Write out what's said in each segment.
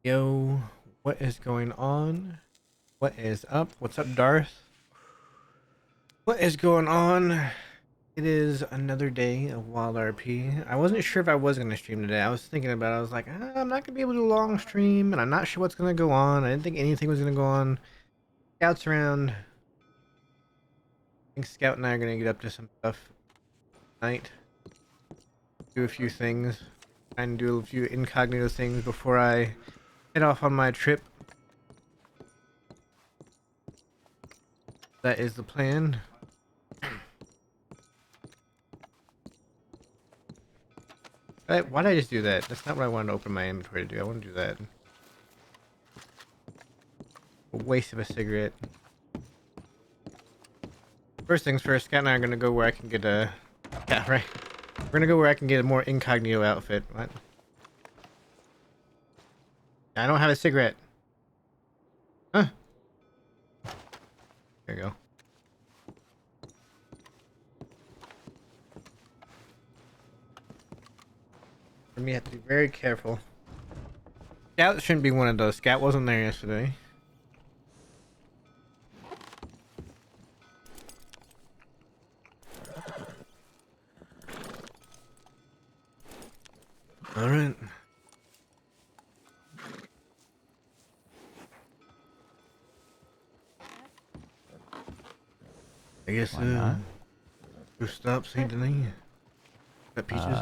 Yo, what is going on? What is up? What's up, Darth? What is going on? It is another day of Wild RP. I wasn't sure if I was going to stream today. I was thinking about it. I was like, I'm not going to be able to do a long stream, and I'm not sure what's going to go on. I didn't think anything was going to go on. Scout's around. I think Scout and I are going to get up to some stuff tonight. Do a few things. Try and do a few incognito things before I head off on my trip. That is the plan. Why did I just do that? That's not what I wanted to open my inventory to do. I want to do that. A waste of a cigarette. First things first, Scott and I are gonna go where I can get a... Yeah, right. We're gonna go where I can get a more incognito outfit. What? I don't have a cigarette. Huh? There you go. For me, I have to be very careful. Scout shouldn't be one of those. Scout wasn't there yesterday. Alright. I guess, go stop Saint Denis. That Peaches?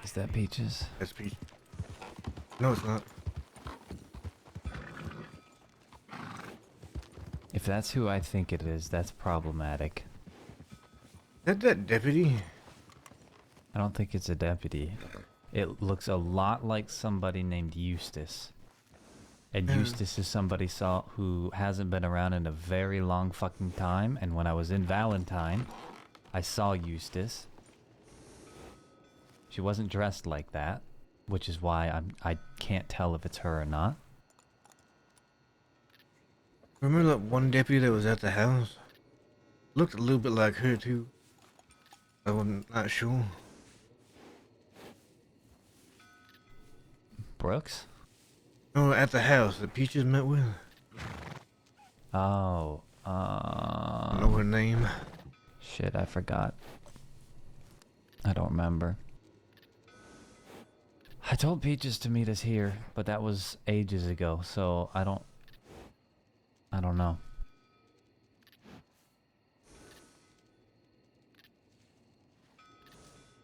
Is that Peaches? That's Peach. No, it's not. If that's who I think it is, that's problematic. Is that deputy? I don't think it's a deputy. It looks a lot like somebody named Eustace. And Eustace is somebody who hasn't been around in a very long fucking time. And when I was in Valentine, I saw Eustace. She wasn't dressed like that, which is why I can't tell if it's her or not. Remember that one deputy that was at the house? Looked a little bit like her too. I'm not sure. Brooks? No, at the house that Peaches met with. Oh, I don't know her name. shit, I forgot. I don't remember. I told Peaches to meet us here, but that was ages ago, so I don't know.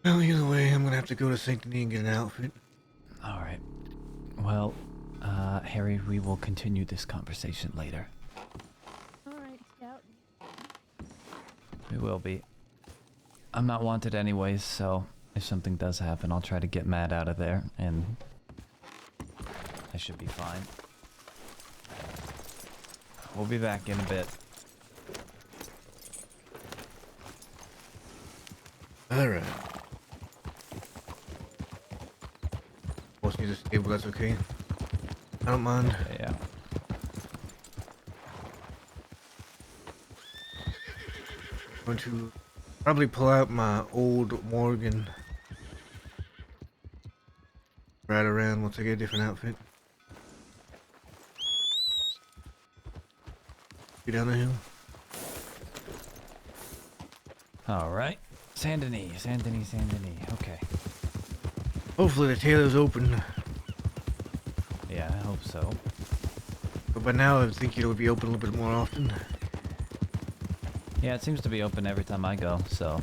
Well, either way, I'm gonna have to go to Saint Denis and get an outfit. Alright. Well, Harry, we will continue this conversation later. Alright, Scout. We will be. I'm not wanted anyways, so if something does happen, I'll try to get Matt out of there, and I should be fine. We'll be back in a bit. Alright. Force me to stable, that's okay. I don't mind. Yeah. I'm going to probably pull out my old Morgan. Ride around once I get a different outfit. Get down the hill. Alright. Saint Denis. Okay. Hopefully the tailor's open. Yeah, I hope so. But by now I think it would be open a little bit more often. Yeah, it seems to be open every time I go, so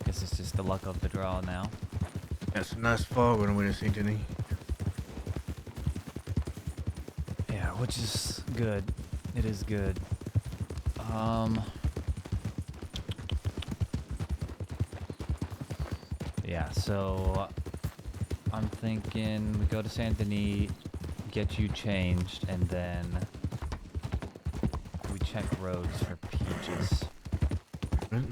guess it's just the luck of the draw now. Got some nice fog when I went to St. Denis. Yeah, which is good. It is good. Yeah, so I'm thinking we go to Saint Denis, get you changed, and then we check roads for Peaches. Right.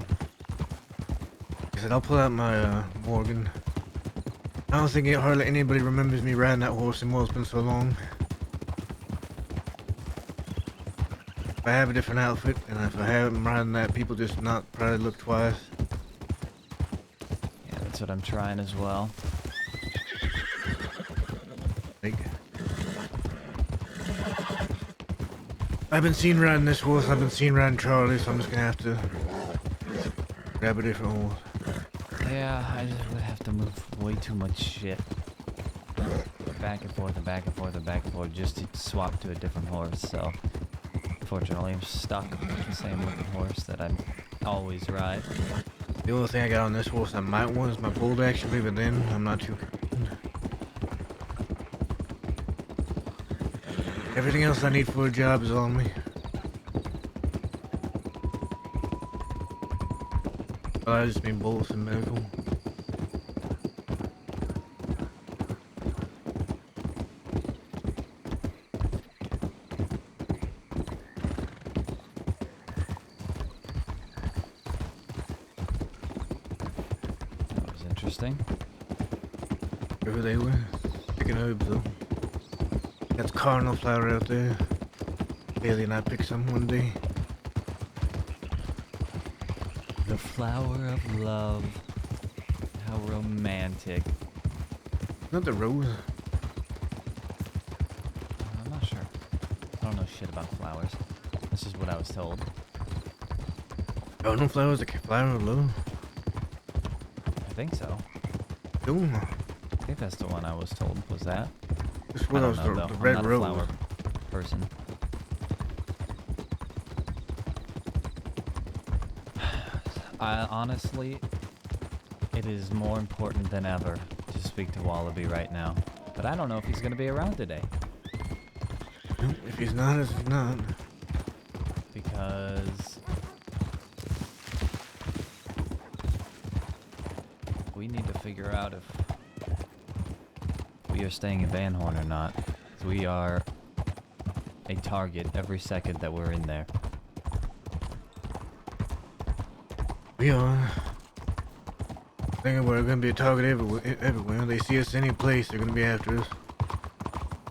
I said I'll pull out my Morgan. I don't think hardly anybody remembers me riding that horse anymore. It's been so long. If I have a different outfit, and if I haven't riding that, people just probably look twice. Yeah, that's what I'm trying as well. I've been seen riding this horse. I've been seen riding Charlie, so I'm just gonna have to grab a different horse. Yeah, I just would have to move way too much shit. Back and forth and back and forth and back and forth just to swap to a different horse, so... Unfortunately, I'm stuck with the same looking horse that I always ride. The only thing I got on this horse I might want is my bolt actually, but then I'm not too... Everything else I need for a job is on me. I just mean bolts and medical. That was interesting. Wherever they were. Picking herbs though. That's cardinal flower out there. Bailey and I picked some one day. The flower of love. How romantic. Not the rose. I'm not sure. I don't know shit about flowers. This is what I was told. Cardinal flower is the flower of love. I think so. Cool. I think that's the one I was told. Was that? This I was don't know, the though. red I'm not rose. a flower person. Honestly, it is more important than ever to speak to Wallaby right now. But I don't know if he's going to be around today. If he's not, he's not. Because we need to figure out if we are staying in Van Horn or not. 'Cause we are a target every second that we're in there. We are. Thinking we're gonna be a target everywhere. They see us any place, they're gonna be after us.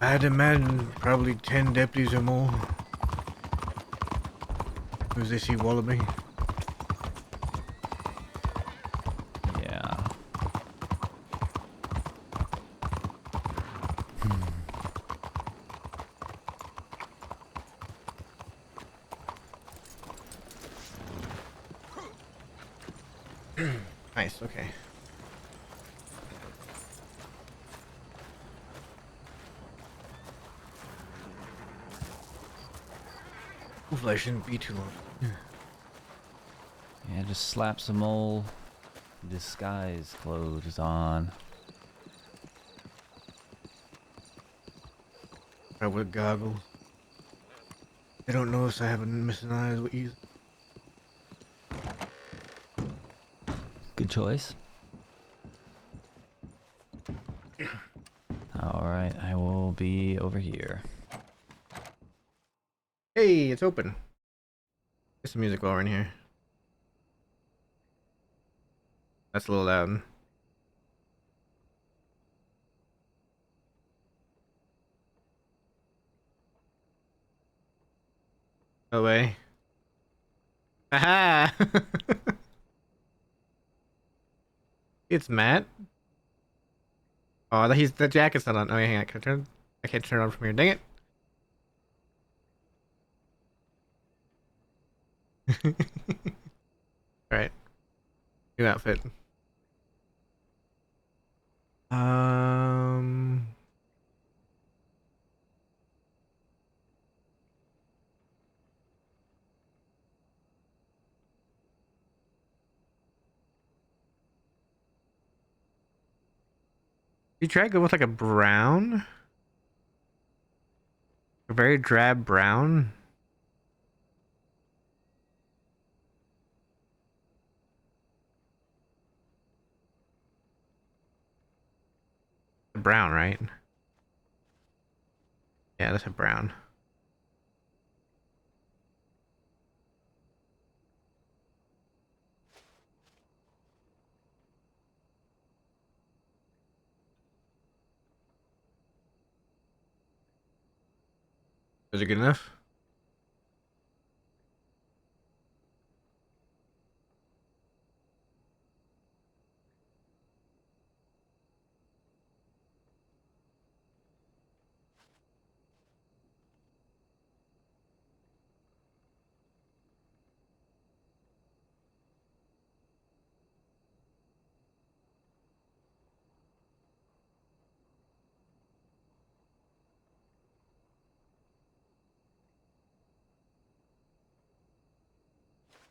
I had to imagine probably 10 deputies or more. As they see Wallaby. Yeah. Nice, okay. Hopefully I shouldn't be too long. Yeah, just slap some old disguise clothes on. I wear goggles. They don't notice I have a missing eyes either. Good choice. Alright, I will be over here. Hey, it's open. Get some music while we're in here. That's a little loud. No way. Aha! It's Matt. Oh, the jacket's not on. Oh, yeah, hang on. I can't turn it on from here. Dang it. Alright. New outfit. Um. You try to go with like a brown? A very drab brown? Brown, right? Yeah, that's a brown. Is it good enough?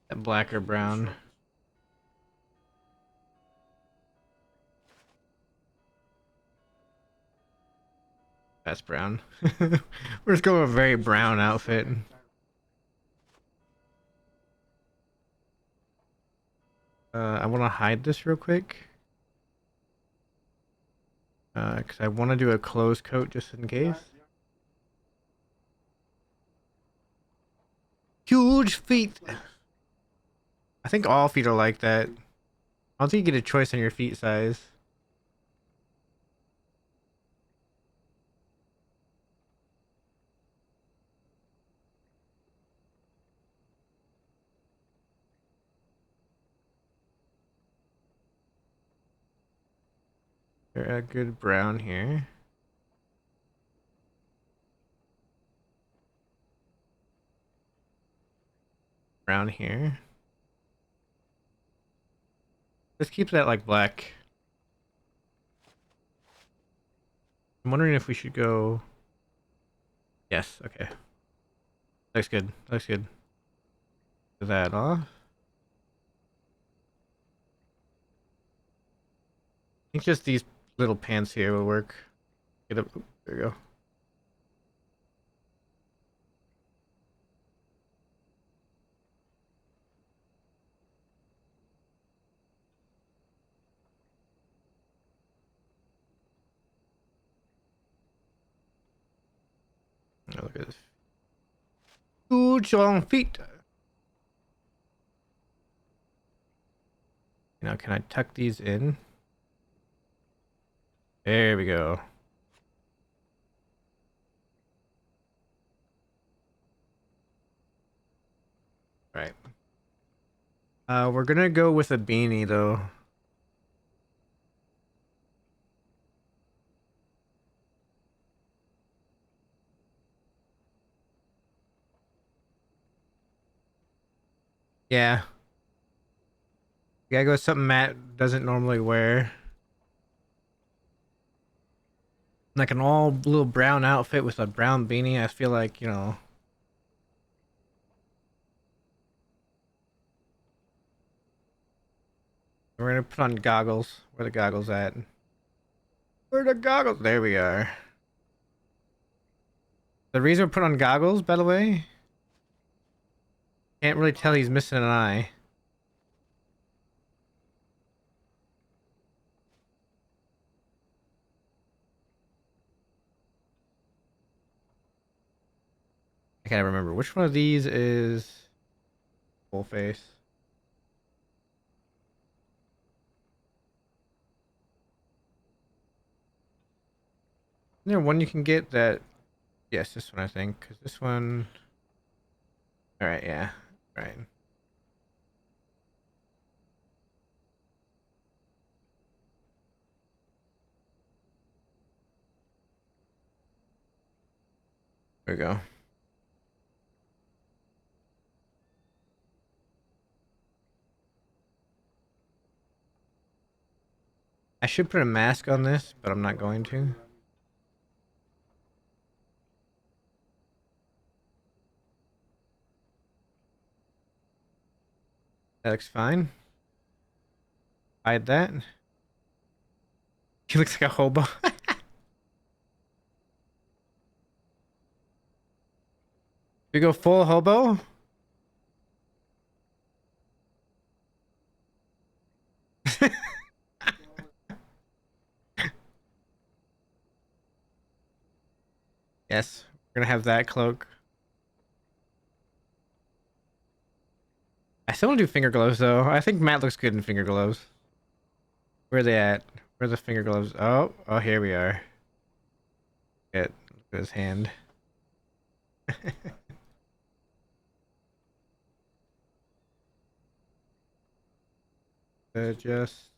That black or brown. That's brown. We're just going with a very brown outfit. I want to hide this real quick. Because I want to do a closed coat just in case. Huge feet! I think all feet are like that. I don't think you get a choice on your feet size. They're a good brown here. Brown here. Let's keep that like black. I'm wondering if we should go. Yes, okay. Looks good. Looks good. Put that off. I think just these little pants here will work. Get up. There we go. Oh, look at this. Huge long feet. Now, can I tuck these in? There we go. Right. We're gonna go with a beanie though. Yeah. We gotta go with something Matt doesn't normally wear. Like an all little brown outfit with a brown beanie. I feel like, you know. We're gonna put on goggles. Where the goggles at? Where the goggles? There we are. The reason we put on goggles, by the way, can't really tell he's missing an eye. I can't remember which one of these is full face. Isn't there one you can get that? Yes, this one I think. Cause this one. All right, yeah, all right. There we go. I should put a mask on this, but I'm not going to. That looks fine. Hide that. He looks like a hobo. We go full hobo? Yes, we're gonna have that cloak. I still want to do finger gloves though. I think Matt looks good in finger gloves. Where are they at? Where are the finger gloves? Oh, oh, here we are. Look at his hand. Just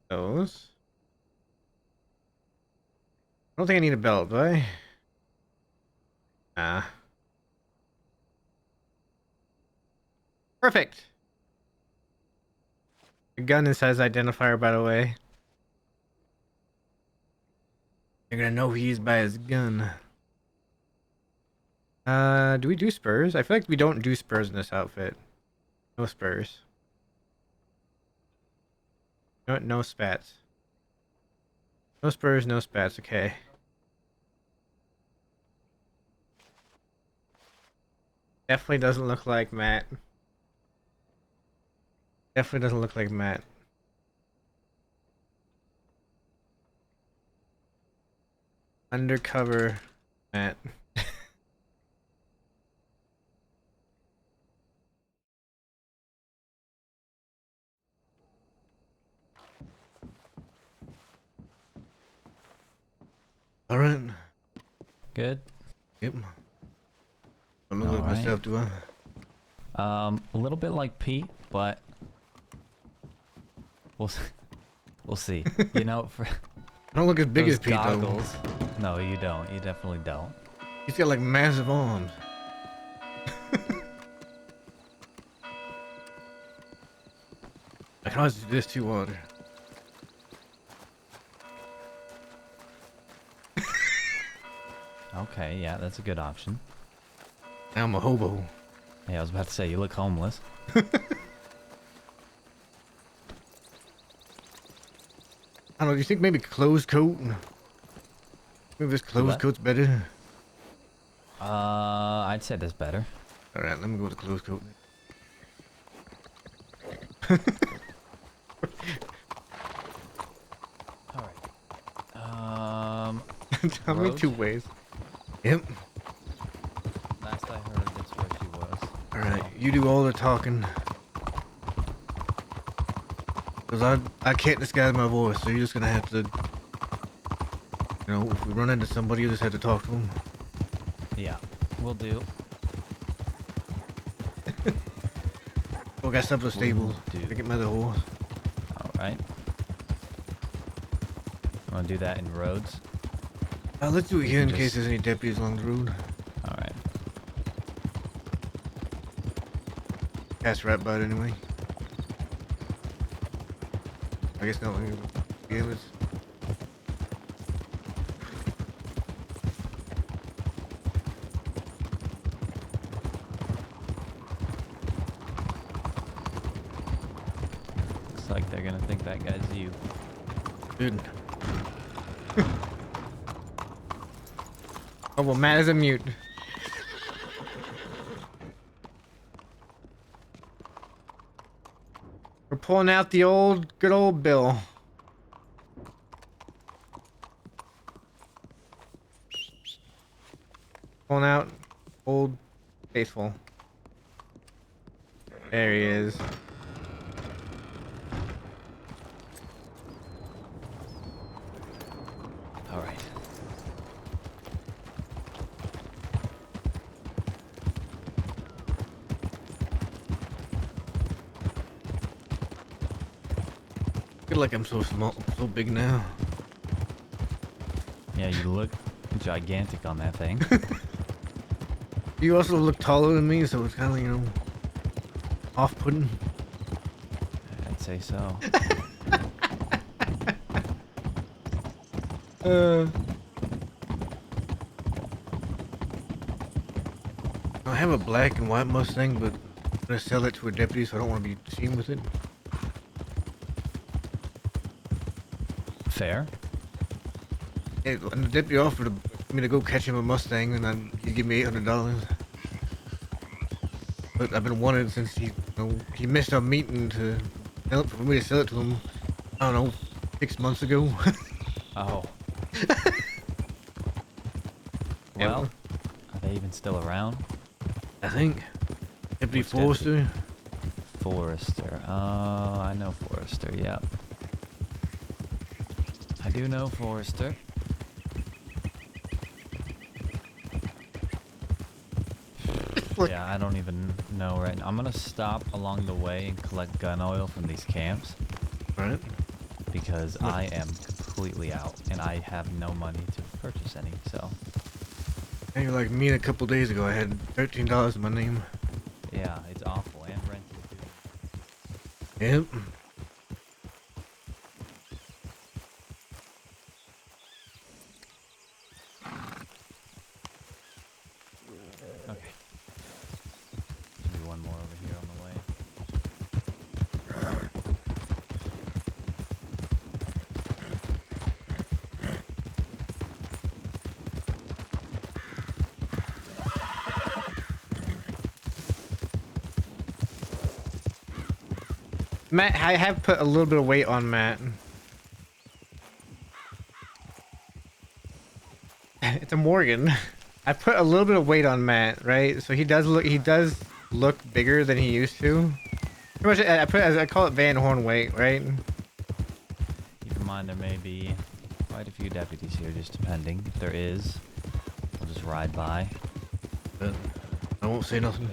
those. I don't think I need a belt, do I? Nah. Perfect. The gun is his identifier, by the way. You're gonna know he's by his gun. Do we do spurs? I feel like we don't do spurs in this outfit. No spurs. No spats. No spurs, no spats. Okay. Definitely doesn't look like Matt. Definitely doesn't look like Matt. Undercover Matt. All right. Good. Yep. I'm All looking at right. myself, do I? A little bit like Pete, but we'll we'll see. You know, for I don't look as big those as Pete goggles. No, you don't. You definitely don't. though. He's got like massive arms. I can always do this too, water. Okay, yeah, that's a good option. Now I'm a hobo. Yeah, I was about to say you look homeless. I don't know. Do you think maybe closed coat? Maybe this closed what? coat's better. I'd say that's better. All right, let me go with the closed coat. All right. Tell me Rose? 2 ways. Yep. Last I heard, that's where she was. All right, you do all the talking. Cause I can't disguise my voice, so you're just gonna have to. You know, if we run into somebody, you just have to talk to them. Yeah, we'll do. Oh, I got stuff to the stable. do. To get my other horse. All right. Want to do that in roads? Let's do it We here can in case just- there's any deputies along the road. All right. Pass right by it anyway. I guess not. Yeah, let's. Looks like they're gonna think that guy's you. Good. Oh well, Matt is a mute. We're pulling out the good old bill. Pulling out old faithful. There he is. All right. I feel like I'm so small, so big now. Yeah, you look gigantic on that thing. You also look taller than me, so it's kind of, you know, off-putting. I'd say so. I have a black and white Mustang, but I'm gonna sell it to a deputy, so I don't want to be seen with it. Fair. And the deputy offered me to go catch him a Mustang, and he'd give me $800. But I've been wanting it since he missed our meeting for me to sell it to him. I don't know, 6 months ago. Oh. Yeah, Well, are they even still around? I think Deputy What's Forrester. Forrester. Oh, I know Forrester. Yep. I do know Forrester. Yeah, I don't even know right now. I'm gonna stop along the way and collect gun oil from these camps Right. because I am completely out and I have no money to purchase any. So And you're like me a couple days ago. I had $13 in my name. yeah, it's awful and rented too. Yep. Matt, I have put a little bit of weight on Matt. It's a Morgan. I put a little bit of weight on Matt, right? So he does look bigger than he used to. Pretty much, I call it Van Horn weight, right? Keep in mind there may be quite a few deputies here, just depending. If there is, we'll just ride by. But I won't say nothing.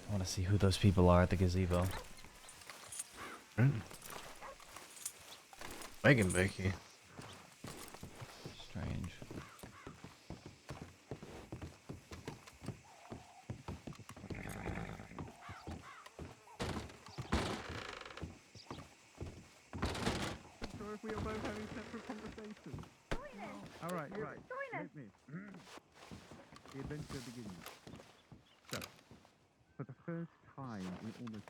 I want to see who those people are at the gazebo. Right. Wagon Becky. Strange. Sure if we are both having separate conversations. All right, right. Let me. The adventure begins. So, for the first time in almost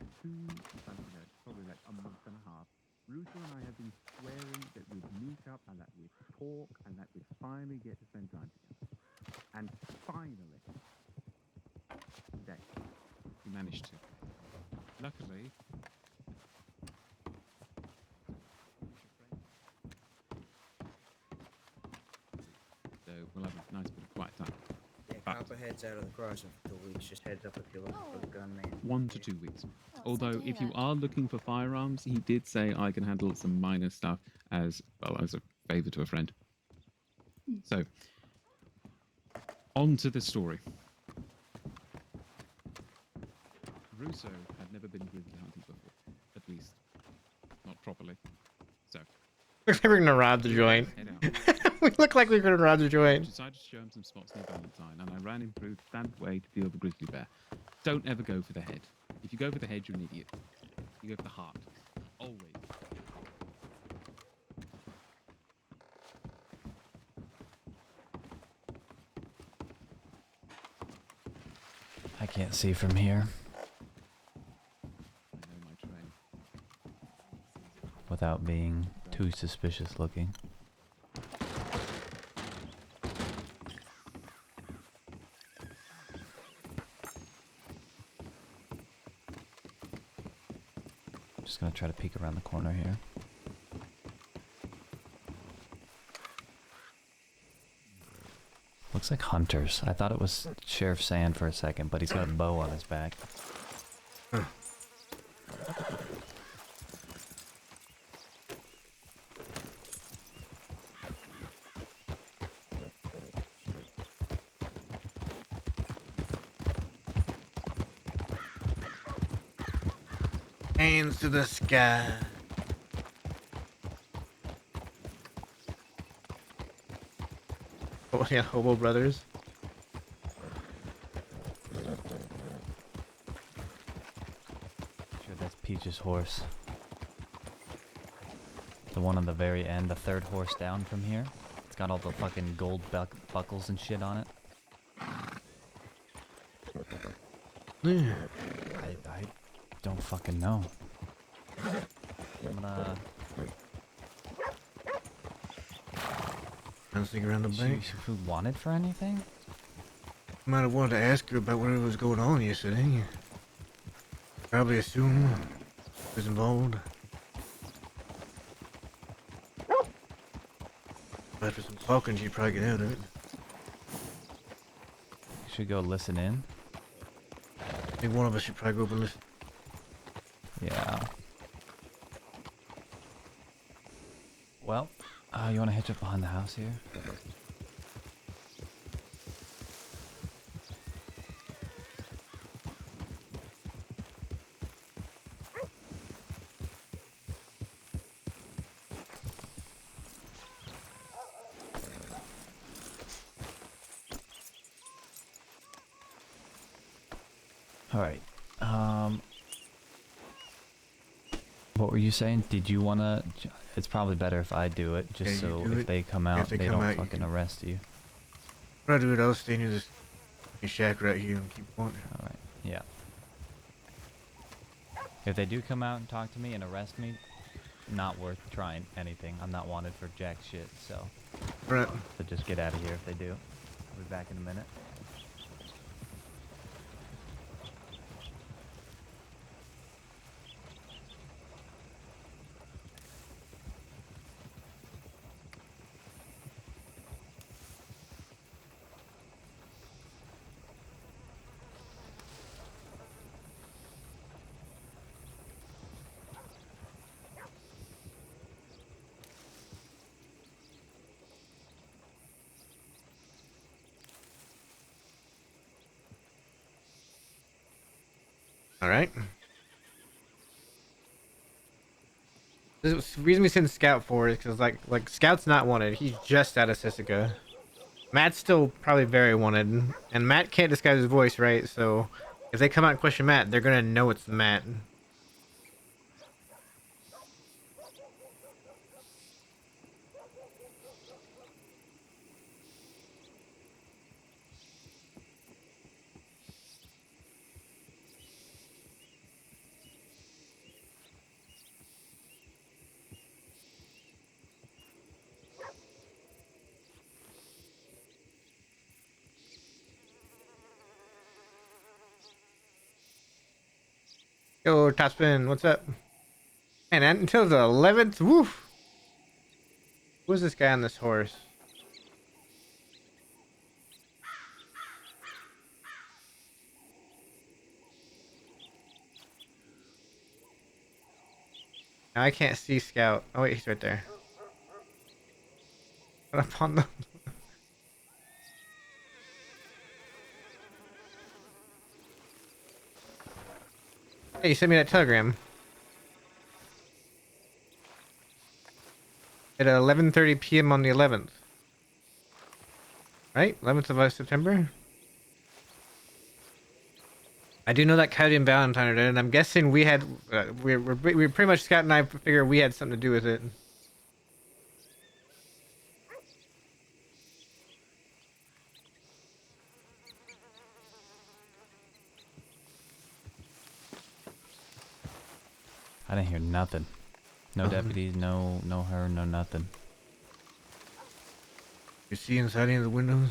probably like a month and a half, Russo and I have been swearing that we'd meet up and that we'd talk and that we'd finally get to spend time together. And finally, today, we managed to. Luckily, so we'll have a nice bit of quiet time. Yeah, Copperhead's out of the crossing for 2 weeks. Just heads up if you're looking for the gunman. 1 to 2 weeks. Oh, Although, something if you that- are looking for firearms, he did say I can handle some minor stuff as well as a favor to a friend. So, on to the story. Russo had never been grizzly hunting before, at least not properly. So, Looks like we're gonna rob the joint. head out. We look like we're gonna rob the joint. Decided to show him some spots near Valentine, and I ran him through the standard way to deal with a grizzly bear. Don't ever go for the head. If you go for the head, you're an idiot. You go for the heart. Always. I can't see from here I know my train. without being too suspicious looking. Just gonna try to peek around the corner here. Looks like hunters. I thought it was Sheriff Sand for a second, but he's got a bow on his back. Hands to the sky. Oh yeah, Hobo Brothers. Sure, that's Peach's horse. The one on the very end, the third horse down from here. It's got all the fucking gold buckles and shit on it. Yeah. I don't fucking know. I'm gonna... Bouncing around the bank. Is food wanted for anything? Might have wanted to ask her about whatever was going on yesterday. Probably assume she was involved. But after some talking, she'd probably get out of it. Should go listen in. I think one of us should probably go up and listen. Yeah. Well, you want to hitch up behind the house here? All right. What were you saying? Did you wanna? It's probably better if I do it, just Yeah, you so do if it. they come out, they they come don't out, you fucking can- arrest you. What I do it, I'll stay near this shack right here and keep going. All right. Yeah. If they do come out and talk to me and arrest me, not worth trying anything. I'm not wanted for jack shit. So Alright. just get out of here if they do. I'll be back in a minute. Alright. The reason we send Scout for is because like Scout's not wanted. He's just out of Sisika. Matt's still probably very wanted, and Matt can't disguise his voice, right? So if they come out and question Matt, they're gonna know it's Matt. Yo, Topspin, what's up? Man, until the 11th, woof. Who's this guy on this horse? Now I can't see Scout. Oh wait, he's right there. What up on the? Hey, you sent me that telegram at 11:30 p.m. on the 11th, right? 11th of September. I do know that Coyote and Valentine are dead, and I'm guessing we had we're pretty much Scout and I figure we had something to do with it. I didn't hear nothing. No deputies, no her, no nothing. You see inside any of the windows?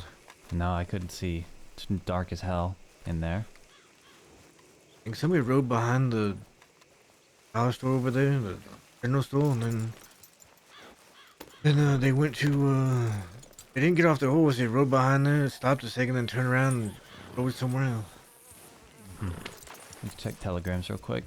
No, I couldn't see. It's dark as hell in there. I think somebody rode behind the dollar store over there, the general store, and then they went to they didn't get off their horse. They rode behind there, stopped a second, then turned around and rode somewhere else. Let's check telegrams real quick.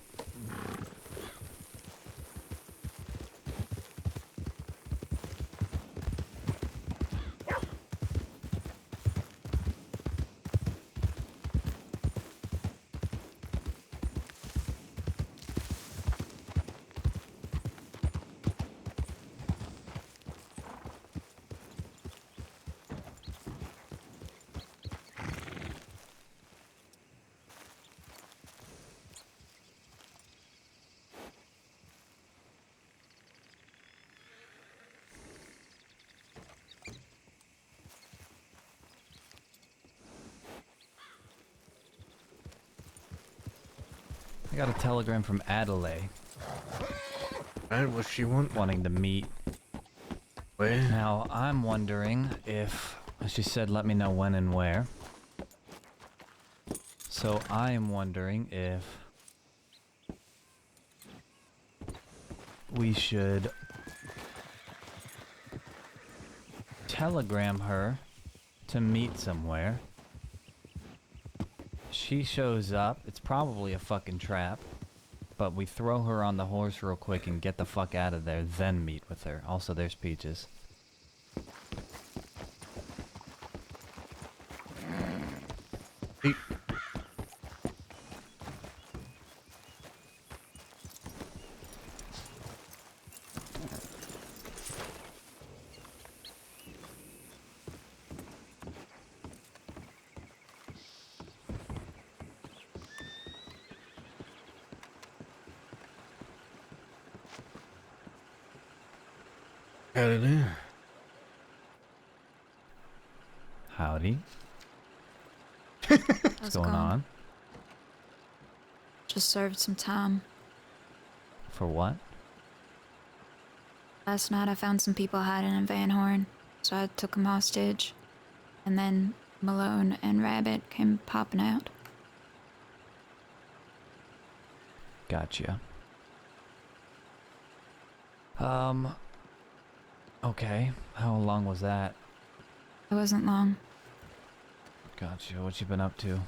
I got a telegram from Adelaide Right? What she want? wanting to meet. Where? Now, I'm wondering if... She said let me know when and where. So I am wondering if we should telegram her to meet somewhere. She shows up. It's probably a fucking trap. But we throw her on the horse real quick and get the fuck out of there, then meet with her. Also, there's Peaches. Hey, Hallelujah. Howdy. How's What's it going on? Just served some time. For what? Last night I found some people hiding in Van Horn, so I took them hostage. And then Malone and Rabbit came popping out. Gotcha. Okay. How long was that? It wasn't long. Gotcha. What you been up to?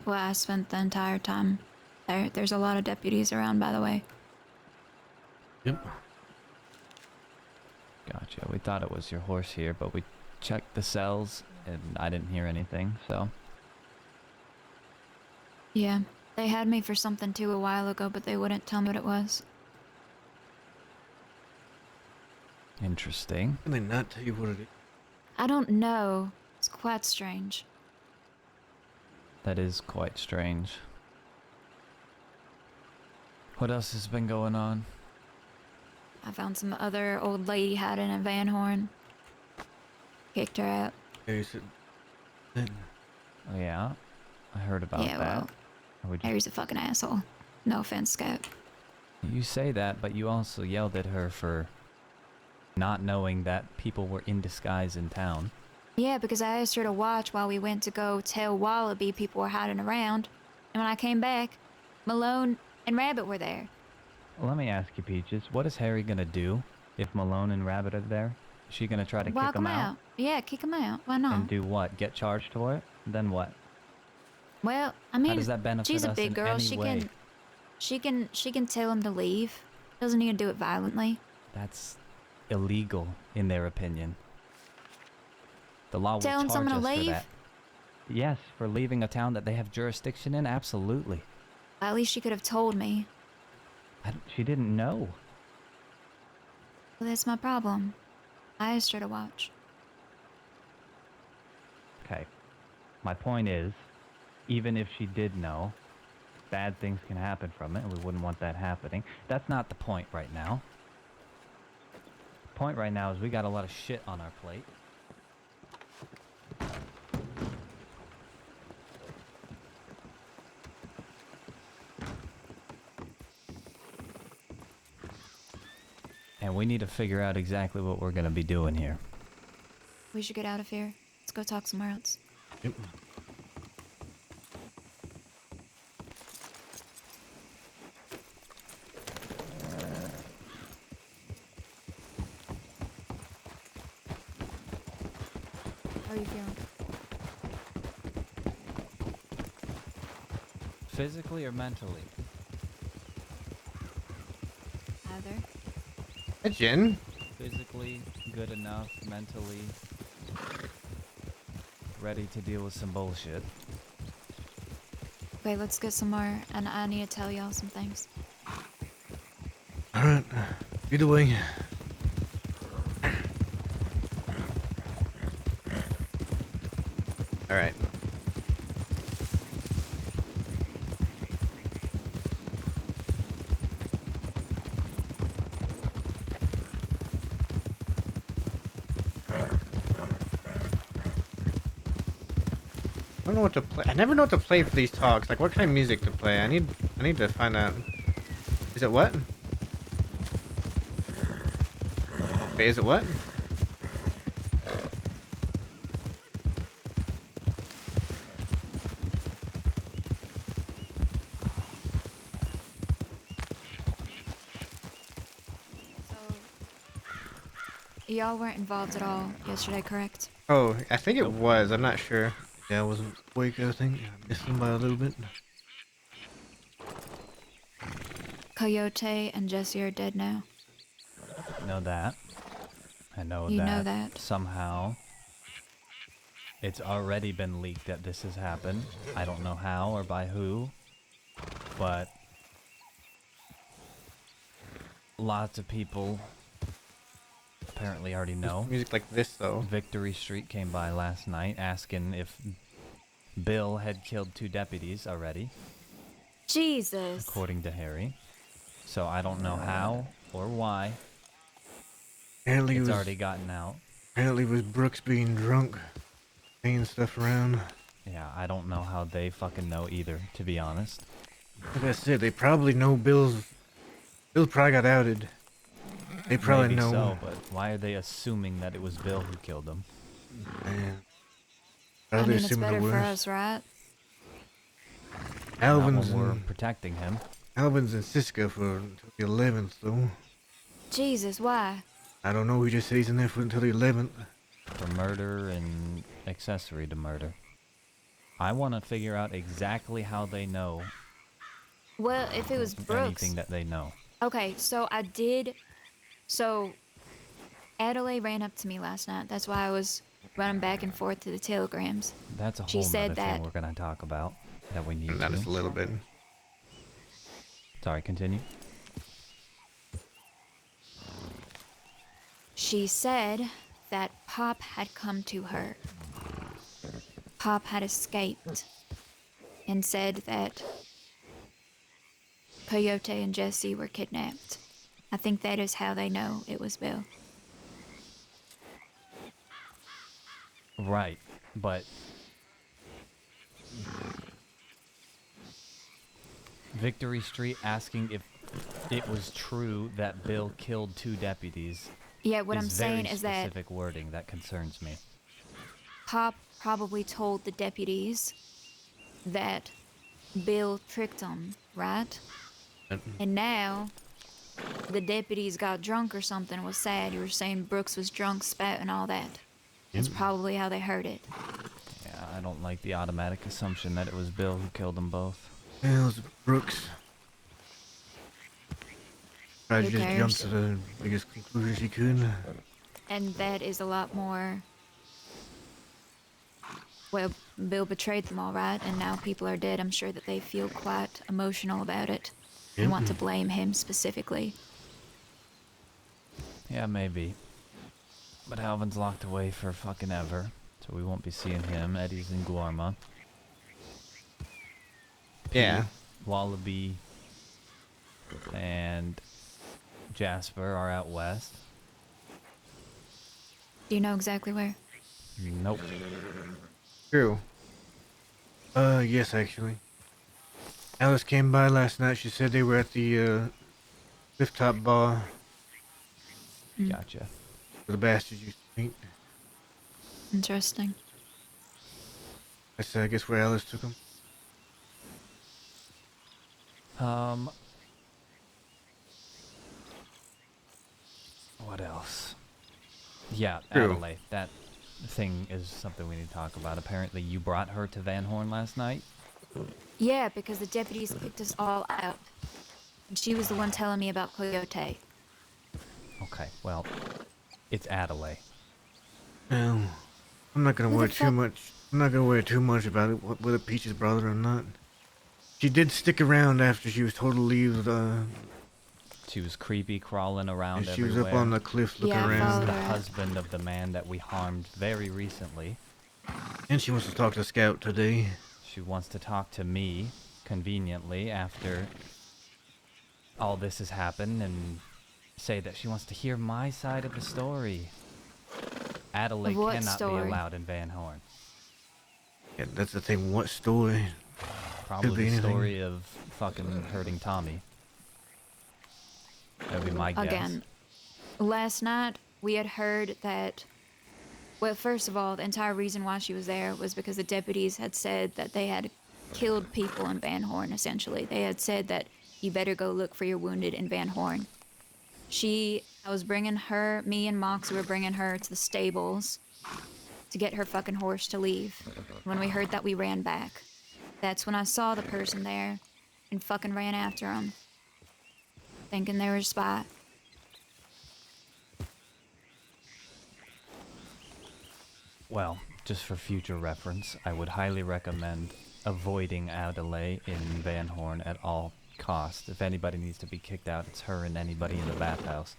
Well, I spent the entire time there. There's a lot of deputies around, by the way. Yep. Gotcha. We thought it was your horse here, but we checked the cells and I didn't hear anything, so. Yeah, they had me for something too a while ago, but they wouldn't tell me what it was. Interesting. Can they not tell you what it is? I don't know. It's quite strange. That is quite strange. What else has been going on? I found some other old lady hiding in Van Horn. Kicked her out. Harry's then. Oh, yeah? I heard about Yeah, that. well, Or would Harry's a fucking asshole. No offense, Scout. you say that, but you also yelled at her for not knowing that people were in disguise in town. Yeah, because I asked her to watch while we went to go tell Wallaby people were hiding around. And when I came back, Malone and Rabbit were there. Let me ask you, Peaches, what is Harry gonna do if Malone and Rabbit are there? Is she gonna try to Walk kick them out? Yeah, kick them out. Why not? And do what? Get charged for it? Then what? Well, I How mean, does that benefit she's a us big in girl. any way? She can tell him to leave. Doesn't need to do it violently. That's illegal, in their opinion. The law will Telling charge someone to us for leave? that. Yes, for leaving a town that they have jurisdiction in, absolutely. At least she could have told me. She didn't know. Well, that's my problem. I asked her to watch. Okay. My point is, even if she did know, bad things can happen from it, and we wouldn't want that happening. That's not the point right now. The point right now is we got a lot of shit on our plate. And we need to figure out exactly what we're gonna be doing here. We should get out of here. Let's go talk somewhere else. Yep. How are you feeling? Physically or mentally? Either. Hey, Jen. Physically good enough, mentally ready to deal with some bullshit. Okay, let's get somewhere, and I need to tell y'all some things. Alright. Get away. Alright. I don't know what to play. I never know what to play for these talks. Like, what kind of music to play? I need to find out. Is it what? Wait, is it what? So, y'all weren't involved at all yesterday, correct? Oh, I think it was. I'm not sure. Yeah, I wasn't awake, I think. I missed him by a little bit. Coyote and Jesse are dead now. Know that. I know You that. know that. Somehow it's already been leaked that this has happened. I don't know how or by who, but lots of people apparently already know. Music like this, though. Victory Street came by last night asking if Bill had killed 2 deputies already, Jesus. according to Harry. So I don't know how or why. Apparently it It's was, already gotten out. apparently it was Brooks being drunk, saying stuff around. Yeah, I don't know how they fucking know either, to be honest. Like I said, they probably know Bill probably got outed. They probably Maybe know. so, but why are they assuming that it was Bill who killed them? Man, I probably mean, it's assuming the better for worst. us, right? Not Alvin's when we're in protecting him. Alvin's in Cisco for until the 11th, though. Jesus, why? I don't know. He just said he's in there for until the 11th. For murder and accessory to murder. I want to figure out exactly how they know Well, if it was Brooks. anything that they know. Okay, so I did. So Adelaide ran up to me last night. That's why I was running back and forth to the telegrams. That's a She whole said nother that- thing we're going to talk about that we need Not to. just a little bit. Sorry, continue. She said that Pop had come to her. Pop had escaped and said that Coyote and Jesse were kidnapped. I think that is how they know it was Bill. Right, but Victory Street asking if it was true that Bill killed 2 deputies Yeah, what is I'm saying very is that specific wording that concerns me. Pop probably told the deputies that Bill tricked them, right? And now the deputies got drunk or something, was sad. You were saying Brooks was drunk, spat, and all that. That's probably how they heard it. Yeah, I don't like the automatic assumption that it was Bill who killed them both. Yeah, it was Brooks. Tried to Who just jump cares? to the biggest conclusion she could. And that is a lot more. Well, Bill betrayed them all right, and now people are dead. I'm sure that they feel quite emotional about it and want to blame him specifically. Yeah, maybe. But Alvin's locked away for fucking ever, so we won't be seeing him. Eddie's in Guarma. Yeah. Wallaby and Jasper are out west. Do you know exactly where? Nope. True. Yes, actually. Alice came by last night. She said they were at the Cliff Top Bar Gotcha. where the bastards used to meet. Interesting. That's, I guess, where Alice took them. What else? Yeah, True. Adelaide. That thing is something we need to talk about. Apparently you brought her to Van Horn last night? Yeah, because the deputies kicked us all out. And she was the one telling me about Coyote. Okay, well, it's Adelaide. Well, I'm not gonna Who the worry too fuck- much. I'm not gonna worry too much about it, whether Peach's brother or not. She did stick around after she was told to leave. She was creepy, crawling around She everywhere. was up on the cliff looking Yeah, I This is around. followed the her. husband of the man that we harmed very recently. And she wants to talk to Scout today. She wants to talk to me, conveniently, after all this has happened, and say that she wants to hear my side of the story. Adelaide What cannot story? be allowed in Van Horn. Yeah, that's the thing. What story? Probably be the anything. story of fucking hurting Tommy. That would be my guess. Again, last night we had heard that. Well, first of all, the entire reason why she was there was because the deputies had said that they had killed people in Van Horn, essentially. They had said that you better go look for your wounded in Van Horn. I was bringing her, me and Moxie were bringing her to the stables to get her fucking horse to leave. When we heard that, we ran back. That's when I saw the person there and fucking ran after him, thinking they were a spy. Well, just for future reference, I would highly recommend avoiding Adelaide in Van Horn at all costs. If anybody needs to be kicked out, it's her and anybody in the bathhouse.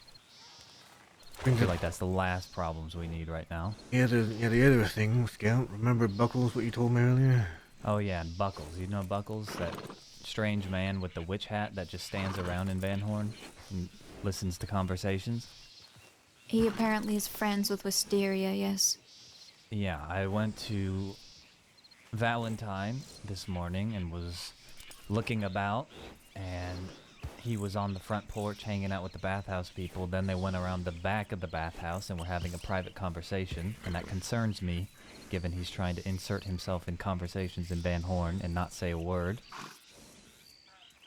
I feel like that's the last problems we need right now. Yeah, the other thing, Scout. Remember Buckles? What you told me earlier? Oh yeah, and Buckles. You know Buckles? That strange man with the witch hat that just stands around in Van Horn and listens to conversations? He apparently is friends with Wisteria, yes. Yeah, I went to Valentine this morning and was looking about, and he was on the front porch hanging out with the bathhouse people. Then they went around the back of the bathhouse and were having a private conversation, and that concerns me, given he's trying to insert himself in conversations in Van Horn and not say a word.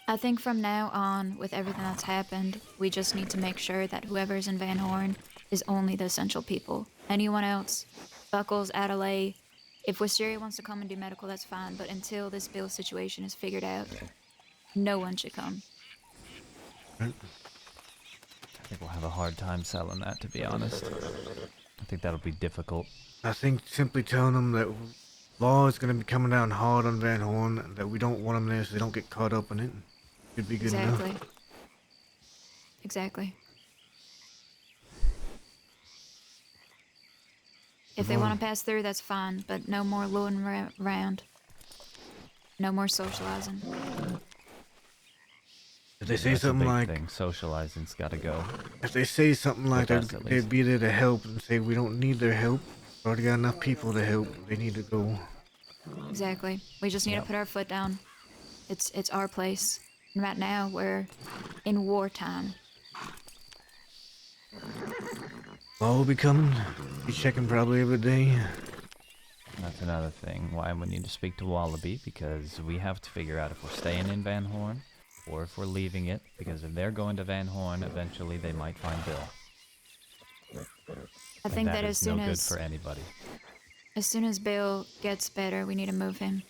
I think from now on, with everything that's happened, we just need to make sure that whoever's in Van Horn is only the essential people. Anyone else, Buckles, Adelaide, if Wisteria wants to come and do medical, that's fine, but until this bill situation is figured out, no one should come. I think we'll have a hard time selling that, to be honest. I think that'll be difficult. I think simply telling them that law is going to be coming down hard on Van Horn, and that we don't want them there so they don't get caught up in it, should be good Exactly. enough. Exactly. If they want to pass through, that's fine, but no more looing around. No more socializing. If they say That's a something big like, thing. Socializing's got to go. if they say something like With us, that, at they'd least. be there to help, and say we don't need their help. We already got enough people to help. They need to go. Exactly. We just need Yep. to put our foot down. It's our place. And right now, we're in wartime. Law will be coming. Be checking probably every day. That's another thing why we need to speak to Wallaby, because we have to figure out if we're staying in Van Horn or if we're leaving it, because if they're going to Van Horn, eventually they might find Bill. I think And that as is no soon good for anybody. Bill gets better, we need to move him.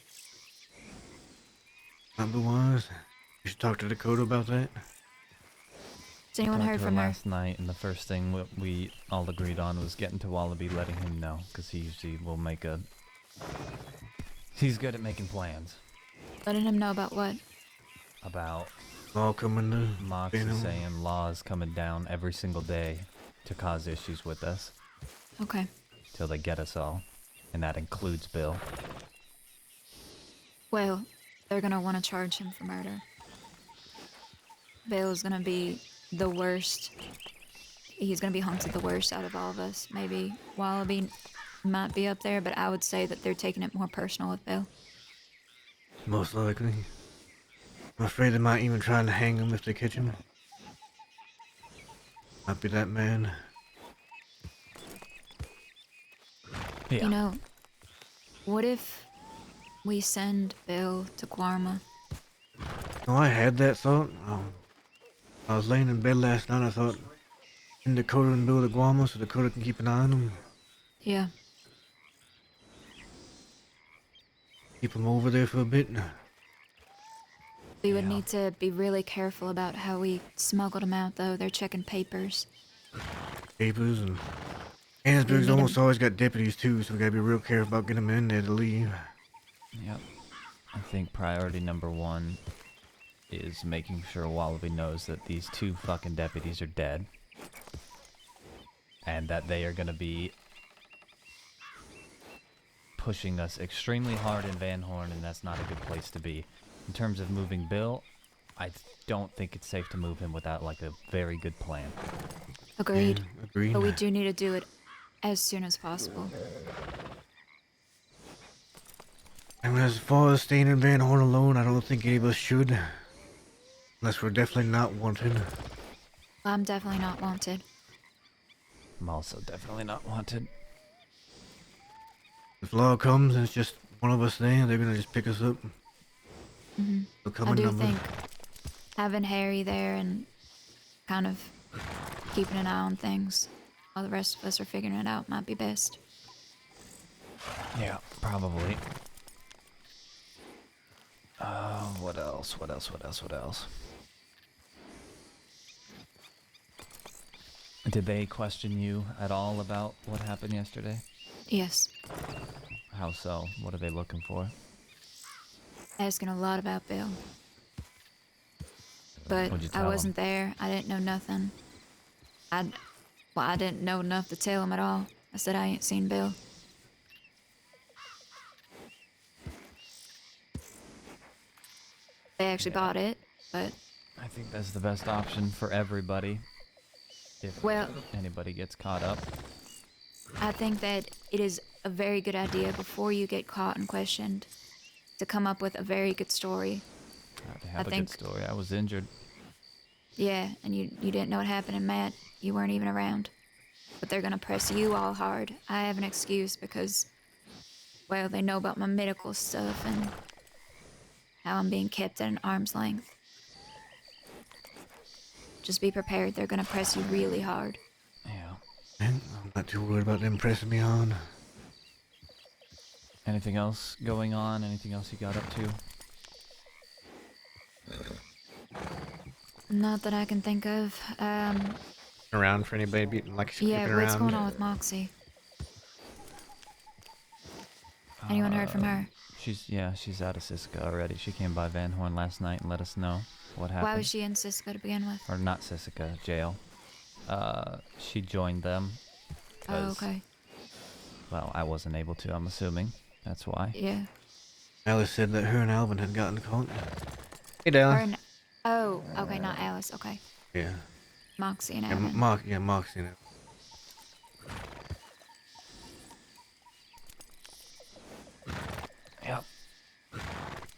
Number wise, you should talk to Dakota about that. Has anyone Talked heard to her from her? last night, and the first thing we all agreed on was getting to Wallaby, letting him know, because he usually will make a... He's good at making plans. Letting him know about what? About Law coming to Mox Van is Horn. saying laws coming down every single day to cause issues with us, Okay. till they get us all. And that includes Bill. Well, they're gonna want to charge him for murder. Bill's gonna be the worst. He's gonna be hunted the worst out of all of us. Maybe Wallaby might be up there, but I would say that they're taking it more personal with Bill. Most likely. I'm afraid they might even try and hang him if they catch him. Might be that man. Yeah. You know, what if we send Bill to Quarma? Oh, I had that thought. I was laying in bed last night. I thought, in Dakota and Bill the Guamo so Dakota can keep an eye on him. Yeah. Keep him over there for a bit. We would Yeah. need to be really careful about how we smuggled him out, though. They're checking papers. Papers and... Annesburg's need almost him. always got deputies too, so we gotta be real careful about getting them in there to leave. Yep. I think priority number one is making sure Wallaby knows that these two fucking deputies are dead. And that they are gonna be pushing us extremely hard in Van Horn, and that's not a good place to be. In terms of moving Bill, I don't think it's safe to move him without like a very good plan. Agreed. Yeah, agreed. But we do need to do it as soon as possible. And as far as staying in Van Horn alone, I don't think any of us should. Unless we're definitely not wanted. I'm definitely not wanted. I'm also definitely not wanted. If law comes and it's just one of us there, they're gonna just pick us up. They'll come I in do numbers. think having Harry there and kind of keeping an eye on things while the rest of us are figuring it out might be best. Yeah, probably. What else? What else? Did they question you at all about what happened yesterday? Yes. How so? What are they looking for? Asking a lot about Bill. But What'd you I tell wasn't there. I didn't know nothing. I didn't know enough to tell him at all. I said I ain't seen Bill. They actually bought it, but I think that's the best option for everybody. if Well- anybody gets caught up. I think that it is a very good idea before you get caught and questioned to come up with a very good story. I have to have a think- good story. I was injured. Yeah, and you didn't know what happened, and Matt, you weren't even around. But they're gonna press you all hard. I have an excuse because, well, they know about my medical stuff and how I'm being kept at an arm's length. Just be prepared. They're gonna press you really hard. Yeah. I'm not too worried about them pressing me on. Anything else going on? Anything else you got up to? Not that I can think of. Around for anybody beating like Yeah, skipping what's around. going on with Moxie? Anyone heard from her? She's out of Siska already. She came by Van Horn last night and let us know what happened. Why was she in Cisco to begin with? Or not Siska, jail. She joined them. Oh, 'cause, okay. Well, I wasn't able to, I'm assuming. That's why. Yeah. Alice said that her and Alvin had gotten caught. Hey, Her Dallas. and, oh, okay, not Alice. Okay. Yeah. Moxie and Yeah, Alvin. Moxie. You know. Yep.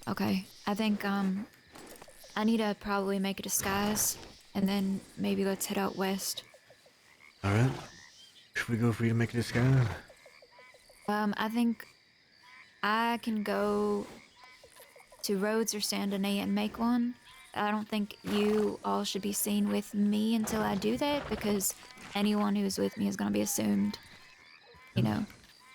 Okay. I think I need to probably make a disguise, and then maybe let's head out west. All right. Should we go for you to make a disguise? I think I can go to Rhodes or Saint Denis and make one. I don't think you all should be seen with me until I do that, because anyone who's with me is going to be assumed, you know.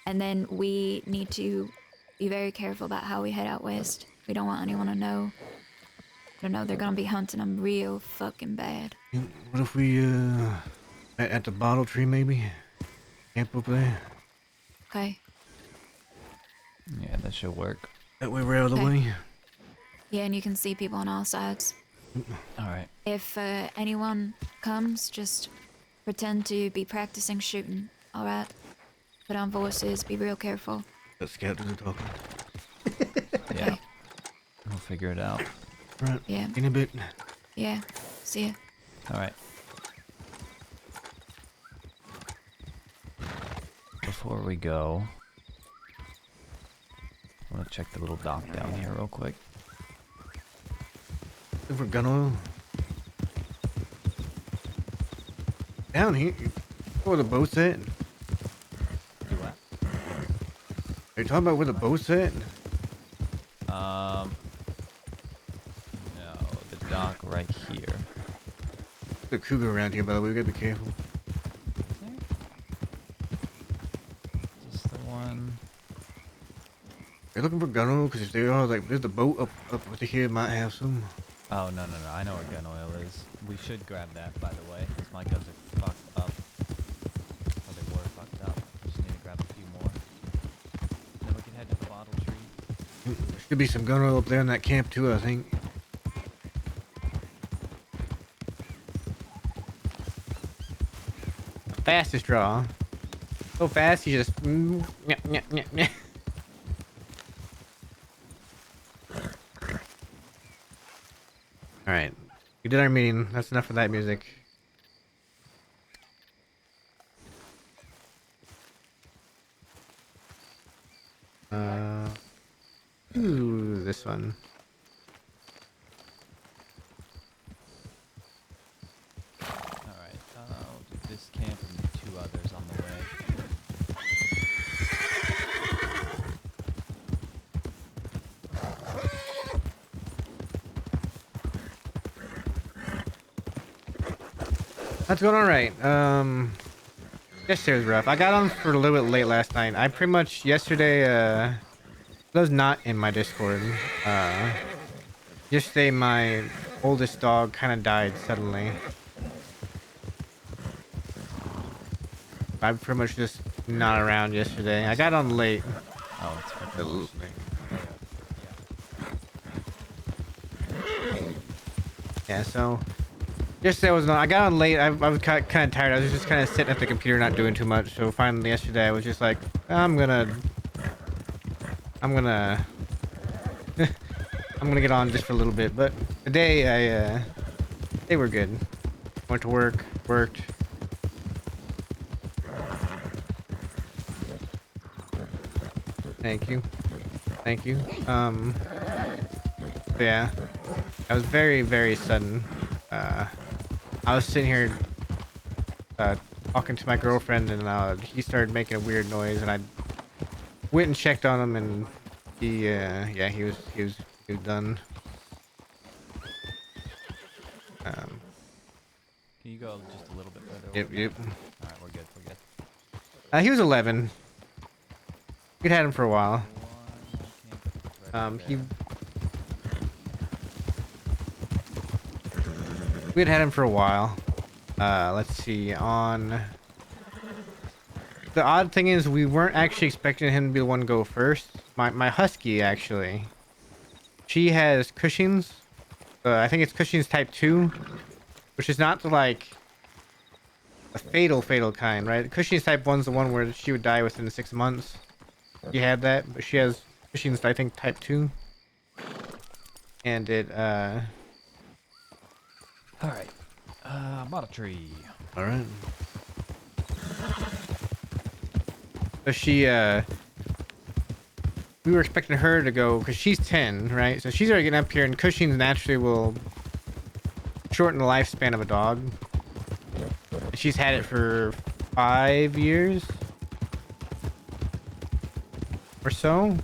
And then we need to be very careful about how we head out west. We don't want anyone to know. I don't know, they're going to be hunting them real fucking bad. What if we at the bottle tree maybe? Camp up there. Okay? Yeah, that should work. That way we're out of the Okay. way. Yeah, and you can see people on all sides. Alright. If anyone comes, just pretend to be practicing shooting, alright? Put on voices, be real careful. That scout do the talking. Yeah. Okay. We'll figure it out. Right. Yeah. In a bit. Yeah, see ya. Alright. Before we go, I want to check the little dock down here real quick. Looking for gun oil. Down here. Where the boat's at? Do what? Are you talking about where the boat's at? No, the dock right here. There's a cougar around here, by the way. We gotta be careful. Is this the one? Are you looking for gun oil? Because if they are, like, there's the boat up with here. Might have some. Oh, no. I know where gun oil is. We should grab that, by the way, because my guns are fucked up. Or they were fucked up. Just need to grab a few more. Then we can head to the bottle tree. There should be some gun oil up there in that camp too, I think. Fastest draw. So fast, you just. Alright. We did our meeting. That's enough of that music. Ooh, this one. Alright, I'll do this camp and two others on the way. That's going alright. Yesterday's rough. I got on for a little bit late last night. I pretty much yesterday was not in my Discord. Yesterday my oldest dog kind of died suddenly. I'm pretty much just not around yesterday. I got on late. Oh, it's fucking Yeah, so yesterday was not. I got on late. I was kind of tired. I was just kind of sitting at the computer, not doing too much. So finally, yesterday, I was just like, I'm gonna I'm gonna get on just for a little bit. But today, they were good. Went to work, worked, Thank you. Thank you. Yeah. That was very, very sudden. I was sitting here talking to my girlfriend, and he started making a weird noise, and I went and checked on him, and yeah, he was done. Can you go just a little bit further Yep, over? yep. All right, we're good. We're good. He was 11. We'd had him for a while. One He there. we'd had him for a while. Let's see. On the odd thing is, we weren't actually expecting him to be the one to go first. My husky actually. She has Cushing's. I think it's Cushing's type 2, which is not the like a fatal kind, right? Cushing's type 1's the one where she would die within 6 months. She had that, but she has Cushing's, I think, type 2. And it All right. Bottle tree. all right. So we were expecting her to go because she's 10, right? So she's already getting up here, and Cushing's naturally will shorten the lifespan of a dog. And she's had it for 5 years or so.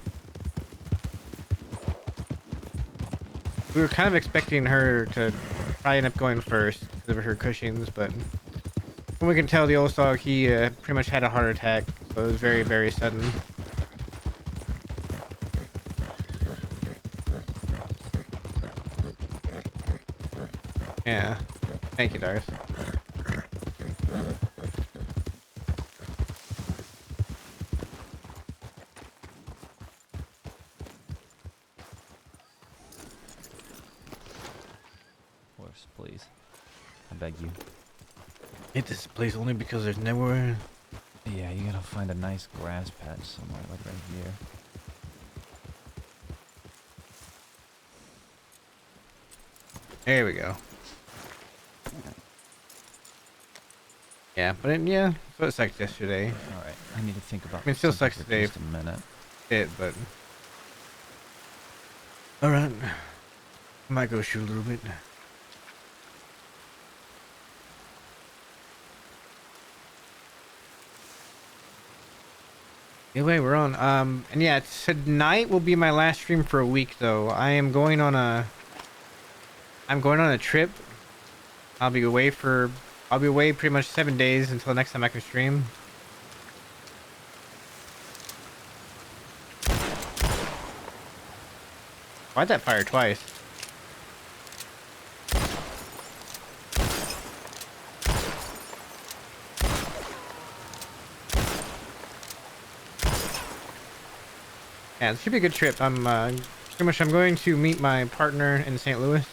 We were kind of expecting her to probably end up going first because of her Cushing's, but from what we can tell, the old dog, he pretty much had a heart attack, so it was very, very sudden. Yeah. Thank you, Darth. Horse, please. I beg you. Hit this place only because there's nowhere. Yeah, you gotta find a nice grass patch somewhere, like right here. There we go. Yeah, but yeah, that's what it sucked yesterday. All right, I need to think about. I mean, it still something sucks for today. Just a minute. But all right, I might go shoot a little bit. Anyway, we're on. And yeah, tonight will be my last stream for a week, though. I'm going on a trip. I'll be away pretty much 7 days until the next time I can stream. Why'd that fire twice? Yeah, it should be a good trip. I'm going to meet my partner in St. Louis.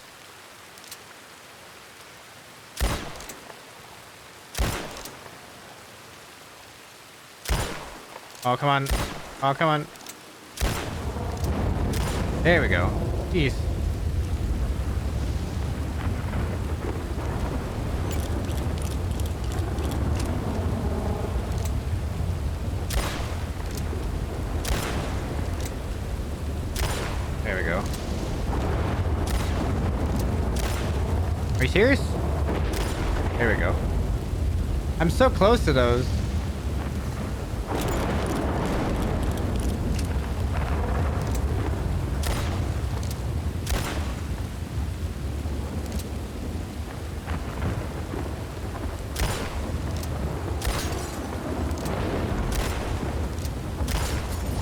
Oh, come on. Oh, come on. There we go. Jeez. There we go. Are you serious? There we go. I'm so close to those.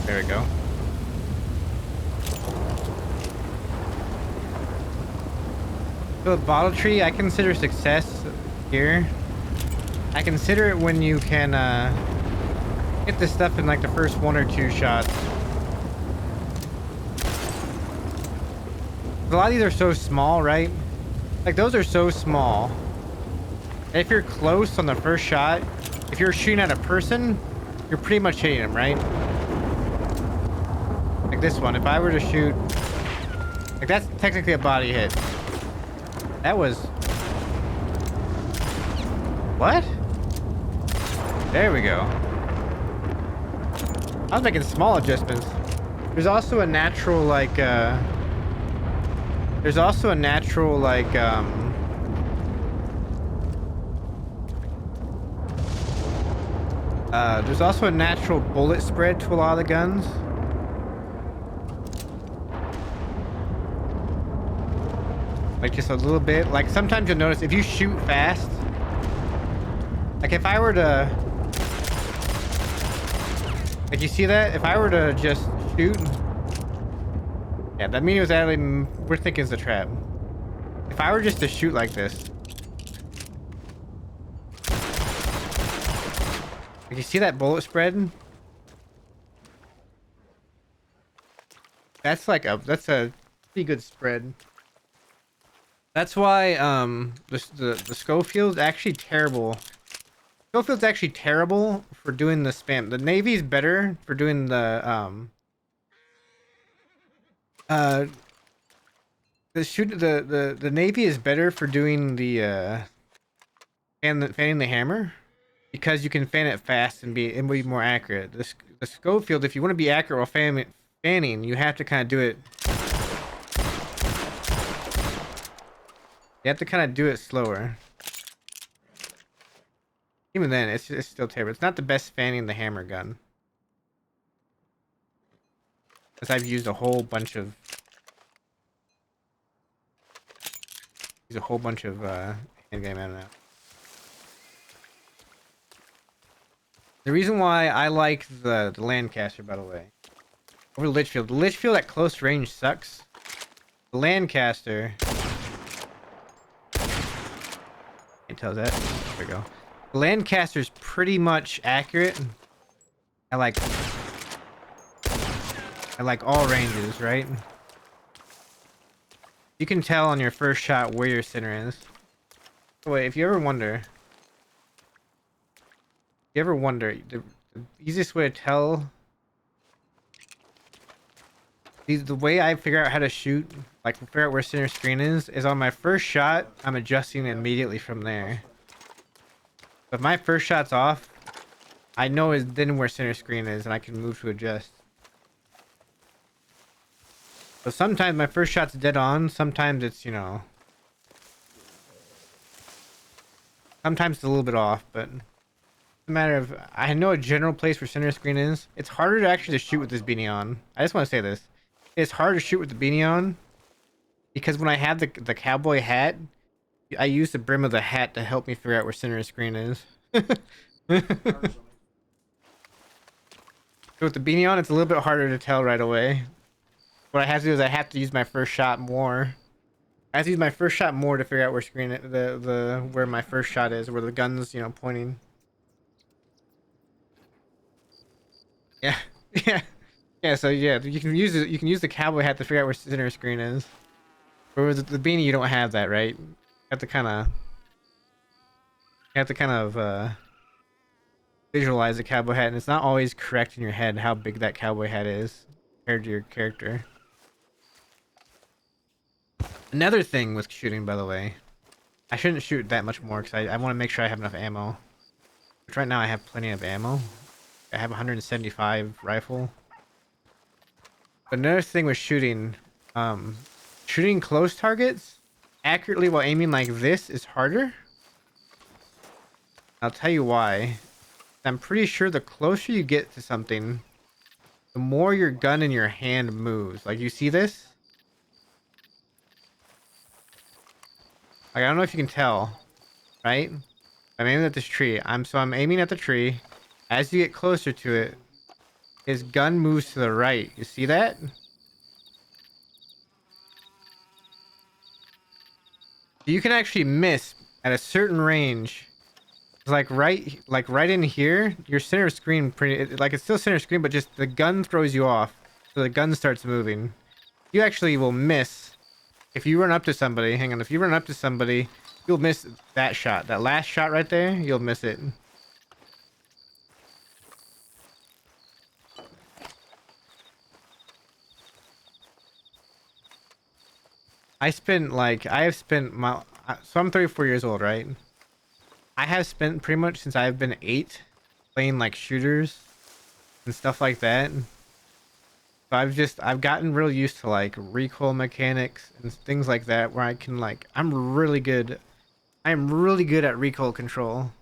There we go. So the bottle tree, I consider success here. I consider it when you can get this stuff in like the first 1 or 2 shots. A lot of these are so small, right? Like those are so small. If you're close on the first shot, if you're shooting at a person, you're pretty much hitting them, right? Like this one, if I were to shoot, like that's technically a body hit. That was... What? There we go. I was making small adjustments. There's also a natural like there's also a natural like there's also a natural bullet spread to a lot of the guns. Like just a little bit. Like sometimes you'll notice if you shoot fast, like if I were to, like you see that? If I were to just shoot, yeah, that means it was actually, we're thinking it's a trap. If I were just to shoot like this, like you see that bullet spread? That's like that's a pretty good spread. That's why the Schofield's actually terrible. Schofield's actually terrible for doing the spam. The Navy's better for doing the the Navy is better for doing the fanning the hammer because you can fan it fast and be more accurate. The Schofield, if you want to be accurate while fanning, you have to kind of do it. You have to kind of do it slower. Even then, it's still terrible. It's not the best fanning the hammer gun. Because I've used a whole bunch of handgun ammo now. The reason why I like the Lancaster, by the way, over the Litchfield. The Litchfield at close range sucks. The Lancaster. Can't tell that. There we go. The Lancaster's pretty much accurate at like all ranges, right? You can tell on your first shot where your center is. Wait, if you ever wonder, the easiest way to tell, the way I figure out how to shoot, like figure out where center screen is on my first shot. I'm adjusting immediately from there. If my first shot's off, I know is then where center screen is, and I can move to adjust. So sometimes my first shot's dead on. Sometimes it's, you know, sometimes it's a little bit off, but it's a matter of, I know a general place where center screen is. It's harder to actually shoot with this beanie on. I just want to say this. It's hard to shoot with the beanie on because when I have the cowboy hat, I use the brim of the hat to help me figure out where center screen is. So with the beanie on, it's a little bit harder to tell right away. What I have to do is I have to use my first shot more. I have to use my first shot more to figure out where where my first shot is, where the gun's, you know, pointing. Yeah, yeah, yeah. So yeah, you can use the cowboy hat to figure out where center screen is. Whereas the beanie, you don't have that, right? You have to kind of visualize the cowboy hat, and it's not always correct in your head how big that cowboy hat is compared to your character. Another thing with shooting, by the way, I shouldn't shoot that much more because I want to make sure I have enough ammo. Which right now I have plenty of ammo. I have 175 rifle. But another thing with shooting, shooting close targets accurately while aiming like this is harder. I'll tell you why. I'm pretty sure the closer you get to something, the more your gun in your hand moves. Like, you see this? Like, I don't know if you can tell, right? I'm aiming at this tree. I'm aiming at the tree. As you get closer to it, his gun moves to the right. You see that? You can actually miss at a certain range. It's like right in here, your center screen it's still center screen, but just the gun throws you off. So the gun starts moving. You actually will miss. If you run up to somebody, hang on, if you run up to somebody, you'll miss that shot. That last shot right there, you'll miss it. I have spent so I'm 34 years old, right? I have spent pretty much since I've been 8 playing like shooters and stuff like that. So I've gotten real used to like recoil mechanics and things like that where I can like I'm really good at recoil control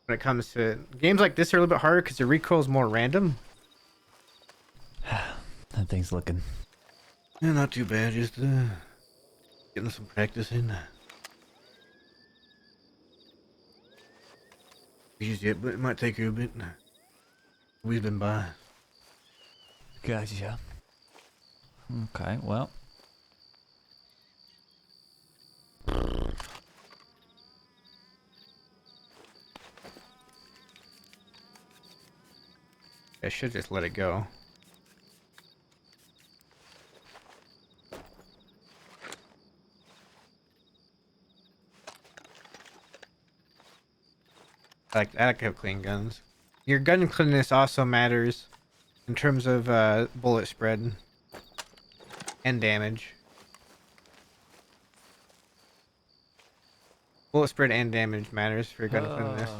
when it comes to it. Games like this are a little bit harder because the recoil is more random. That thing's looking. Yeah, not too bad, just getting some practice in. Used yet, but it might take you a bit. We've been by. Gotcha. Okay, well. I should just let it go. I like to have clean guns. Your gun cleanness also matters in terms of bullet spread and damage. Bullet spread and damage matters for your gun cleanness.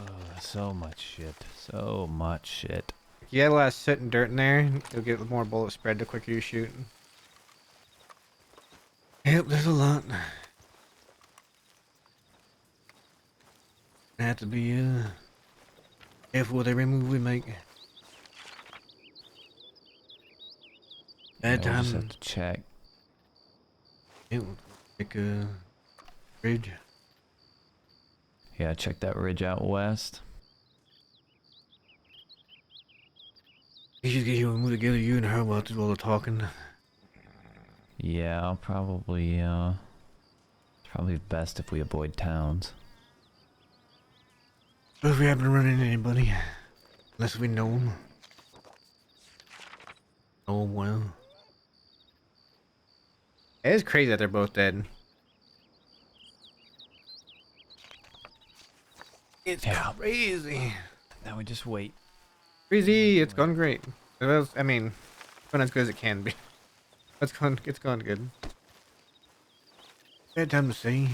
So much shit. So much shit. If you get a lot of soot and dirt in there, you'll get more bullet spread the quicker you shoot. Yep, there's a lot. Have to be careful with every move we make. Bad We'll just time. have to check. It will take a bridge. Yeah, check that ridge out west. You should get you and move together, you and her, while do all the talking. Yeah, I'll probably, it's probably best if we avoid towns. But if we happen to run into anybody, unless we know them. Oh well. It is crazy that they're both dead. It's crazy. Now we just wait. Crazy, it's gone great. I mean, it's gone as good as it can be. It's gone good. Bad time to say.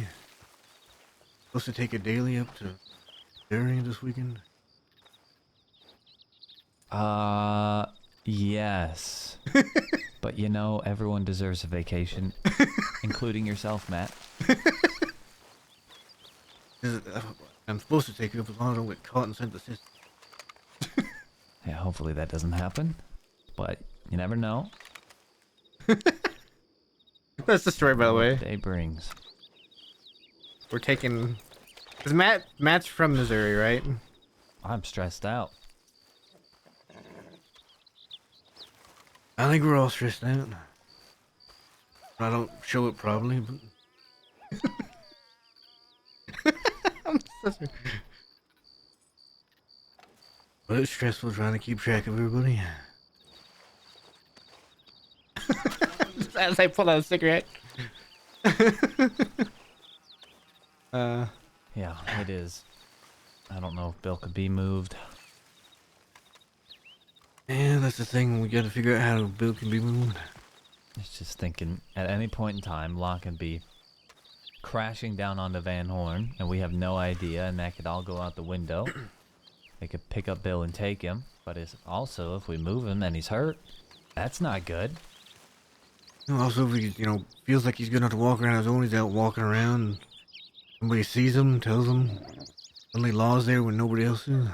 Supposed to take a daily up to Derry this weekend. Yes. But you know, everyone deserves a vacation, including yourself, Matt. I'm supposed to take it up as long as I don't get caught and sent to system. Yeah, hopefully that doesn't happen. But you never know. That's the story, by the way. What day brings. We're taking... Cause Matt's from Missouri, right? I'm stressed out. I think we're all stressed out. I don't show it probably, but... But it's stressful trying to keep track of everybody. Just as I pull out a cigarette. Yeah, it is. I don't know if Bill could be moved. Yeah, that's the thing. We gotta figure out how Bill can be moved. It's just thinking, at any point in time, Locke can be crashing down onto Van Horn, and we have no idea, and that could all go out the window. They could pick up Bill and take him, but it's also, if we move him and he's hurt, that's not good. Also, if he, feels like he's good enough to walk around his own, he's out walking around. And somebody sees him, tells him. Suddenly Law's there when nobody else is.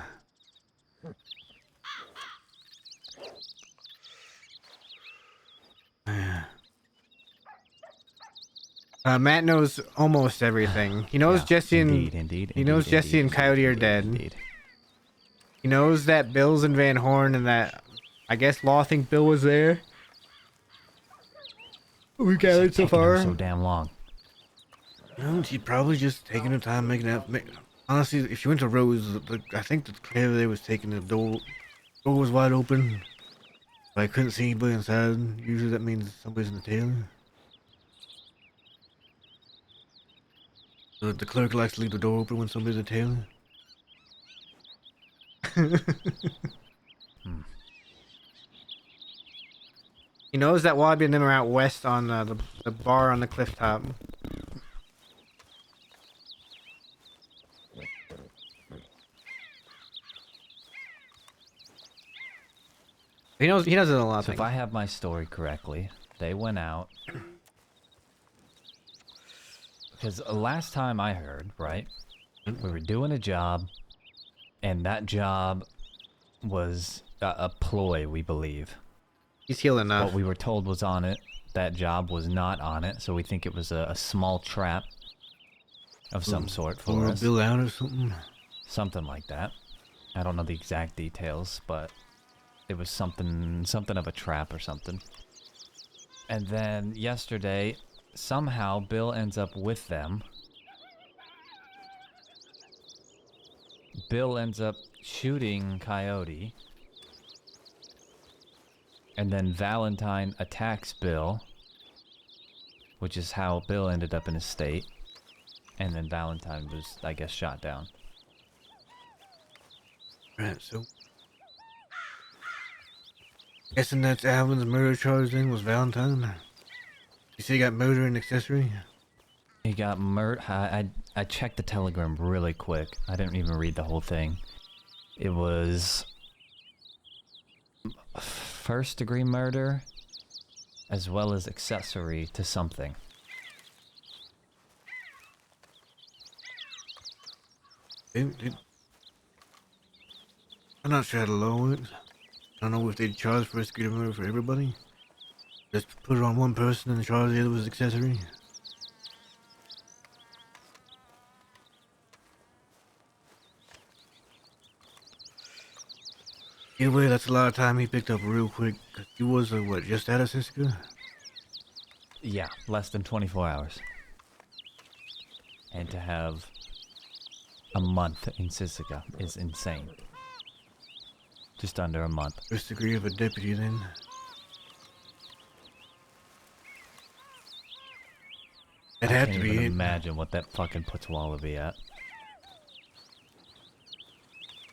Matt knows almost everything. He knows Yeah, Jesse and indeed, he knows Jesse and Coyote are dead. Indeed. He knows that Bill's in Van Horn and that I guess Law think Bill was there. We gathered so Taking him far. so damn long. She's probably just taking her time making that. Honestly, if she went to Rose, I think the clever there was taking the door. Door was wide open. But I couldn't see anybody inside. Usually that means somebody's in the tail. The clerk likes to leave the door open when somebody's in the tail. He knows that Wallaby and them are out west on the bar on the cliff top. He knows a lot of So if things. I have my story correctly, they went out because last time I heard, right, we were doing a job, and that job was a ploy, we believe. He's healed enough. What we were told was on it. That job was not on it, so we think it was a small trap of some sort for us. Bill out or something. Something like that. I don't know the exact details, but it was something of a trap or something. And then yesterday, somehow Bill ends up with them. Bill ends up shooting Coyote. And then Valentine attacks Bill, which is how Bill ended up in his state. And then Valentine was, I guess, shot down. Right, so. Guessing that's Alvin's murder charge then was Valentine. You say he got murder and accessory? He got murdered. I checked the telegram really quick. I didn't even read the whole thing. It was first-degree murder as well as accessory to something. I'm not sure how the law works. I don't know if they charge first-degree murder for everybody. Just put it on one person and charge the other with accessory. Either way, that's a lot of time he picked up real quick. 'Cause he was, what, just out of Siska? Yeah, less than 24 hours. And to have a month in Sisika is insane. Just under a month. First degree of a deputy then. It I had can't to be even it. imagine what that fucking puts Wallaby at.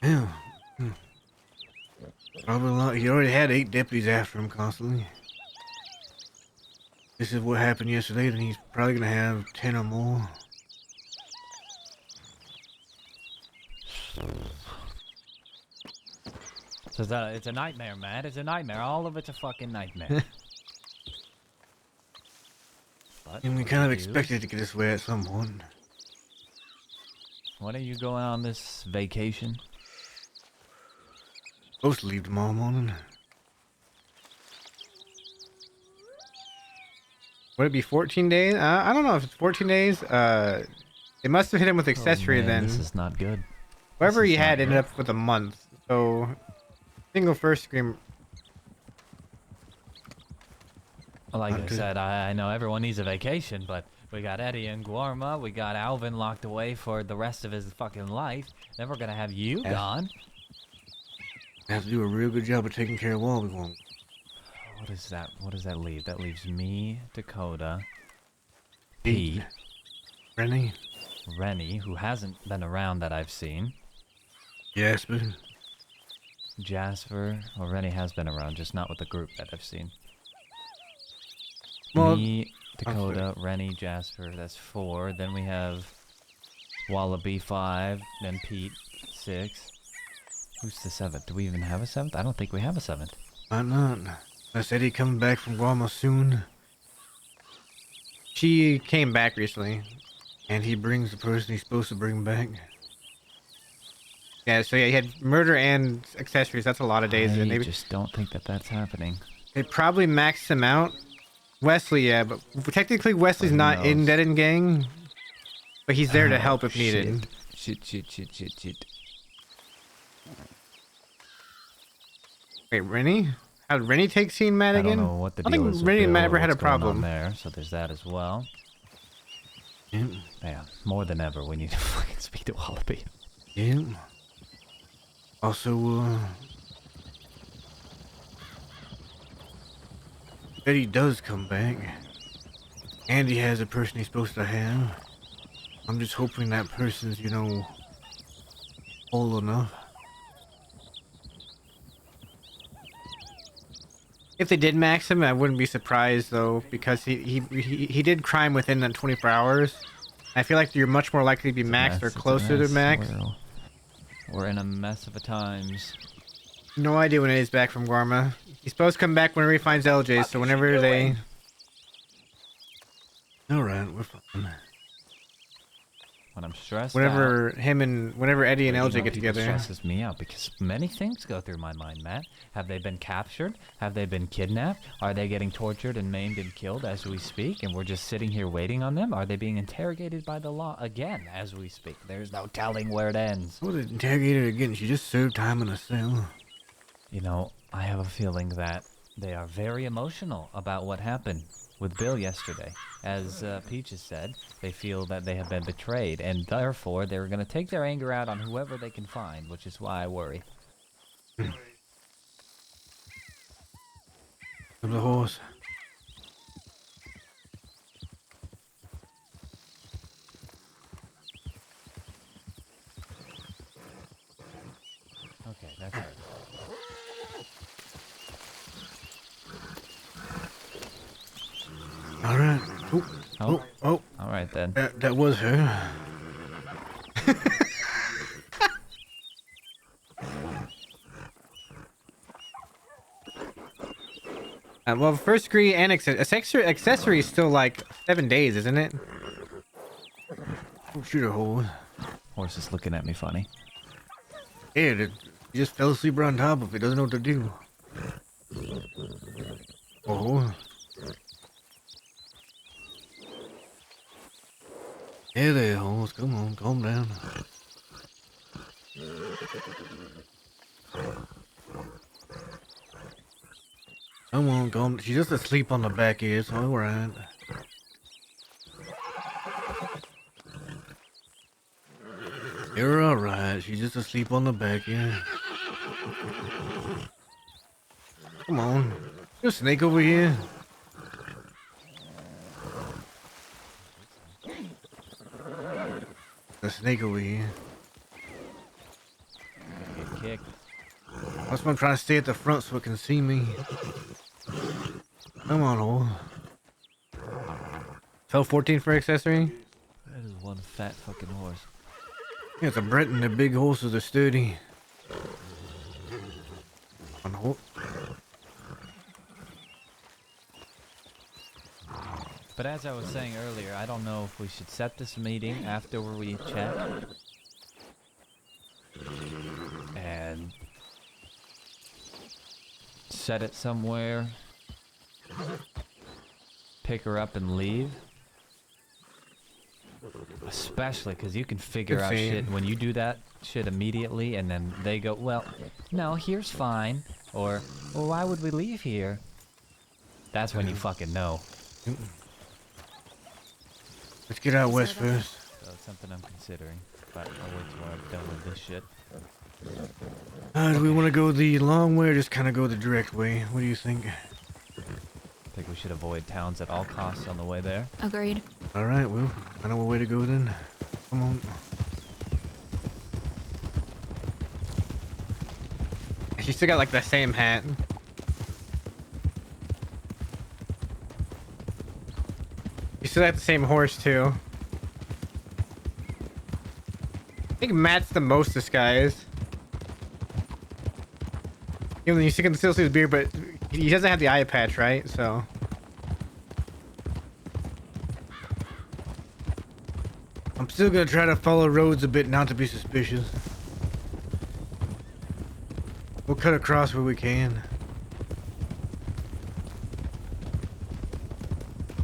Yeah. Probably a lot. He already had 8 deputies after him constantly. This is what happened yesterday, then he's probably gonna have 10 or more. So it's a nightmare, man. It's a nightmare. All of it's a fucking nightmare. But And we what kind of do you do? expected it to get this way at some point. When are you going on this vacation? Supposed to leave tomorrow morning. Would it be 14 days? I don't know if it's 14 days. They must have hit him with accessory Oh, man, then. This is not good. Whoever this he is had not ended good. up with a month. So, single first scream. Like I Okay. said, I know everyone needs a vacation, but we got Eddie and Guarma. We got Alvin locked away for the rest of his fucking life. Then we're gonna have you Yeah. gone. Have to do a real good job of taking care of Wally for him. What is that? What does that leave? That leaves me, Dakota, Pete. Pete, Rennie. Rennie, who hasn't been around that I've seen, Jasper. Jasper. Well, Rennie has been around, just not with the group that I've seen. Well, Me, Dakota, Rennie, Jasper. That's 4. Then we have Wallaby 5. Then Pete 6. Who's the 7th? Do we even have a 7th? I don't think we have a 7th. Why not? Unless Eddie coming back from Guam soon. She came back recently. And he brings the person he's supposed to bring back. Yeah, so yeah, he had murder and accessories. That's a lot of days. And I they, just don't think that that's happening. they probably maxed him out. Wesley, yeah, but technically Wesley's Who not in knows? Dead End Gang. But he's there to Oh, help if needed. Shit. Wait, Rennie? How did Rennie take seeing Matt I again? don't know what the I deal think is with Rennie and Bill Matt or never had a what's going on problem. there, so there's that as well. Yeah. Yeah, more than ever, we need to fucking speak to Wallaby. Yeah. Also, Eddie does come back. And he has a person he's supposed to have. I'm just hoping that person's, you know, whole enough. If they did max him, I wouldn't be surprised though, because he did crime within that 24 hours. I feel like you're much more likely to be maxed or closer to max. We're in a mess of a times. No idea when Eddie's back from Guarma. He's supposed to come back whenever he finds LJ, so whenever they... Alright, we're fine. When I'm stressed Whenever out, whenever Eddie and waking LJ up get people together. stresses me out because many things go through my mind, Matt. Have they been captured? Have they been kidnapped? Are they getting tortured and maimed and killed as we speak, and we're just sitting here waiting on them? Are they being interrogated by the law again as we speak? There's no telling where it ends. What was interrogated again? She just served time in a cell. You know, I have a feeling that they are very emotional about what happened with Bill yesterday. As Peaches said, they feel that they have been betrayed, and therefore they're going to take their anger out on whoever they can find, which is why I worry. Of the horse. Okay, that's it. Alright. Oh. All right then. That was her. Well, first degree and accessory is still like 7 days, isn't it? Oh, shoot a hole. Horse is looking at me funny. Yeah, he just fell asleep on top of it. Doesn't know what to do. Oh. Hey there, horse. Come on, calm down. Come on, calm. She's just asleep on the back here, so alright. You're alright. She's just asleep on the back here. Come on. There's a snake over here. A snake over here. Get kicked. That's why I'm trying to stay at the front so it can see me. Come on, hole. 12-14 for accessory? That is one fat fucking horse. Yeah, it's a Breton. The big horses are sturdy. On hole. But as I was saying earlier, I don't know if we should set this meeting after we check. And set it somewhere. Pick her up and leave. Especially because you can figure out shit when you do that shit immediately and then they go, well, no, here's fine. Or, well, why would we leave here? That's when you fucking know. Let's get out west first. So it's something I'm considering. But I'll wait till I'm done with this shit. Do we want to go the long way or just kind of go the direct way? What do you think? I think we should avoid towns at all costs on the way there. Agreed. Alright, well, I know a way to go then. Come on. She still got like the same hat. You still got the same horse too. I think Matt's the most disguised. Even though you can still see his beard, but he doesn't have the eye patch, right? So. I'm still gonna try to follow roads a bit, not to be suspicious. We'll cut across where we can.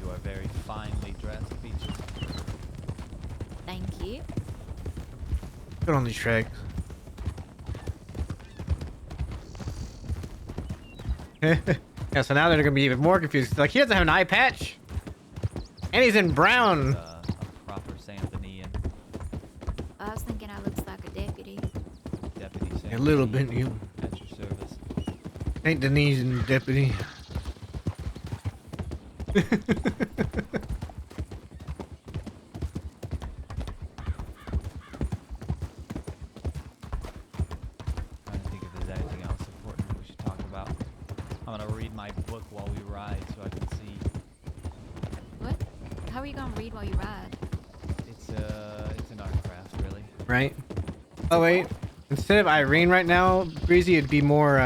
You are very finely dressed, Peaches. Thank you. Get on these tracks. Yeah, so now they're gonna be even more confused. Like, he doesn't have an eye patch. And he's in brown. A proper Santonian I was thinking I looks like a deputy. deputy Santonian. A little bit, you. At your service. Saint Denis and deputy. Trying to think if there's anything else important that we should talk about. I'm gonna read my book while we ride so I can see. What? How are you gonna read while you ride? It's an art craft, really. Right? Oh, wait. Instead of Irene right now, Breezy, it'd be more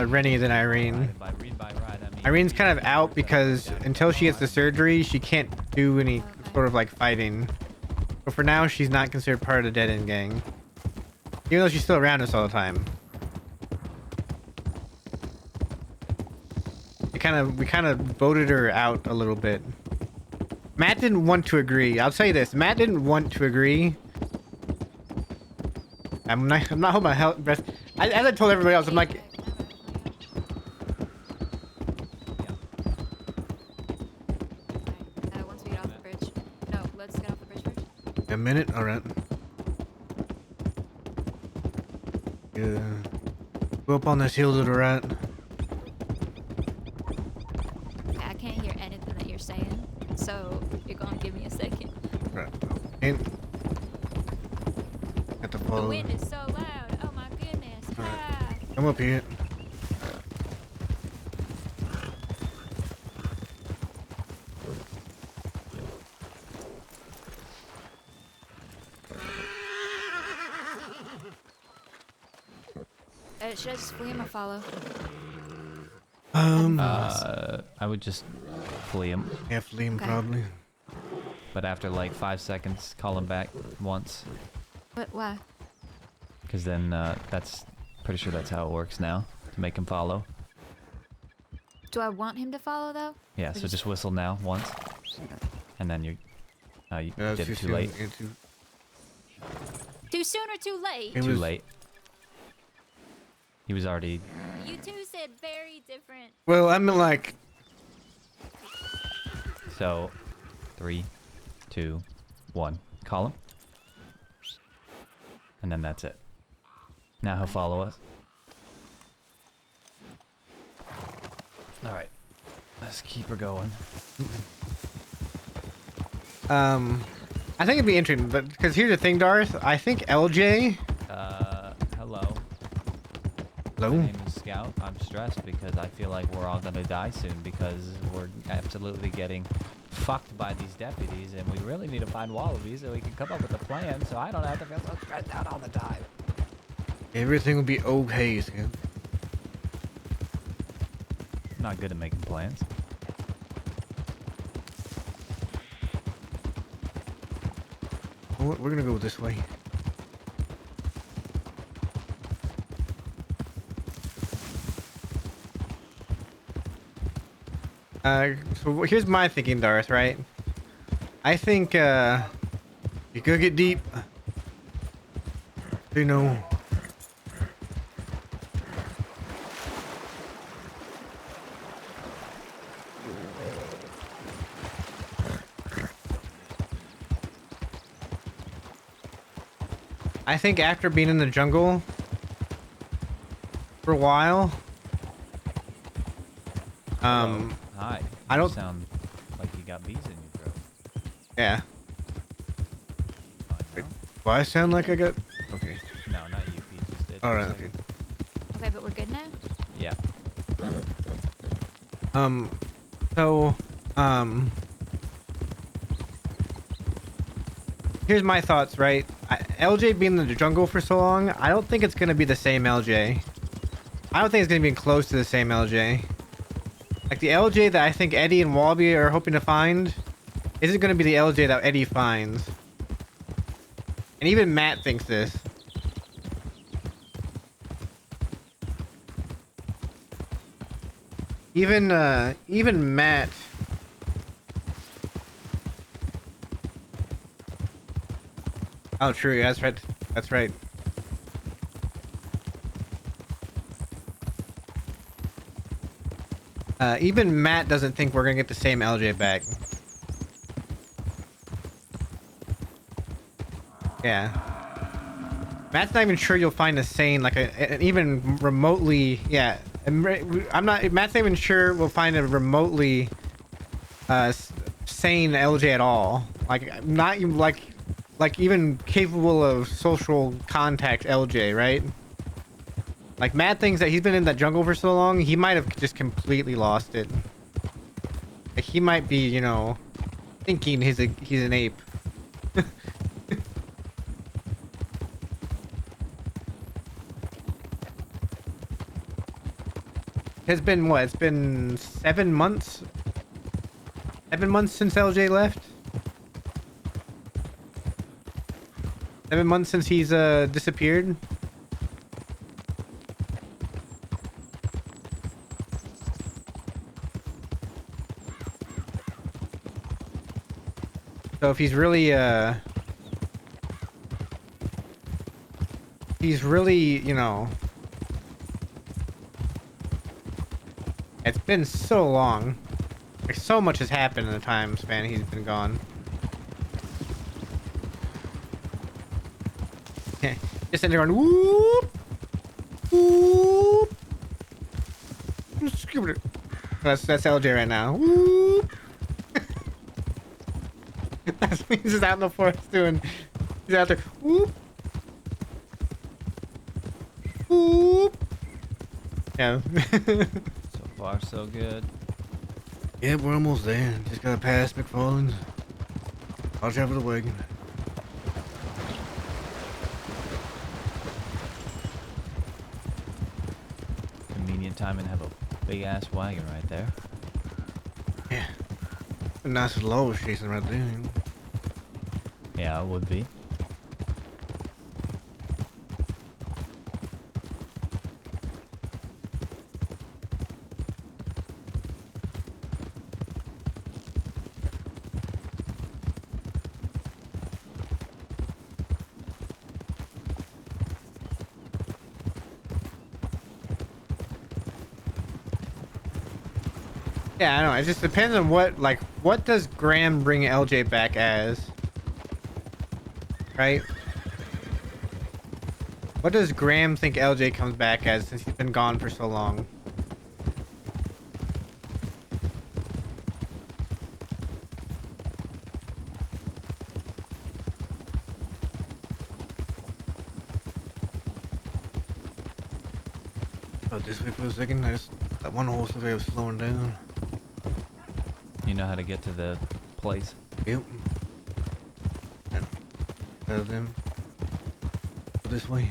Rennie than Irene. By ride, I mean Irene's kind of out because until she gets the surgery, she can't do any Okay. sort of like fighting. But for now, she's not considered part of the Dead End Gang. Even though she's still around us all the time. We kind of voted her out a little bit. Matt didn't want to agree. I'll tell you this. Matt didn't want to agree. I'm not holding my breath. As I told everybody else, I'm like, Once we get off the bridge. No, let's get off the bridge first. a minute? Alright. Yeah. Go up on this hill to the right. Okay, I can't hear anything that you're saying, so you're gonna give me a second. Right. And have to The follow. wind is so loud. Oh my goodness. Ah. Come up here. Should I just flee him or follow? I would just flee him, Half Liam Okay. probably. but after like 5 seconds, call him back once, But why? because then that's pretty sure that's how it works now to make him follow. Do I want him to follow though? Yeah, Or so just whistle now once, and then you Yeah, did it too soon. late. It's Too soon or too late? It Too was- late. He was already. You two said very different. Well, I mean, like, So, 3, 2, 1. Call him. And then that's it. Now he'll follow us. Alright. Let's keep her going. I think it'd be interesting, but because here's the thing, Darth. I think LJ. Hello. Hello. My name is Scout. I'm stressed because I feel like we're all gonna die soon because we're absolutely getting fucked by these deputies, and we really need to find Wallabies so we can come up with a plan so I don't have to feel so stressed out all the time. Everything will be okay, Scout. I'm not good at making plans. We're gonna go this way. So here's my thinking, Darth, right? I think, you gotta get deep. You know. I think after being in the jungle for a while, Hi. I You don't- sound like you got bees in your throat. yeah. No? Do I sound like I got? Okay. No, not you. Pete just did. All right. Okay. Okay, but we're good now? Yeah. So, here's my thoughts, right? LJ being in the jungle for so long, I don't think it's gonna be the same LJ. I don't think it's gonna be close to the same LJ. Like the LJ that I think Eddie and Wallaby are hoping to find isn't gonna be the LJ that Eddie finds. And even Matt thinks this. Even Matt. Oh, true. That's right. That's right. Even Matt doesn't think we're gonna get the same LJ back. Yeah. Matt's not even sure you'll find a sane, like an even remotely, yeah. I'm not. Matt's not even sure we'll find a remotely sane LJ at all. Like not even like even capable of social contact LJ, right? Like Matt thinks that he's been in that jungle for so long, he might have just completely lost it. Like, he might be, you know, thinking he's an ape. Has been what? It's been 7 months. 7 months since LJ left. 7 months since he's disappeared. So if he's really you know, it's been so long. Like so much has happened in the time span he's been gone. Just sitting there going whoop, whoop. That's LJ right now. Whoop. That's what he's just out in the forest doing. He's out there. Whoop. Whoop. Yeah. So far, so good. Yeah, we're almost there. Just gotta pass McFarland's. Watch out for the wagon. Convenient time and have a big ass wagon right there. Yeah. A nice little was chasing right there. Yeah, it would be. Yeah, I know. It just depends on what does Graham bring LJ back as? Right? What does Graham think LJ comes back as since he's been gone for so long? Oh, this way for a second. That one horse over there was slowing down. You know how to get to the place? Yep. Tell them. This way.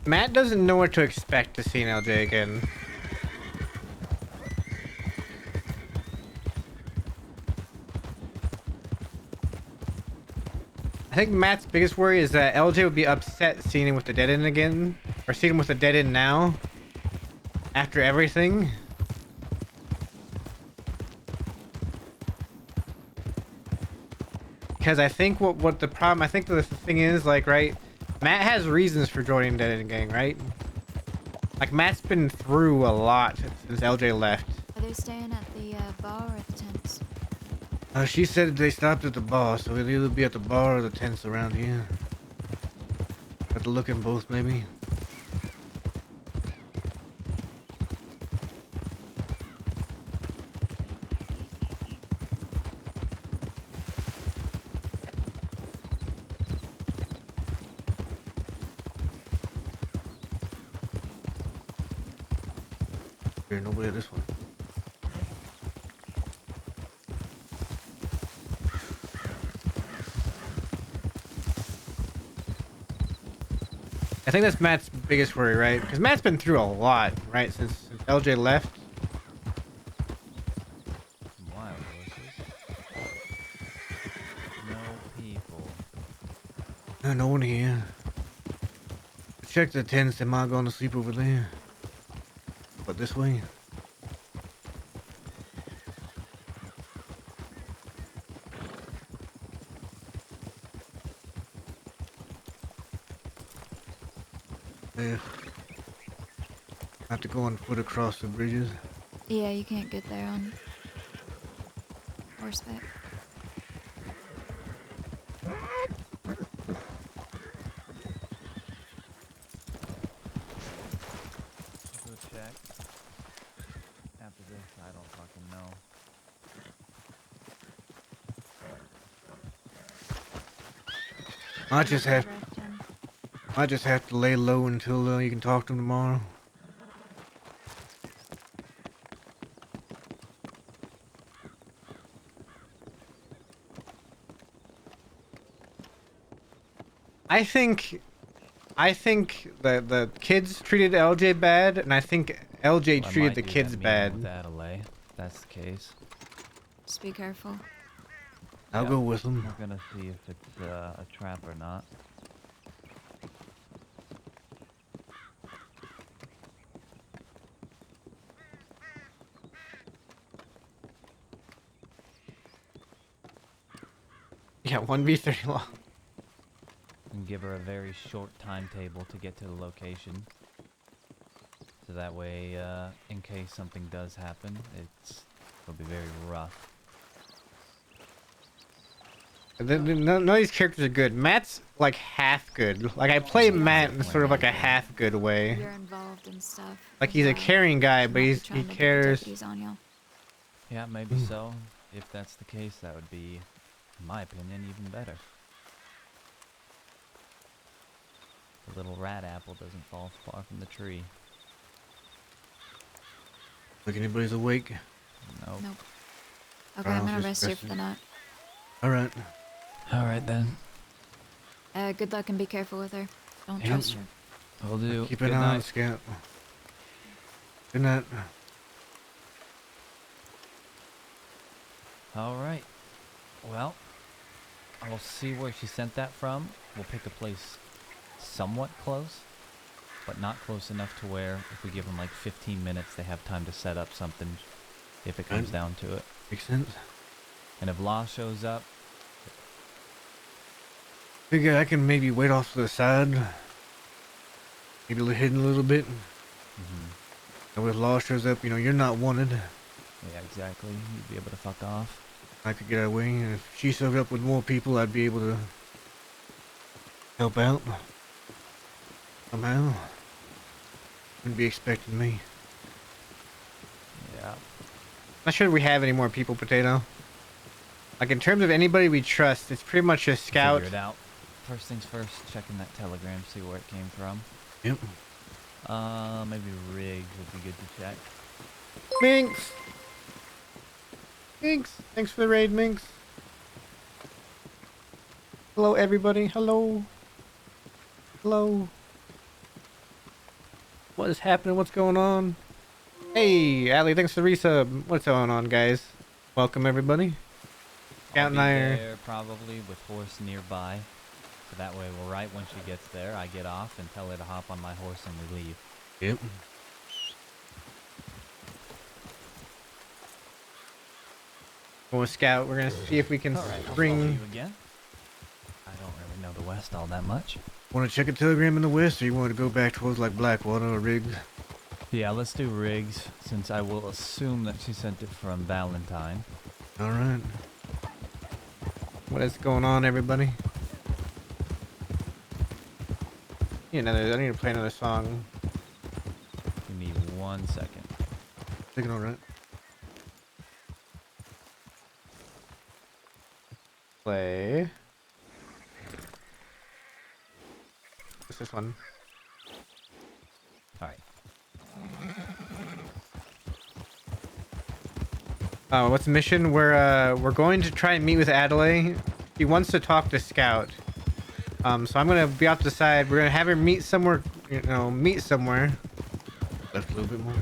Matt doesn't know what to expect to see LJ again. I think Matt's biggest worry is that LJ would be upset seeing him with the dead end again, or seeing him with the dead end now, after everything. Because I think what the problem, I think the thing is, like, right, Matt has reasons for joining Dead End Gang, right? Like, Matt's been through a lot since LJ left. Are they staying at the bar or at the tents? She said they stopped at the bar, so it'll either be at the bar or the tents around here. Have to look in both, maybe. Here, nobody at this one. I think that's Matt's biggest worry, right? Because Matt's been through a lot, right? Since LJ left. Some wild horses. No people. No one here. Check the tents. They might going to sleep over there. But this way. Yeah. Have to go on foot across the bridges. Yeah, you can't get there on horseback. Go check. After this, I don't fucking know. I just have. I just have to lay low until you can talk to him tomorrow. I think the kids treated LJ bad, and I think LJ Well, I treated might the do kids that meeting bad. with Adelaide, if that's the case. Just be careful. I'll Yep. go with them. We're gonna see if it's a trap or not. Yeah, 1v3 long. And give her a very short timetable to get to the location. So that way, in case something does happen, it'll be very rough. None of these characters are good. Matt's like half good. Like I play Matt in sort of like a half good way. You're involved in stuff. Like as he's a well. caring guy, Should but not be he trying to get the cares. deputies on you. Yeah, maybe so. If that's the case, that would be, in my opinion, even better. The little rat apple doesn't fall far from the tree. Look, anybody's awake? Nope. Nope. Okay, I'll I'm gonna just rest here rest for it. the night. All right. Alright then. Good luck and be careful with her. Don't Yep. trust her. Will do. Keep Good an eye on night. Scout. Good night. Alright. Well, I'll see where she sent that from. We'll pick a place somewhat close, but not close enough to where if we give them like 15 minutes, they have time to set up something if it comes Right. down to it. Makes sense. And if Law shows up, Figure I can maybe wait off to the side. Maybe hidden a little bit. And when Law shows up, you know, you're not wanted. yeah, exactly, you'd be able to fuck off. I could get away, and if she showed up with more people, I'd be able to help out. Somehow. Wouldn't be expecting me. Yeah. Not sure we have any more people, Potato. Like, in terms of anybody we trust, it's pretty much a Scout. Figure it out. First things first, checking that telegram, see where it came from. Yep. Maybe Riggs would be good to check. Minx! Minx! Thanks for the raid, Minx. Hello, everybody. Hello. Hello. What is happening? What's going on? Hey, Ali, thanks for the resub. What's going on, guys? Welcome, everybody. Scout I'll and be I are... there probably with horse nearby. So that way, well, right when she gets there, I get off and tell her to hop on my horse and we leave. Yep. Going with Scout. We're gonna see if we can Alright, I'll follow bring... you again. I don't really know the West all that much. Want to check a telegram in the west, or you want to go back towards like Blackwater or Riggs? Yeah, let's do Riggs, since I will assume that she sent it from Valentine. All right. What is going on, everybody? I need to play another song. Give me 1 second. Thinking all right. Play. What's this one? Alright. What's the mission? We're going to try and meet with Adelaide. He wants to talk to Scout. So I'm gonna be off to the side. We're gonna have her meet somewhere. Meet somewhere. Left a little bit more.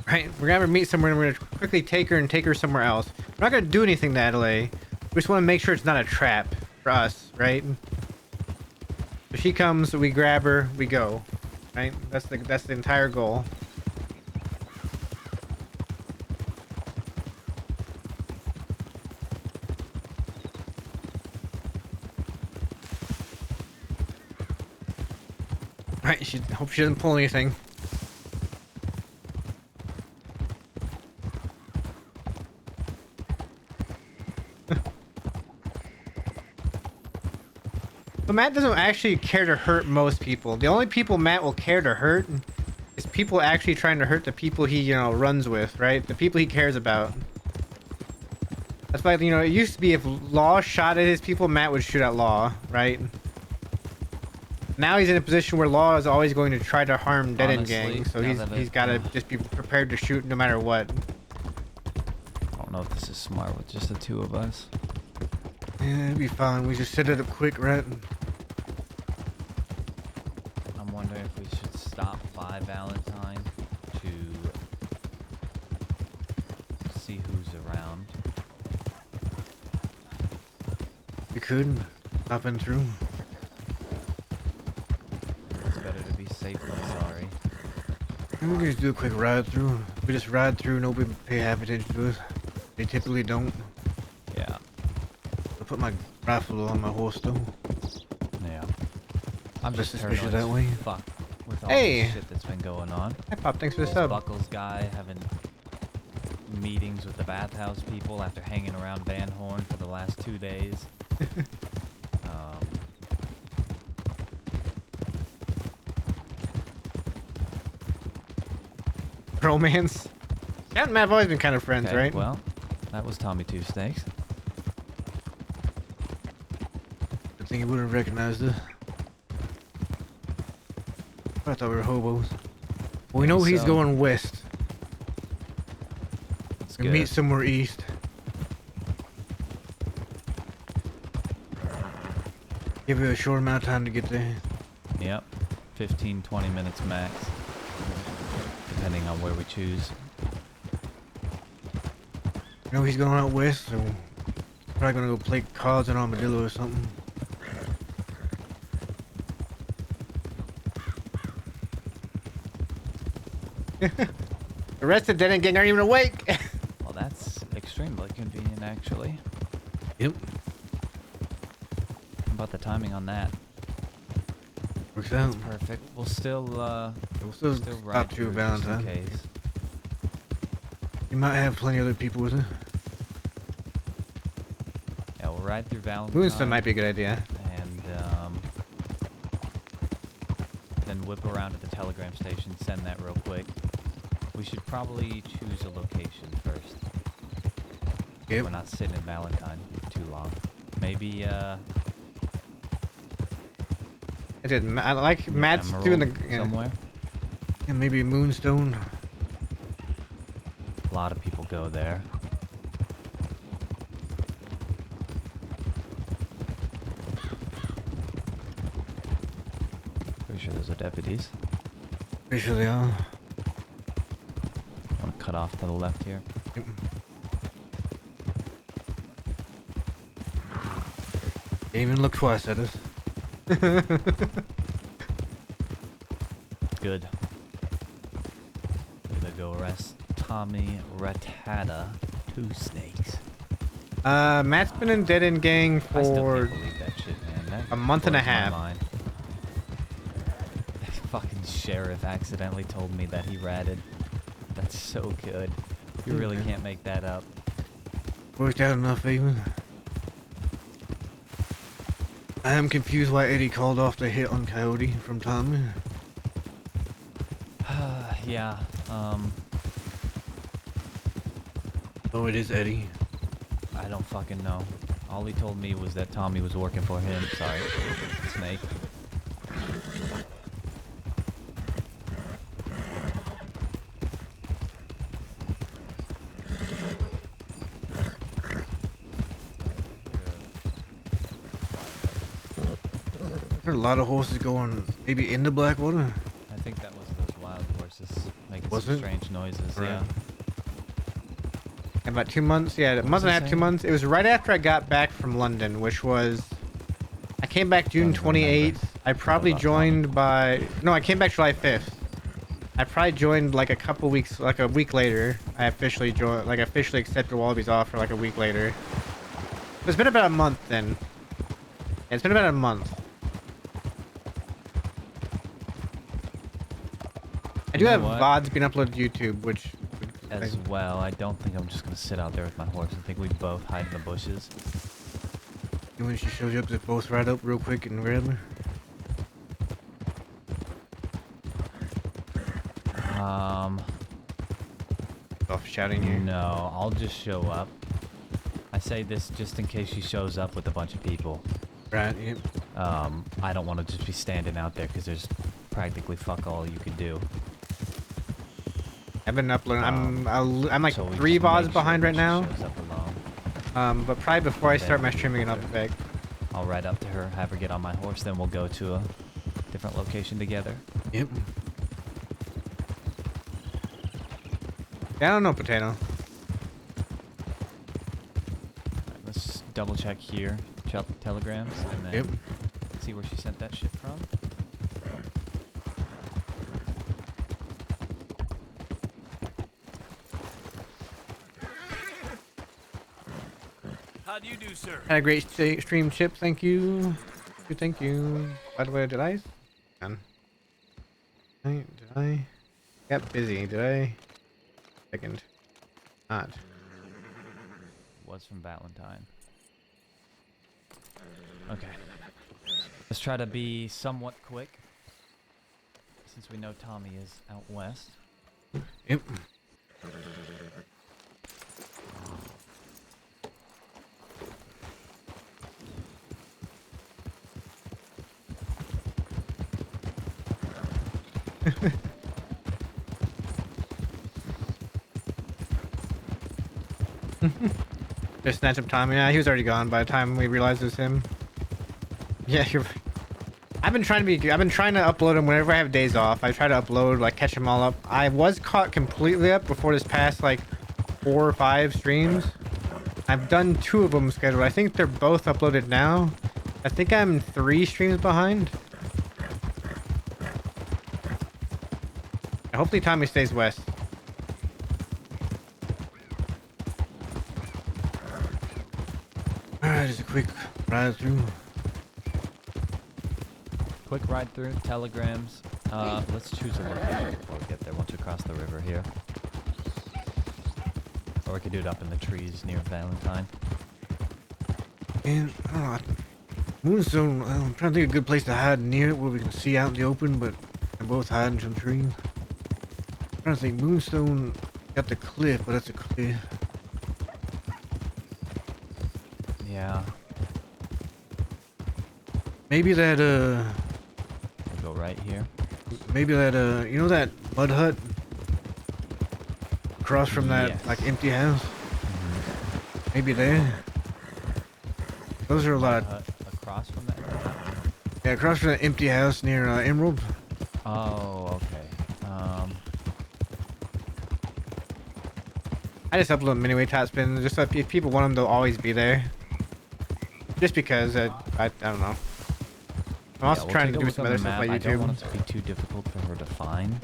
Right, we're gonna have her meet somewhere, and we're gonna quickly take her and take her somewhere else. We're not gonna do anything to Adelaide. We just want to make sure it's not a trap for us, right? If she comes, we grab her, we go. Right? That's the entire goal. Right, hope she doesn't pull anything. But Matt doesn't actually care to hurt most people. The only people Matt will care to hurt is people actually trying to hurt the people he, runs with, right? The people he cares about. That's why, you know, it used to be if Law shot at his people, Matt would shoot at Law, right? Now he's in a position where Law is always going to try to harm Dead End Honestly, Gang, so now he's that got to just be prepared to shoot no matter what. I don't know if this is smart with just the two of us. Yeah, it'd be fine. We just set it up quick, right? I'm wondering if we should stop by Valentine to see who's around. We could hop in through. It's better to be safe than sorry. We can just do a quick ride through. We just ride through, nobody pay half attention to us. They typically don't. Yeah. I'll put my rifle on my horse though. Yeah. I'm Less just suspicious paranoid that way. as fuck with all Hey! the shit that's been going on. Hi Pop, thanks for the This sub. Buckles guy having meetings with the bathhouse people after hanging around Van Horn for the last 2 days. Romance. Cat and Matt have always been kind of friends, Okay, right? well, that was Tommy Two Snakes. I think he would have recognized us. I thought we were hobos. Well, we know Maybe he's so. going west. It's We good. meet somewhere east. Give it a short amount of time to get there. Yep. 15, 20 minutes max. Depending on where we choose. You know he's going out west, so probably gonna go play cards on Armadillo or something. The rest of Dead End Gang aren't even awake. Well, that's extremely convenient, actually. Yep. How about the timing on that? Works out. Perfect. We'll still, We'll still still stop ride through through just in Valentine. case. You might have plenty of other people with it. Yeah, we'll ride through Valentine. Moonstone might be a good idea. And, then whip around to the telegram station, send that real quick. We should probably choose a location first. Yep. We're not sitting in Valentine too long. Maybe, I did. I like Matt's doing the. Emerald Yeah, somewhere. yeah, maybe Moonstone. A lot of people go there. Pretty sure those are deputies. Pretty sure they are. I'm gonna cut off to the left here. Yep. They even look twice at us. Good. We're gonna go arrest Tommy Rattata, Two Snakes. Matt's been in Dead End Gang I still for can't believe that shit, man. That a month and a blows my half. mind. That fucking sheriff accidentally told me that he ratted. That's so good. You really Okay. can't make that up. worked out enough even. I am confused why Eddie called off the hit on Coyote from Tommy. Yeah, Oh, it is Eddie. I don't fucking know. All he told me was that Tommy was working for him. Sorry, Snake. There are a lot of horses going maybe into Blackwater. I think that was those wild horses making Was some it? strange noises. Right. Yeah. In about 2 months, yeah, a month and a half, 2 saying? months. It was right after I got back from London, which was I came back June Don't remember. 28th. I probably about joined by no, I came back July 5th. I probably joined like a couple weeks, like a week later. I officially joined, like officially accepted Wallaby's offer like a week later. It's been about a month then. Yeah, it's been about a month. I do know have what? VODs being uploaded to YouTube, which As well, I don't think I'm just gonna sit out there with my horse. I think we both hide in the bushes. when she shows you up, just both ride up real quick and grab her. Um, Off shouting here. no, I'll just show up. I I say this just in case she shows up with a bunch of people. Right. Yep. I don't want to just be standing out there because there's practically fuck all you could do. I've been uploading. I'm like So we 3 just make VODs sure behind when right she now. shows up alone. But probably before I Then start my we'll be streaming, able I'll be to- back. I'll ride up to her, have her get on my horse, then we'll go to a different location together. Yep. Yeah, I don't know, Potato. Alright, let's double check here, check telegrams, and then Yep. see where she sent that shit from. How do you do, sir? Had a great stream, Chip. Thank you. Thank you. By the way, did I? Done. Did I? Got busy. Did I? Second. Not. Was from Valentine. Okay. Let's try to be somewhat quick, since we know Tommy is out west. Yep. Just snatch up Tommy. Yeah, he was already gone by the time we realized it was him. Yeah, you're. I've been trying to upload them whenever I have days off. I try to upload, like, catch them all up. I was caught completely up before this past, like, 4 or 5 streams. I've done 2 of them scheduled. I think they're both uploaded now. I think I'm 3 streams behind. Hopefully Tommy stays west. Alright, just a quick ride through. Quick ride through, telegrams. Let's choose a location before we get there, once we cross the river here. Or we could do it up in the trees near Valentine. And, I don't know. Moonstone, I'm trying to think of a good place to hide near it where we can see out in the open, but they're both hiding in some trees. I'm trying to think, Moonstone got the cliff, but that's a cliff. Yeah. Maybe that, We'll go right here. maybe that, you know that mud hut? Across from that, Yes. like, empty house? Maybe there? Those are a lot of, Across from that? yeah, across from that empty house near, Emerald. Oh, okay. I just upload them anyway, top spin, just so if people want them, they'll always be there. Just because, I don't know. I'm also yeah, we'll trying take to a do look some on other the stuff map. on I don't want YouTube. it to be too difficult for her to find.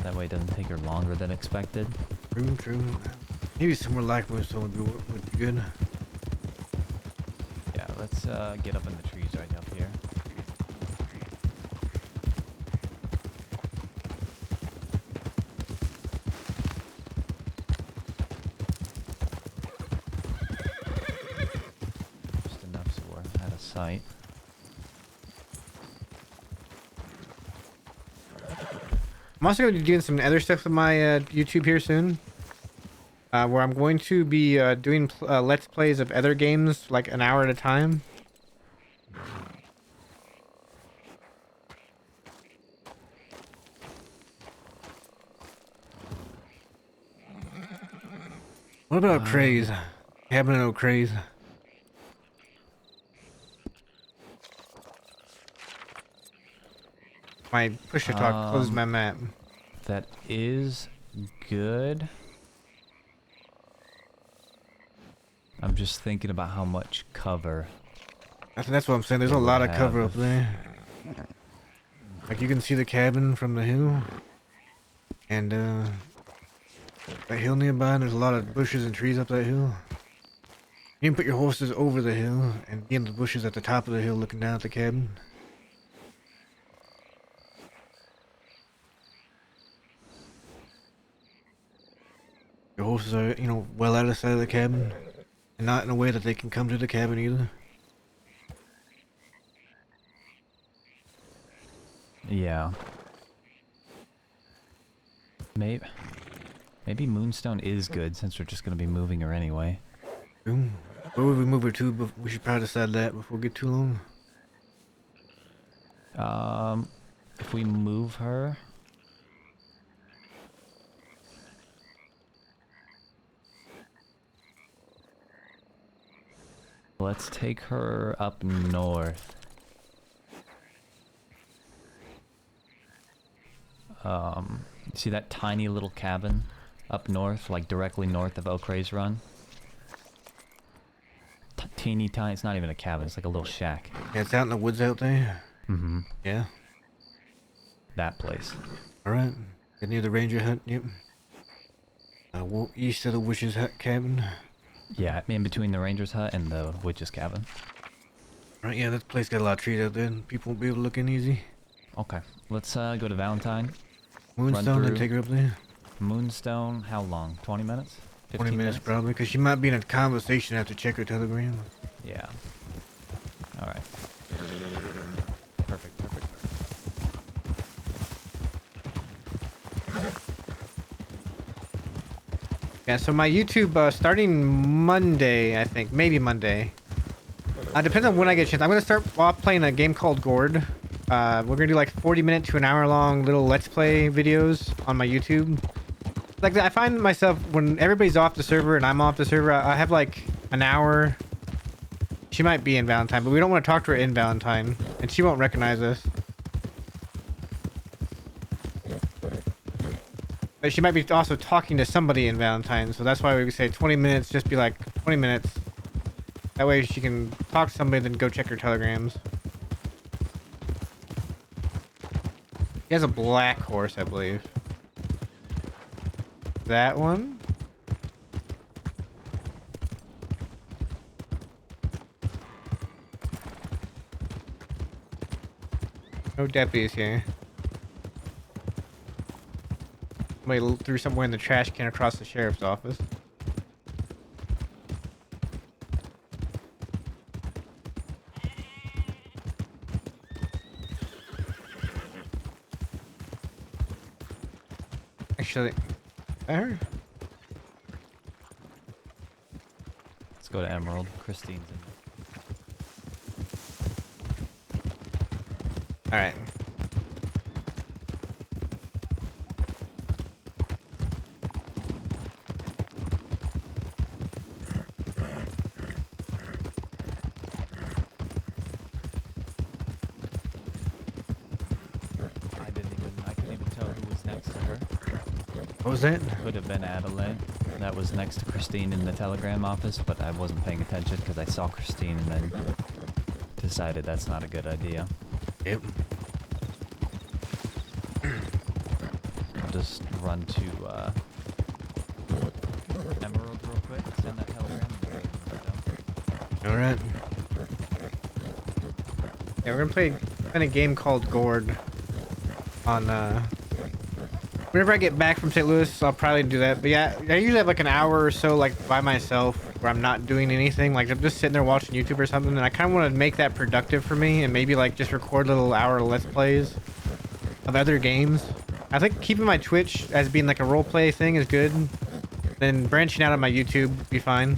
That way it doesn't take her longer than expected. True. Maybe somewhere like Moonstone would be good. Yeah, let's get up in the trees right up here. Just enough so we're out of sight. I'm also going to be doing some other stuff with my YouTube here soon. Where I'm going to be doing Let's Plays of other games, like an hour at a time. What about Craze? Cabin in O'Craze. My push to talk closes my map. That is good. I'm just thinking about how much cover. That's what I'm saying. There's a They would lot of cover have up there. Like you can see the cabin from the hill. And that hill nearby, and there's a lot of bushes and trees up that hill. You can put your horses over the hill and be in the bushes at the top of the hill looking down at the cabin. Your horses are, you know, well out of sight of the cabin. And not in a way that they can come to the cabin either. Yeah. Maybe Moonstone is good since we're just gonna be moving her anyway. Ooh, where would we move her to? We should probably decide that before we get too long. If we move her, let's take her up north. See that tiny little cabin up north, like directly north of Oak Ray's Run? Teeny tiny, it's not even a cabin, it's like a little shack. Yeah, it's out in the woods out there. Mm-hmm. Yeah. That place. Alright. Get near the ranger hut, yep. East of the witch's hut cabin. Yeah, in between the ranger's hut and the witch's cabin. Right, yeah, that place got a lot of trees out there. People won't be able to look in easy. Okay, let's go to Valentine. Moonstone and through. take her up there. Moonstone, how long? 20 minutes? 20 minutes probably, because she might be in a conversation after check her telegram. Yeah. Alright. Perfect, perfect. Yeah, so my YouTube, starting Monday, I think. Maybe Monday. Depends on when I get a chance. I'm going to start off playing a game called Gourd. We're going to do like 40-minute to an hour-long little Let's Play videos on my YouTube. Like, I find myself, when everybody's off the server and I'm off the server, I have like an hour. She might be in Valentine, but we don't want to talk to her in Valentine. And she won't recognize us. But she might be also talking to somebody in Valentine, so that's why we say 20 minutes, just be like 20 minutes. That way she can talk to somebody, then go check her telegrams. He has a black horse, I believe. That one? No deputies here. Somebody threw somewhere in the trash can across the sheriff's office. Actually, there. Let's go to Emerald. Christine's in there. All right. I couldn't even tell who was next to her. What was that? Could have been Adelaide. That was next to Christine in the telegram office, but I wasn't paying attention because I saw Christine and then decided that's not a good idea. Yep. I'll just run to Emerald real quick, send that telegram. All right. Yeah, we're gonna play a game called Gourd on whenever I get back from St. Louis, I'll probably do that. But yeah, I usually have like an hour or so like by myself where I'm not doing anything. Like I'm just sitting there watching YouTube or something, and I kind of want to make that productive for me and maybe like just record little hour Let's Plays of other games. I think keeping my Twitch as being like a role play thing is good. Then branching out on my YouTube would be fine.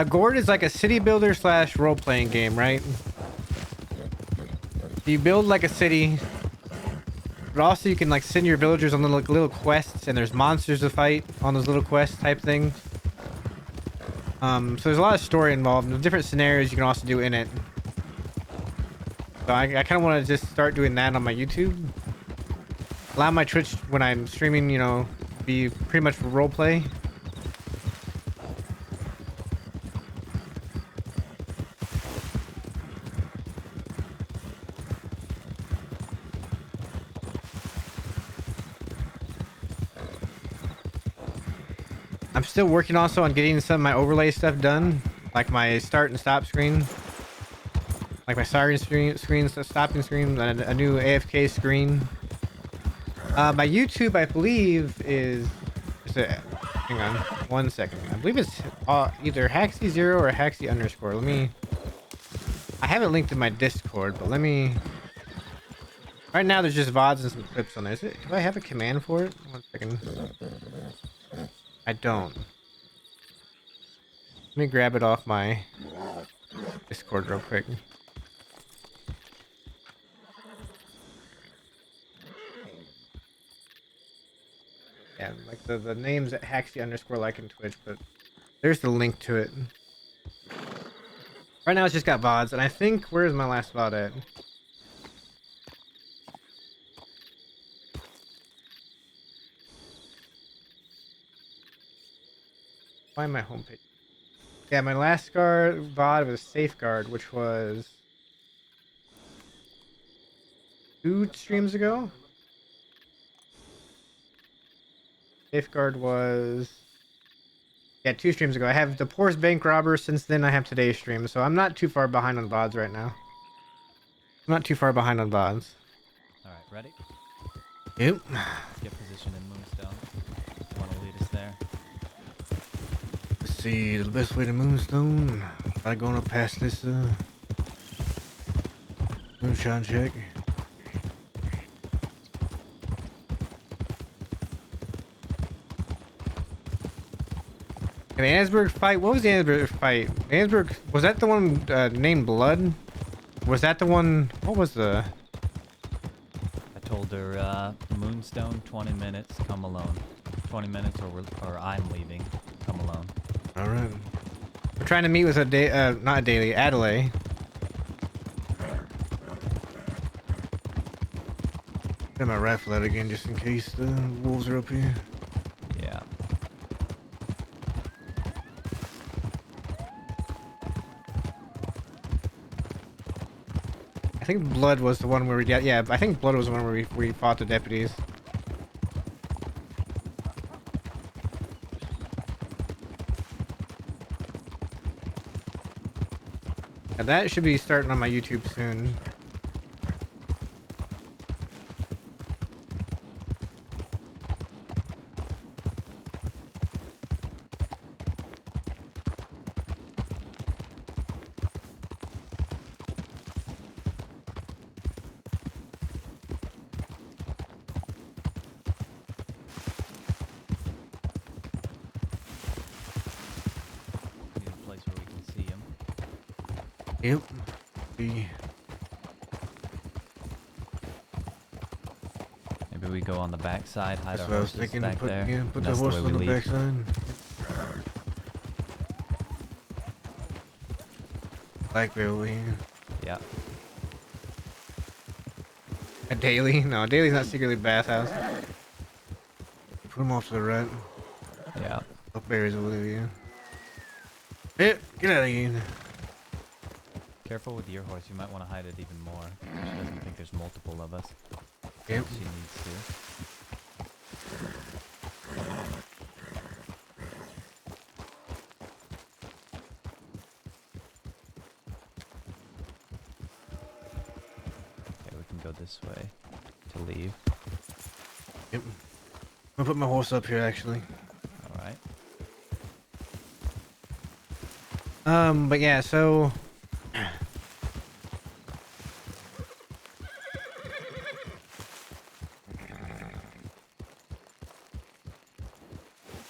Gourd is like a city builder / role playing game, right? You build like a city, but also you can like send your villagers on little quests, and there's monsters to fight on those little quest type things. So there's a lot of story involved, and different scenarios you can also do in it. So I kind of want to just start doing that on my YouTube. Allow my Twitch when I'm streaming, you know, be pretty much for role play. I'm still working also on getting some of my overlay stuff done, like my start and stop screen, like my siren screen, stopping screen, a new AFK screen. My YouTube, I believe, is hang on 1 second. I believe it's either Haxy0 or Haxy_. I haven't linked to my Discord, but let me. Right now, there's just VODs and some clips on there. Do I have a command for it? 1 second. I don't. Let me grab it off my Discord real quick. Yeah, like the name's at Haxy underscore like in Twitch, but there's the link to it. Right now it's just got VODs, and I think, where's my last VOD at? Find my homepage. Yeah, my last VOD was Safeguard, which was 2 streams ago. Safeguard was, yeah, 2 streams ago. I have the Poor's Bank Robber since then. I have today's stream, so I'm not too far behind on VODs right now. I'm not too far behind on VODs. Alright, ready? Yep. Get positioned in Moonstone. You want to lead us there? Let's see, the best way to Moonstone. By going up past this moonshine check. And the Ansberg fight, what was the Ansberg fight? Ansberg, was that the one named Blood? Was that the one, what was the... I told her, Moonstone, 20 minutes, come alone. 20 minutes or I'm leaving, come alone. Alright. We're trying to meet with a not a daily, Adelaide. Got my rifle out again just in case the wolves are up here. Yeah. I think Blood was the one where we got, yeah, I think Blood was the one where we fought the deputies. And that should be starting on my YouTube soon. Need a place where we can see him. Yep. See. Maybe we go on the backside, hide That's our what I was horses thinking. back Put, there. yeah, put and the that's horse way on we the leave. backside. Like Billy. Yeah. A daily? No, a daily's not secretly bathhouse. Put him off to the right. Yeah. Up berries over there, yeah. Yep, get out of here. Careful with your horse. You might want to hide it even more. She doesn't think there's multiple of us. Yep. She needs to. Okay, we can go this way to leave. Yep. I'm gonna put my horse up here actually. Alright. But yeah, so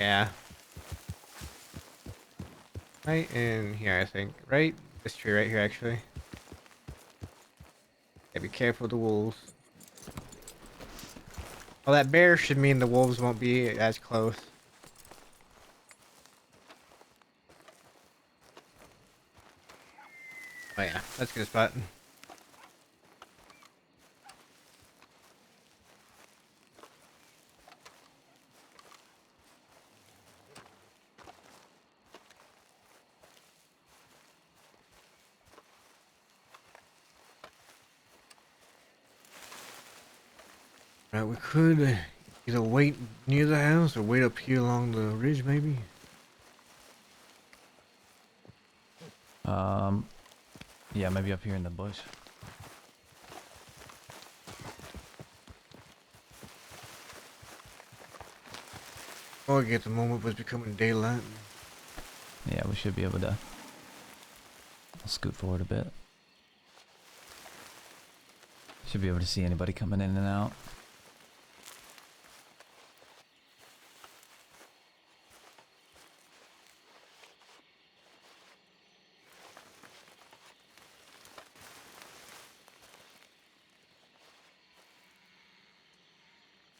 yeah. Right in here, I think. Right? This tree right here, actually. Yeah, be careful of the wolves. Well, that bear should mean the wolves won't be as close. Oh yeah, that's a good spot. Right, we could either wait near the house or wait up here along the ridge, maybe. Yeah, maybe up here in the bush. Oh, I get the moment was becoming daylight. Yeah, we should be able to. I'll scoot forward a bit. Should be able to see anybody coming in and out.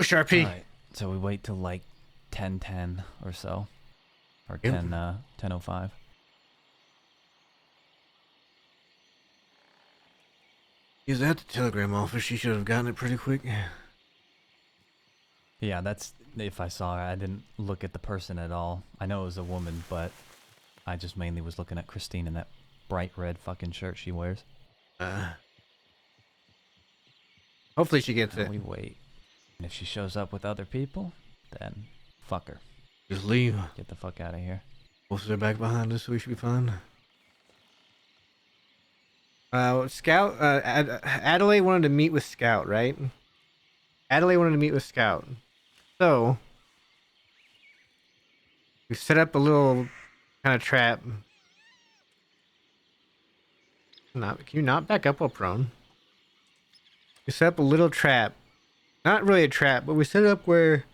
Push RP. Alright, so we wait till like 10:10 or so. Or Yep. 10:05. He's at the telegram office. She should have gotten it pretty quick. Yeah, that's if I saw her. I didn't look at the person at all. I know it was a woman, but I just mainly was looking at Christine and that bright red fucking shirt she wears. Hopefully she gets And it. we wait. And if she shows up with other people, then fuck her. Just leave. Get the fuck out of here. Most of her back behind us, so we should be fine. Scout, Adelaide wanted to meet with Scout, right? Adelaide wanted to meet with Scout. So, we set up a little kind of trap. Can you not back up while prone? We set up a little trap. Not really a trap, but we set it up where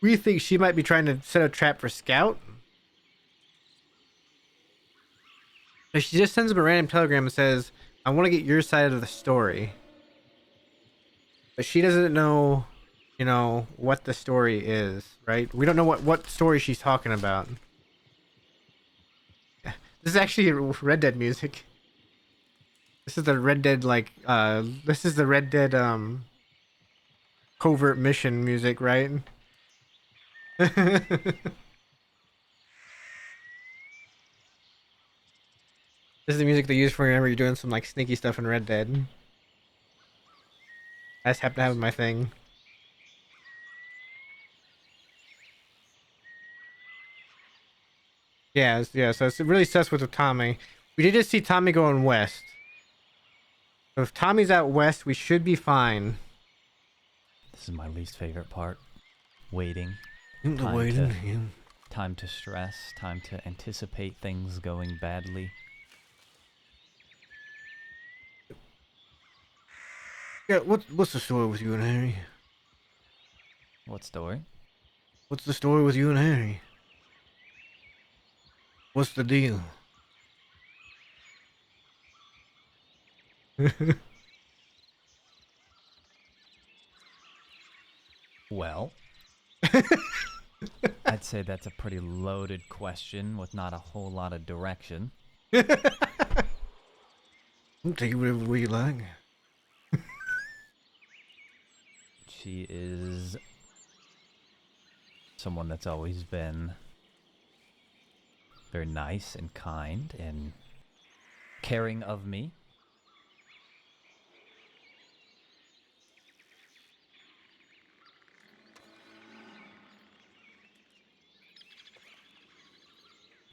we think she might be trying to set a trap for Scout. So she just sends him a random telegram and says, I want to get your side of the story. But she doesn't know, you know, what the story is, right? We don't know what story she's talking about. This is actually Red Dead music. This is the Red Dead, like, this is the Red Dead, covert mission music, right? This is the music they use for whenever you're doing some, like, sneaky stuff in Red Dead. I just happen to have my thing. Yeah, so it's really sus with Tommy. We did just see Tommy going west. So if Tommy's out west, we should be fine. This is my least favorite part. Waiting. Time to stress. Time to anticipate things going badly. Yeah, what's the story with you and Harry? What story? What's the story with you and Harry? What's the deal? Well, I'd say that's a pretty loaded question with not a whole lot of direction. I'll take it whatever way you like. She is someone that's always been very nice and kind and caring of me.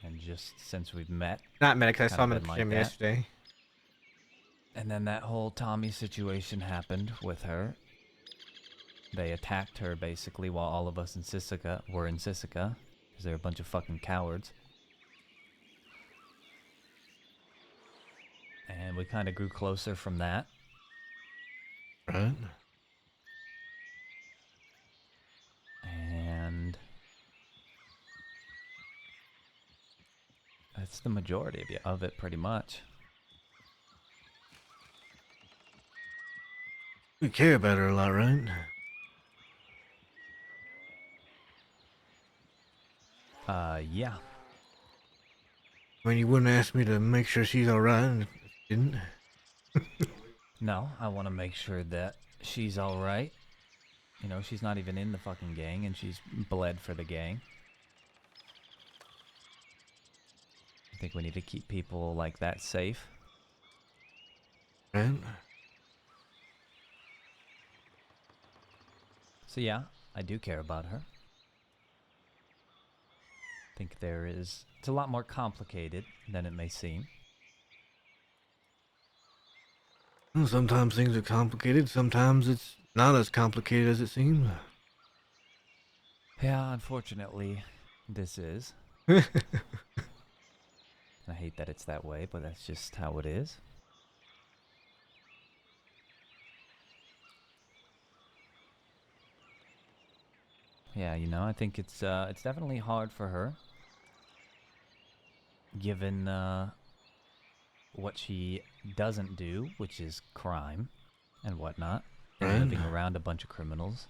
And just since we've met, Not medic, I Kinda saw him in been the like gym that. yesterday. and then that whole Tommy situation happened with her. They attacked her basically while all of us in Sisika were in Sisika, because they're a bunch of fucking cowards. And we kind of grew closer from that. Right? And that's the majority of it, pretty much. You care about her a lot, right? Yeah. I mean, you wouldn't ask me to make sure she's alright if you didn't. No, I want to make sure that she's alright. You know, she's not even in the fucking gang, and she's bled for the gang. I think we need to keep people like that safe. Right? So yeah, I do care about her. I think it's a lot more complicated than it may seem. Well, sometimes things are complicated, sometimes it's not as complicated as it seems. Yeah, unfortunately, this is. I hate that it's that way, but that's just how it is. Yeah, you know, I think it's definitely hard for her, given what she doesn't do, which is crime and whatnot. and Right. living around a bunch of criminals.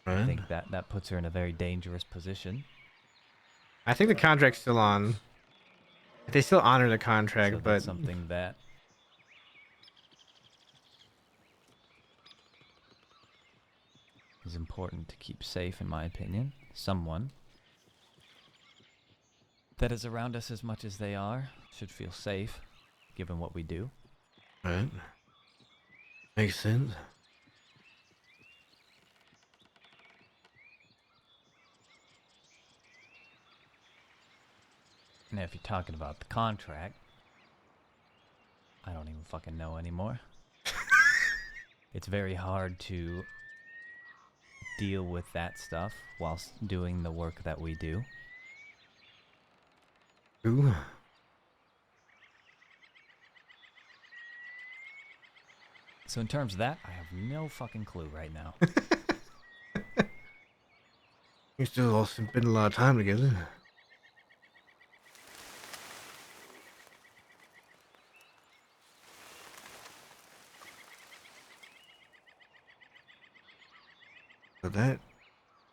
I Right. think that puts her in a very dangerous position. I think the contract's still on. They still honor the So contract, but that's something that is important to keep safe, in my opinion. Someone that is around us as much as they are should feel safe, given what we do. right. Makes sense. Now, if you're talking about the contract, I don't even fucking know anymore. It's very hard to deal with that stuff whilst doing the work that we do. Ooh. So in terms of that, I have no fucking clue right now. You still all spend a lot of time together. So that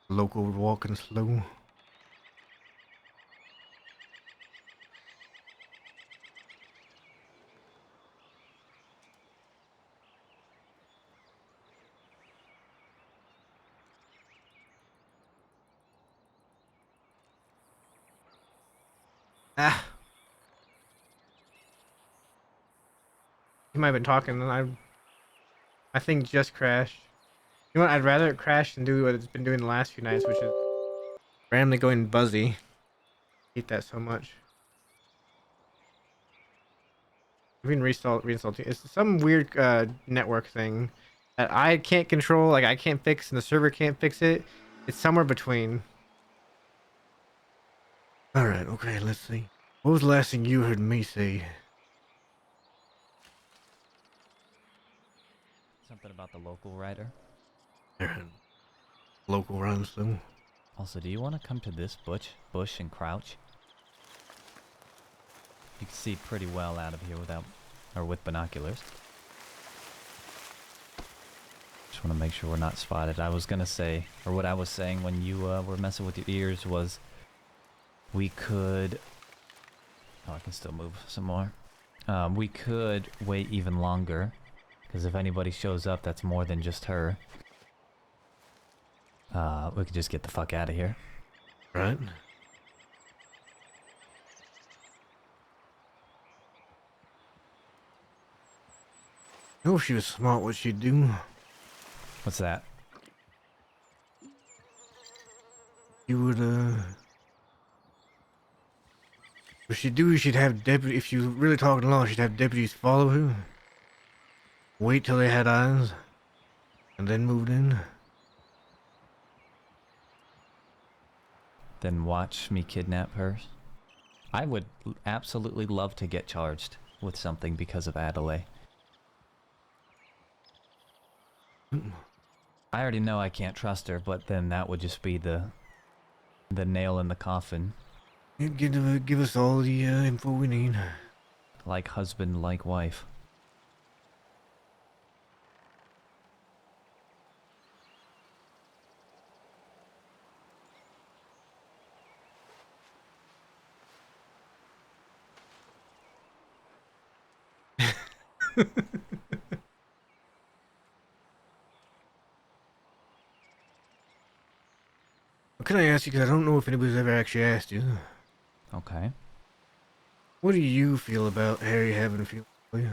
local walking slow. Ah. You might have been talking, and I think just crashed. You know what? I'd rather it crash than do what it's been doing the last few nights, which is randomly going buzzy. Hate that so much. I've been reinstalling. It's some weird network thing that I can't control. Like I can't fix, and the server can't fix it. It's somewhere between. All right. Okay. Let's see. What was the last thing you heard me say? Something about the local writer. Local runs though. Also, do you want to come to this bush and crouch? You can see pretty well out of here with binoculars. Just want to make sure we're not spotted. I was gonna say, or what I was saying when you were messing with your ears was, we could. Oh, I can still move some more. We could wait even longer, because if anybody shows up, that's more than just her. We could just get the fuck out of here. Right. know if she was smart, what she'd do. What's that? You would, what she'd do is she'd have if she was really talking long, she'd have deputies follow her. Wait till they had eyes. And then moved in. Then watch me kidnap her. I would absolutely love to get charged with something because of Adelaide. I already know I can't trust her, but then that would just be the nail in the coffin. You'd give us all the info we need. Like husband, like wife. What can I ask you? Because I don't know if anybody's ever actually asked you. Okay. What do you feel about Harry having feelings for you?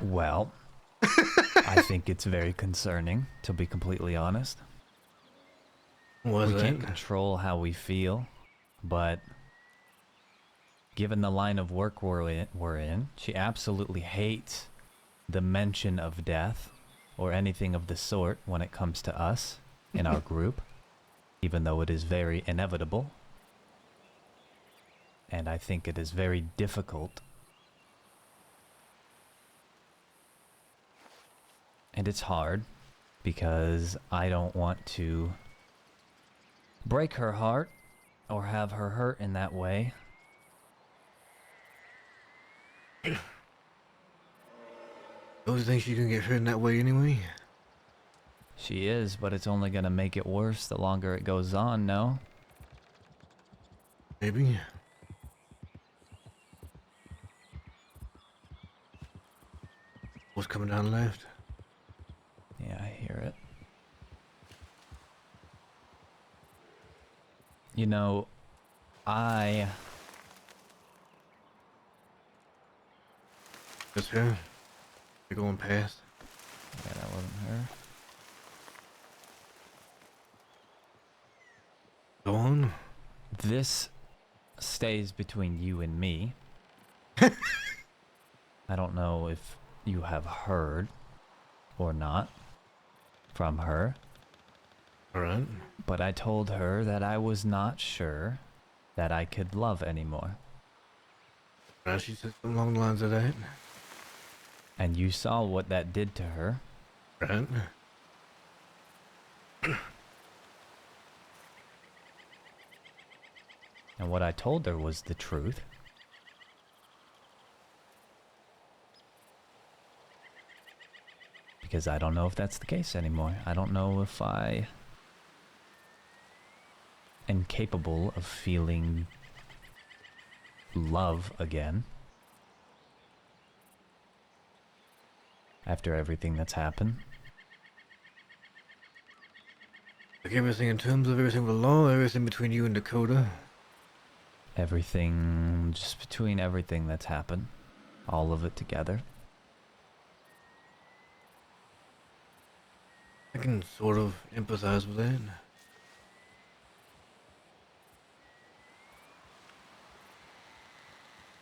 Well, I think it's very concerning, to be completely honest. Was We can't that? control how we feel, but given the line of work we're in, she absolutely hates the mention of death or anything of the sort when it comes to us in our group, even though it is very inevitable. And I think it is very difficult. And it's hard because I don't want to break her heart or have her hurt in that way. Those think you can get hurt in that way anyway. She is, but it's only gonna make it worse the longer it goes on, no? Maybe. What's coming down left? Yeah, I hear it. You know, I... That's her. They're going past. Yeah, that wasn't her. Go on. This stays between you and me. I don't know if you have heard or not from her, Alright. but I told her that I was not sure that I could love anymore. Right, she said something along the lines of that. And you saw what that did to her. Right. And what I told her was the truth. Because I don't know if that's the case anymore. I don't know if I am capable of feeling love again. After everything that's happened. Like everything in terms of everything with the law, everything between you and Dakota. Everything, just between everything that's happened. All of it together. I can sort of empathize with that.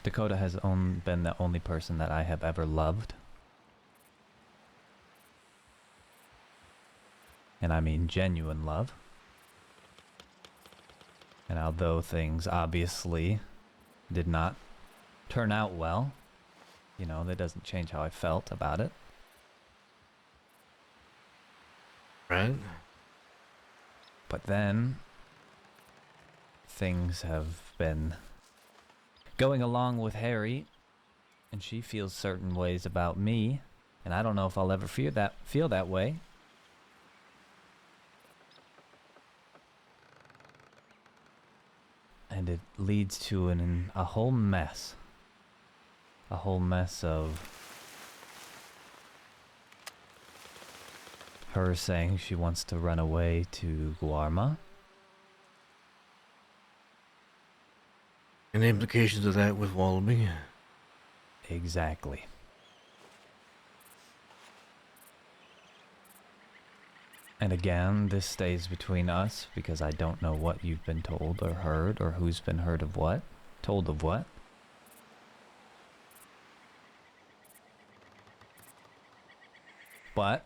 Dakota has been the only person that I have ever loved. And I mean genuine love. And although things obviously did not turn out well, you know, that doesn't change how I felt about it. Right? But then things have been going along with Harry, and she feels certain ways about me, and I don't know if I'll ever feel that way. And it leads to a whole mess. A whole mess of her saying she wants to run away to Guarma. And the implications of that with Wallaby. Exactly. And again, this stays between us because I don't know what you've been told or heard or who's been heard of what, told of what. But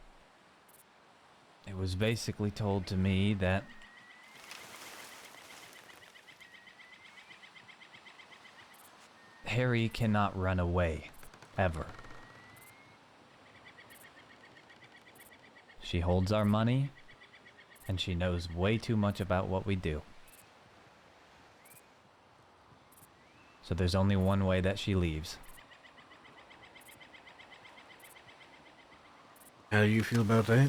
it was basically told to me that Harry cannot run away, ever. She holds our money, and she knows way too much about what we do. So there's only one way that she leaves. How do you feel about that?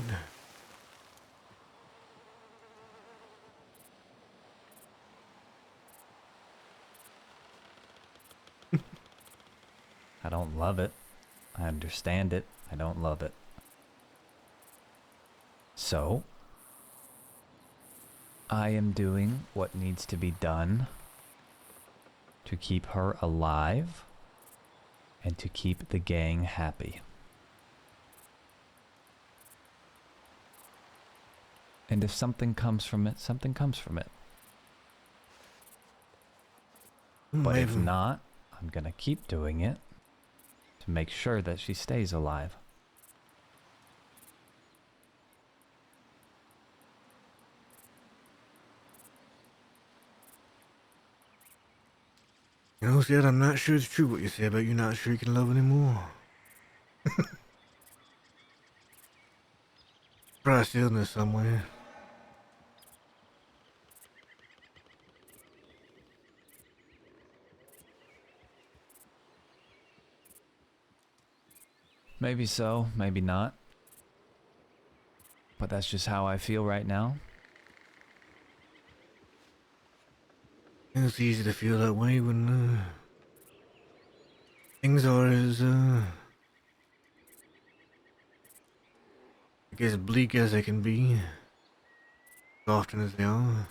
I don't love it. I understand it. I don't love it. So, I am doing what needs to be done to keep her alive and to keep the gang happy. And if something comes from it, something comes from it. But if not, I'm gonna keep doing it to make sure that she stays alive. You know, Sid, I'm not sure it's true what you say about you not sure you can love anymore. Probably still in there somewhere. Maybe so, maybe not. But that's just how I feel right now. It's easy to feel that way when things are as I guess bleak as they can be, as often as they are.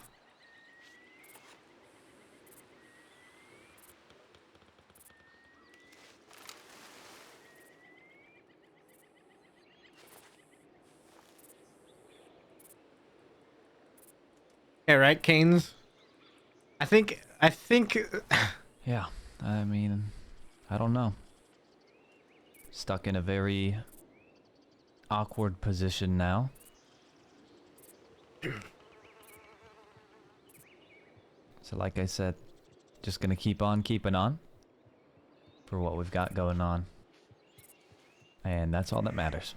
Yeah, right, Canes. I think. Yeah, I mean, I don't know. Stuck in a very awkward position now. So like I said, just gonna keep on keeping on for what we've got going on. And that's all that matters.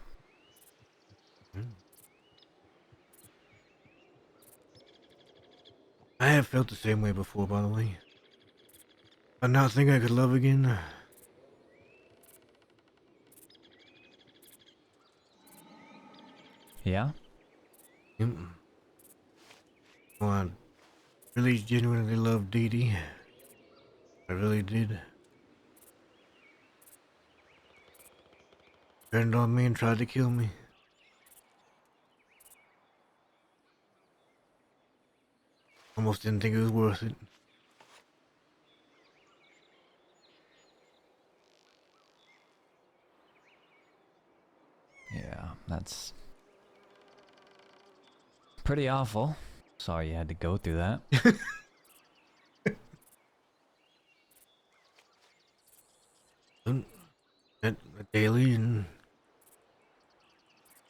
I have felt the same way before, by the way. I not think I could love again. Yeah? Mm. Well, I really genuinely loved Dee Dee. I really did. Turned on me and tried to kill me. Almost didn't think it was worth it. Yeah, that's pretty awful. Sorry you had to go through that. At daily, and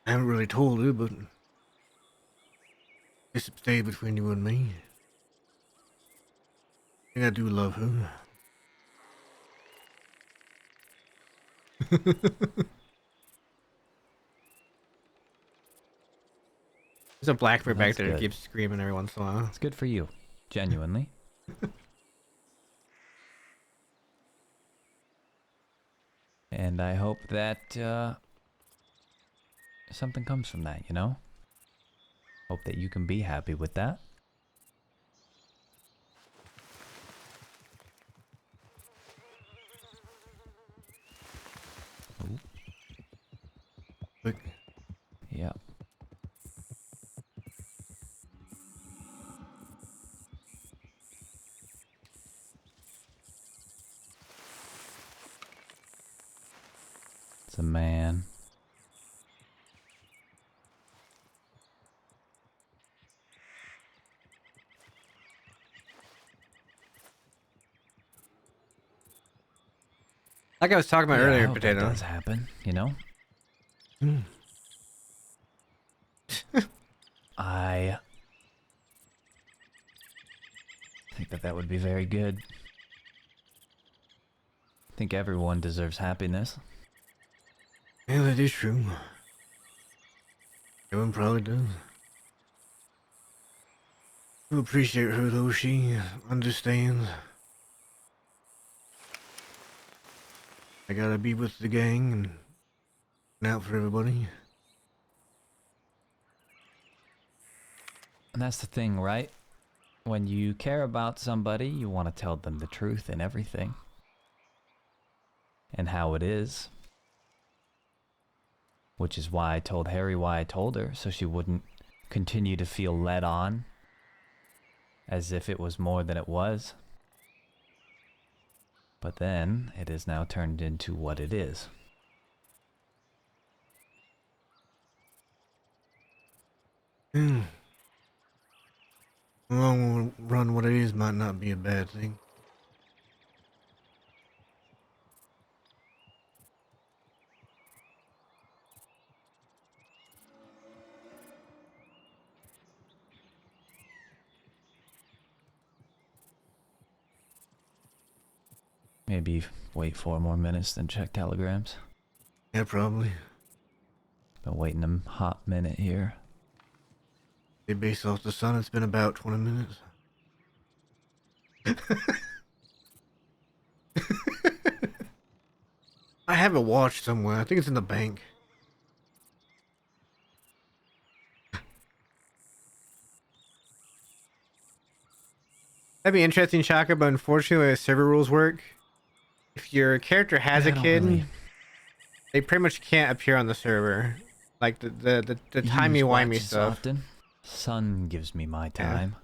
I haven't really told her, but this stay between you and me. I think I do love her. There's a blackbird back That's there that good. keeps screaming every once in a while. It's good for you. Genuinely. And I hope that something comes from that, you know? Hope that you can be happy with that. Ooh. Quick. Yeah. It's a man. Like I was talking about Yeah, I earlier, hope that Potato. does happen, you know? Mm. I think that that would be very good. I think everyone deserves happiness. Yeah, that is true. Everyone probably does. I appreciate her though, she understands. I gotta be with the gang and out for everybody. And that's the thing, right? When you care about somebody, you want to tell them the truth and everything. And how it is. Which is why I told Harry why I told her, so she wouldn't continue to feel led on as if it was more than it was. But then it is now turned into what it is. Hmm. Long run, what it is might not be a bad thing. Maybe wait 4 more minutes, then check telegrams. Yeah, probably. Been waiting a hot minute here. They base off the sun, it's been about 20 minutes. I have a watch somewhere. I think it's in the bank. That'd be interesting, Shaka, but unfortunately, the way server rules work, if your character has Yeah, a I don't kid, really- they pretty much can't appear on the server. Like the You timey use wimey watches stuff. often? Sun gives me my time.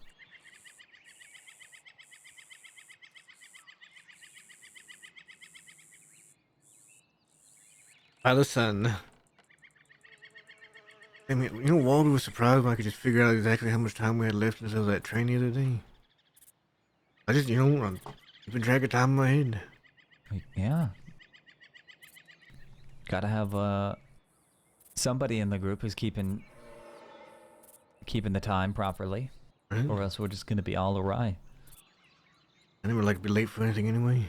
By the sun. I mean, you know, Walter was surprised when I could just figure out exactly how much time we had left until that train the other day. I just, you know, I'm keeping track of time in my head. Yeah. Gotta have somebody in the group who's keeping the time properly, Right? or else we're just gonna be all awry. I never like to be late for anything anyway.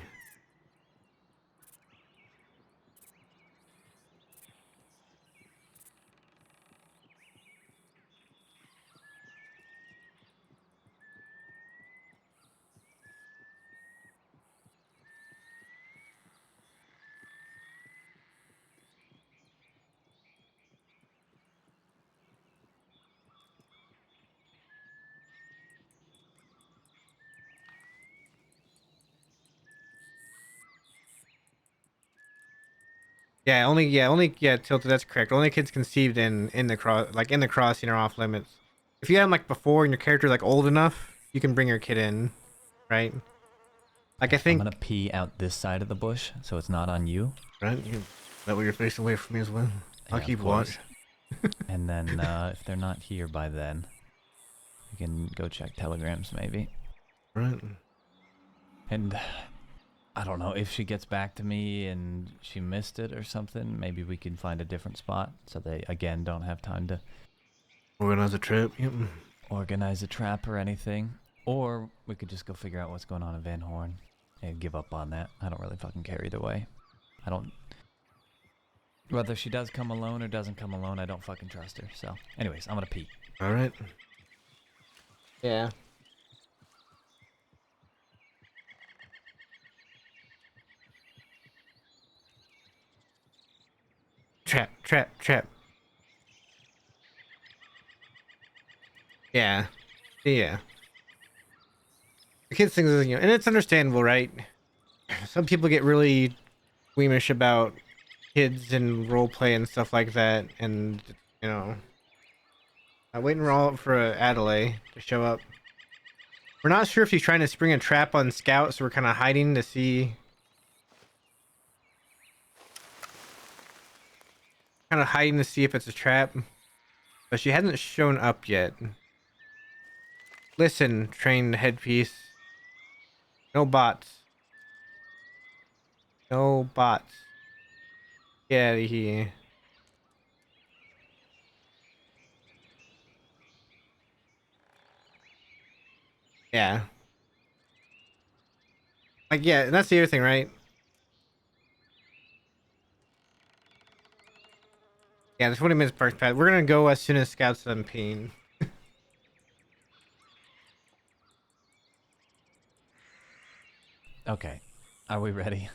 Yeah, Tilted, that's correct. Only kids conceived in the crossing are off limits. If you had them like before and your character's like old enough, you can bring your kid in, right? Like I I'm think, gonna pee out this side of the bush, so it's not on you. right? That way you're facing away from me as well. I'll Yeah, keep of course. watch. And then if they're not here by then, we can go check telegrams maybe. Right. And I don't know if she gets back to me and she missed it or something. Maybe we can find a different spot so they again don't have time to Organize a trip. Yep. organize a trap or anything. Or we could just go figure out what's going on in Van Horn and give up on that. I don't really fucking care either way. I don't. Whether she does come alone or doesn't come alone, I don't fucking trust her. So, anyways, I'm gonna pee. All right. Yeah. Trap. Yeah. Yeah. The kids things, you know, and it's understandable, right? Some people get really squeamish about kids and role play and stuff like that, and you know, I'm waiting for Adelaide to show up. We're not sure if he's trying to spring a trap on Scout, so we're kind of hiding to see. Kind of hiding to see if it's a trap, but she hasn't shown up yet. Listen, trained headpiece. No bots. No bots. Get out of here. Yeah. Like, yeah, and that's the other thing, right? Yeah, the 20 minutes park pad. We're gonna go as soon as Scout's done peeing. Okay. Are we ready?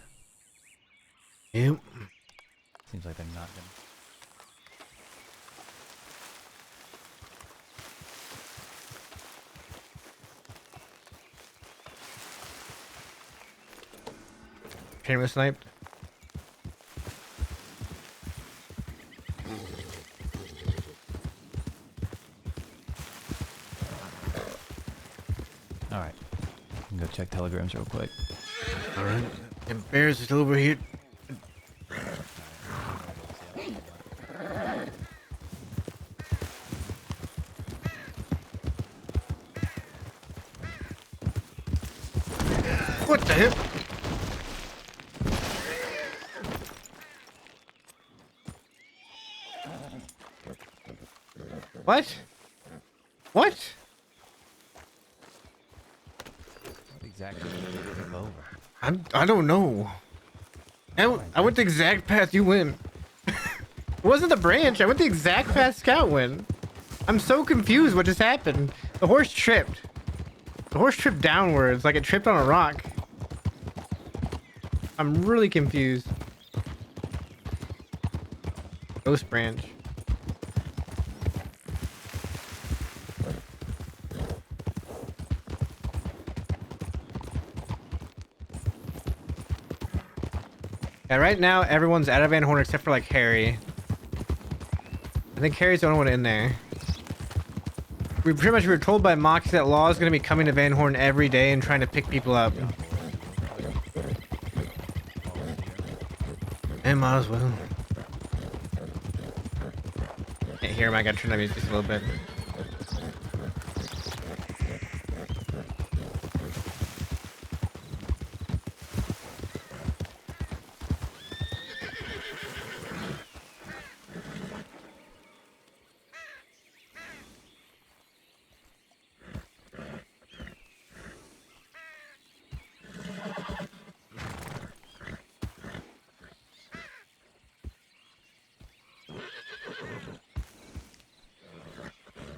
Yep. Seems like they're not gonna. Train was sniped. Alright. Go check telegrams real quick. Alright. And Bears is over here. What the hell? What? What? What exactly did they take over? I don't know. I went the exact path you went. It wasn't the branch. I went the exact path Scout went. I'm so confused what just happened. The horse tripped. The horse tripped downwards like it tripped on a rock. I'm really confused. Ghost branch. Yeah, right now everyone's out of Van Horn except for like Harry. I think Harry's the only one in there. We pretty much were told by Moxie that Law is going to be coming to Van Horn every day and trying to pick people up. And might as well. Can't hear him. I got to turn the music just a little bit.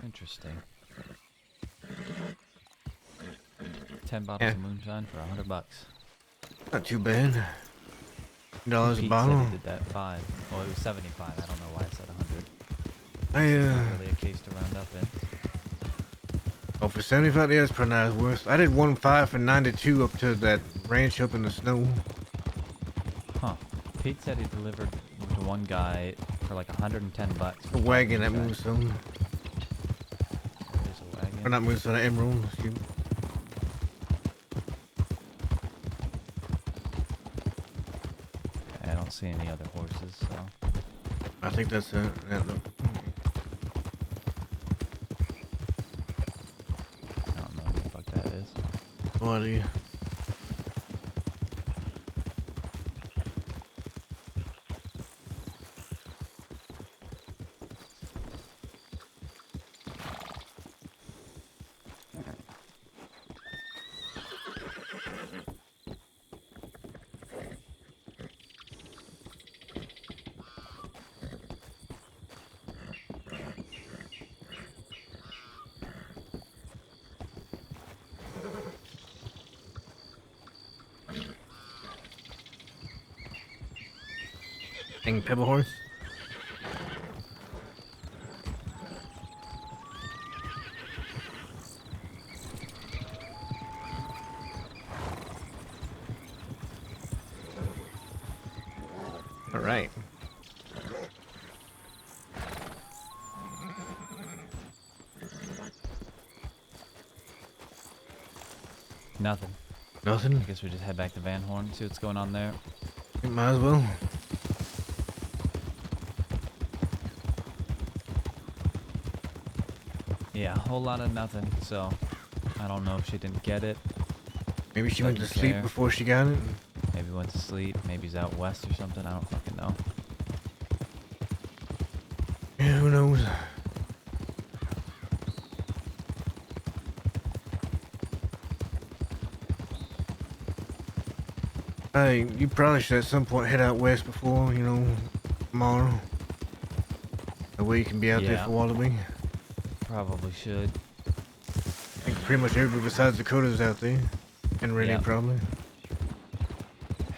Interesting. 10 bottles of moonshine for $100. Not too bad. $2 a Pete bottle. said he did that 5. Well, it was 75. I don't know why I said 100. I Not really a case to round up in. oh, for 75, yeah, that's probably not as worth. I did 1.5 for 92 up to that ranch up in the snow. Huh. Pete said he delivered to one guy for like $110. A wagon that moves so. There's a wagon. Or not moves so, that emerald. Excuse me. I don't see any other horses, so. I think that's it. Yeah, no. I don't know what the fuck that is. What do you? Dang pebble horse. All right. Nothing. Nothing. I guess we just head back to Van Horn, see what's going on there. Might as well. Yeah, a whole lot of nothing, so I don't know if she didn't get it. Maybe she went to Doesn't sleep care. before she got it. Maybe went to sleep, maybe he's out west or something, I don't fucking know. Yeah, who knows? Hey, you probably should at some point head out west before, you know, tomorrow. That way you can be out there Yeah. for Wallaby. Probably should. I think pretty much everybody besides Dakota's out there. And Rennie Yeah. probably.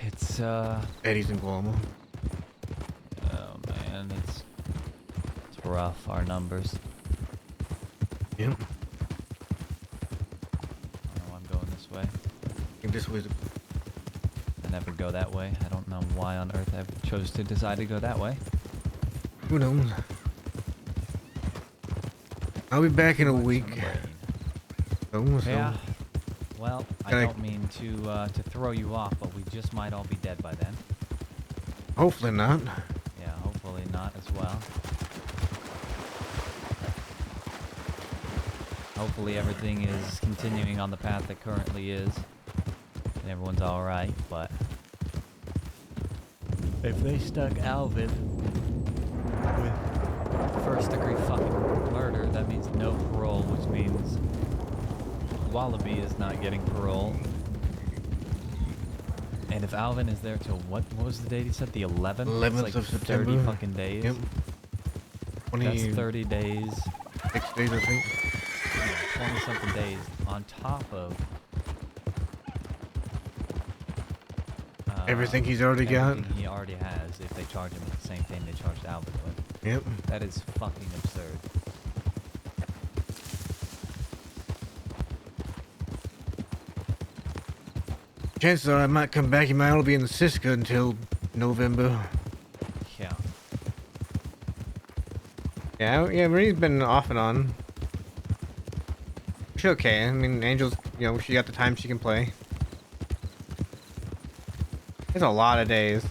It's, Eddie's in Guam. oh man, it's rough, our numbers. Yep. I don't know, I'm going this way. I think this was I never go that way. I don't know why on earth I chose to decide to go that way. who knows? I'll be back in a week. Some rain. So, Yeah. Well, I Okay. don't mean to throw you off, but we just might all be dead by then. hopefully not. Yeah, hopefully not as well. Hopefully everything is continuing on the path it currently is. And everyone's alright, but if they stuck Alvin with first degree fucking murder, that means no parole, which means Wallaby is not getting parole. And if Alvin is there till what was the date he said? The 11th? 11th It's like of September. 30 fucking days. Yep. That's 26 30 days. days, I think. 20 something days on top of Everything he's already got. everything he already has if they charge him with the same thing they charged Alvin with. Yep. That is fucking absurd. Chances are I might come back. He might only be in the Siska until November. Yeah. Yeah, Marie's been off and on. She's okay. I mean, Angel's, she got the time she can play. It's a lot of days.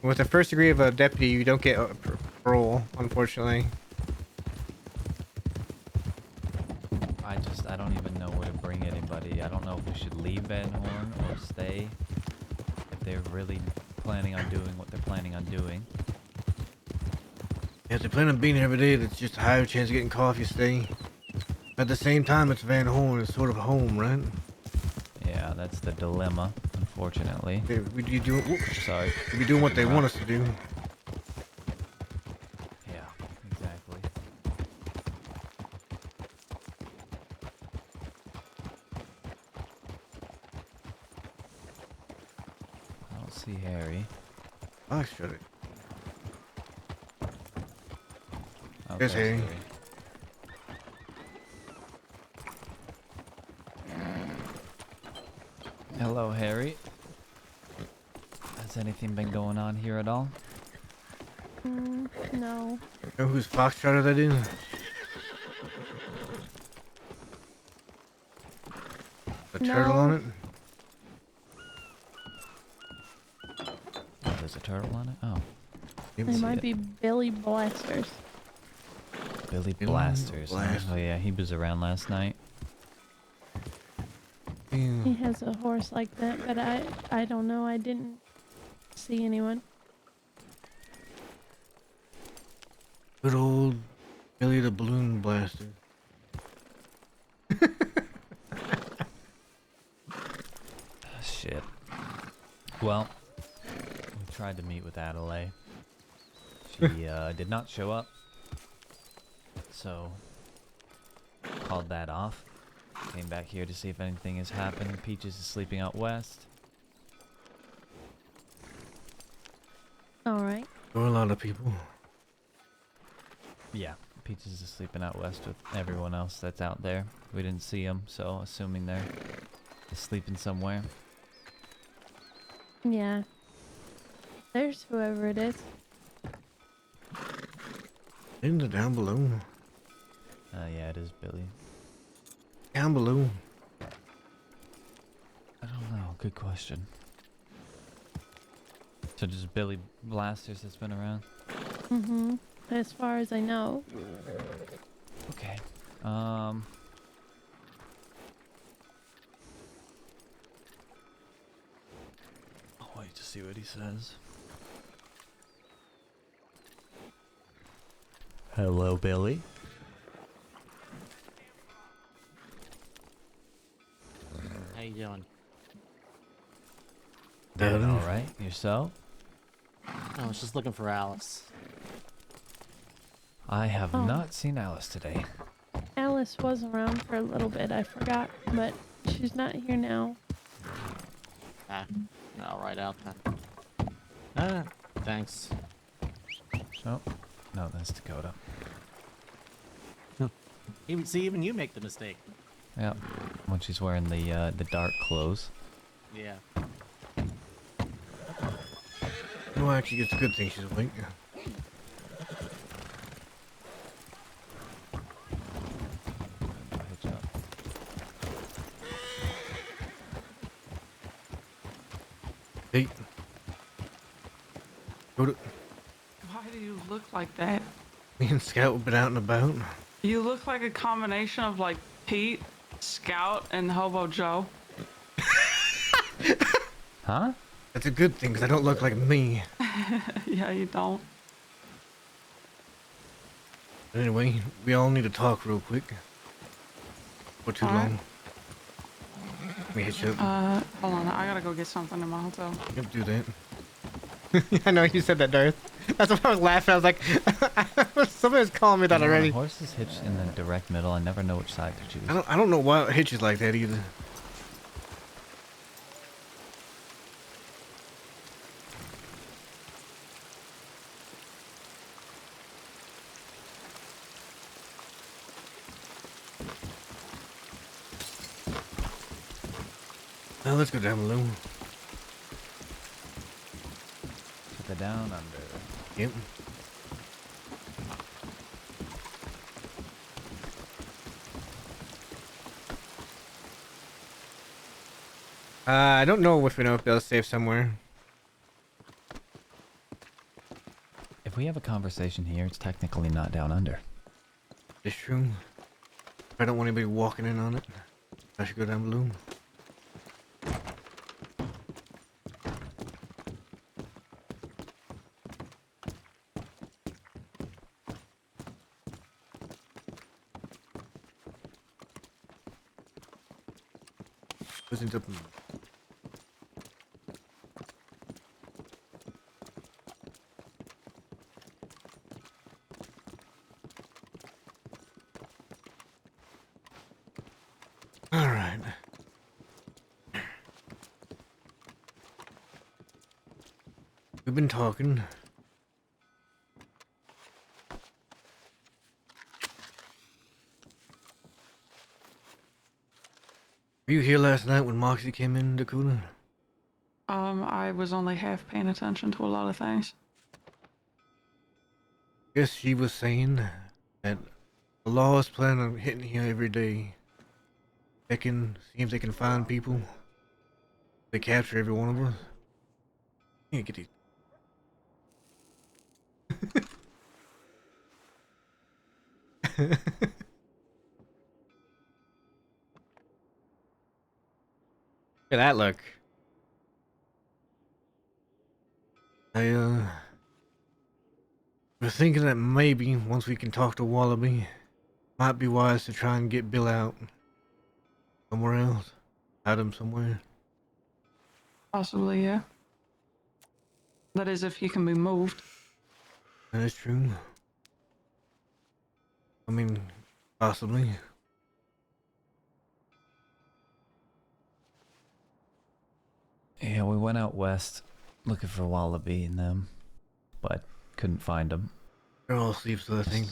With the first degree of a deputy, you don't get a parole, unfortunately. I don't even know where to bring anybody. I don't know if we should leave Van Horn or stay. If they're really planning on doing what they're planning on doing. Yeah, if they plan on being here every day, that's just a higher chance of getting caught if you stay. At the same time, it's Van Horn. It's sort of home, right? Yeah, that's the dilemma, unfortunately. We be doing, Sorry. we be doing what they want us to do. Yeah, exactly. I don't see Harry. Oh, shut it. Oh, There's there's Harry. Hello, Harry. Has anything been going on here at all? No. You know whose foxtrotter that is? A turtle on it? Oh, there's a turtle on it? Oh, They see might it. be Billy Blasters. Billy Blasters. Huh? Blasters. Oh yeah, he was around last night. He has a horse like that, but I don't know. I didn't see anyone. Good old Billy the Balloon Blaster. Shit. Well, we tried to meet with Adelaide. She did not show up. So, called that off. Came back here to see if anything has happened. Peaches is sleeping out west. All right. There were a lot of people. Yeah, Peaches is sleeping out west with everyone else that's out there. We didn't see them, so assuming they're sleeping somewhere. Yeah. There's whoever it is. Isn't it down below? Yeah, it is Billy. Down below. I don't know. Good question. So just Billy Blasters that's been around? Mm-hmm. As far as I know. Okay. I'll wait to see what he says. Hello, Billy. How you doing? Doing all right. Yourself? I was just looking for Alice. I have Oh. not seen Alice today. Alice was around for a little bit. I forgot, but she's not here now. Ah, I'll ride out then. Thanks. Oh, no, that's Dakota. Even you make the mistake. Yep. When she's wearing the dark clothes. Yeah. Well, actually, it's a good thing she's awake. Hitch up. Hey. Go to... Why do you look like that? Me and Scout have been out and about. You look like a combination of like Pete, Scout, and Hobo Joe. Huh? That's a good thing, because I don't look like me. Yeah, you don't. Anyway, we all need to talk real quick. For too Alright. long. Let me hit you up. Hold on. I gotta go get something in my hotel. Yep, do that. I know you said that, Darth. That's why I was laughing. I was like, somebody was calling me that You know, already. The horse is hitched in the direct middle. I never know which side to choose. I don't know why it hitches like that either. Well, let's go down below. To the down under. Yep. I don't know if we know if they'll save somewhere. If we have a conversation here, it's technically not down under. It's true. I don't want anybody walking in on it. I should go down below. Wasn't up. All right. We've been talking. Were you here last night when Moxie came in, Dakota? I was only half paying attention to a lot of things. Guess she was saying that the law is planning on hitting here every day. They can see if they can find people. They capture every one of us. Can't get these. Look at that look. I was thinking that maybe once we can talk to Wallaby, might be wise to try and get Bill out somewhere else. Hide him somewhere. Possibly, yeah. That is, if he can be moved. That is true. I mean, possibly. Yeah, we went out west looking for Wallaby and them, but couldn't find them. They're all asleep, so I think.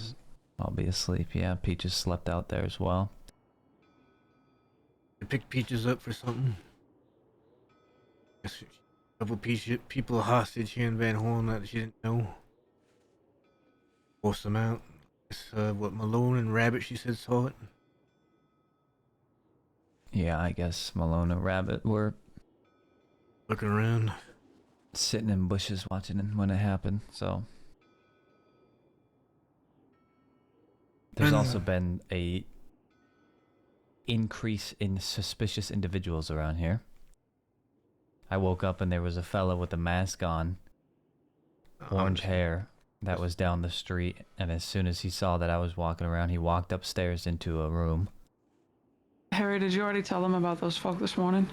I'll be asleep. Yeah, Peaches slept out there as well. They picked Peaches up for something. Guess a couple people hostage here in Van Horn that she didn't know. Forced them out. Guess, what, Malone and Rabbit, she said, saw it. Yeah, I guess Malone and Rabbit were Looking around. sitting in bushes watching it when it happened, so. There's also been a increase in suspicious individuals around here. I woke up and there was a fella with a mask on, orange hair, that was down the street, and as soon as he saw that I was walking around, he walked upstairs into a room. Harry, did you already tell them about those folk this morning?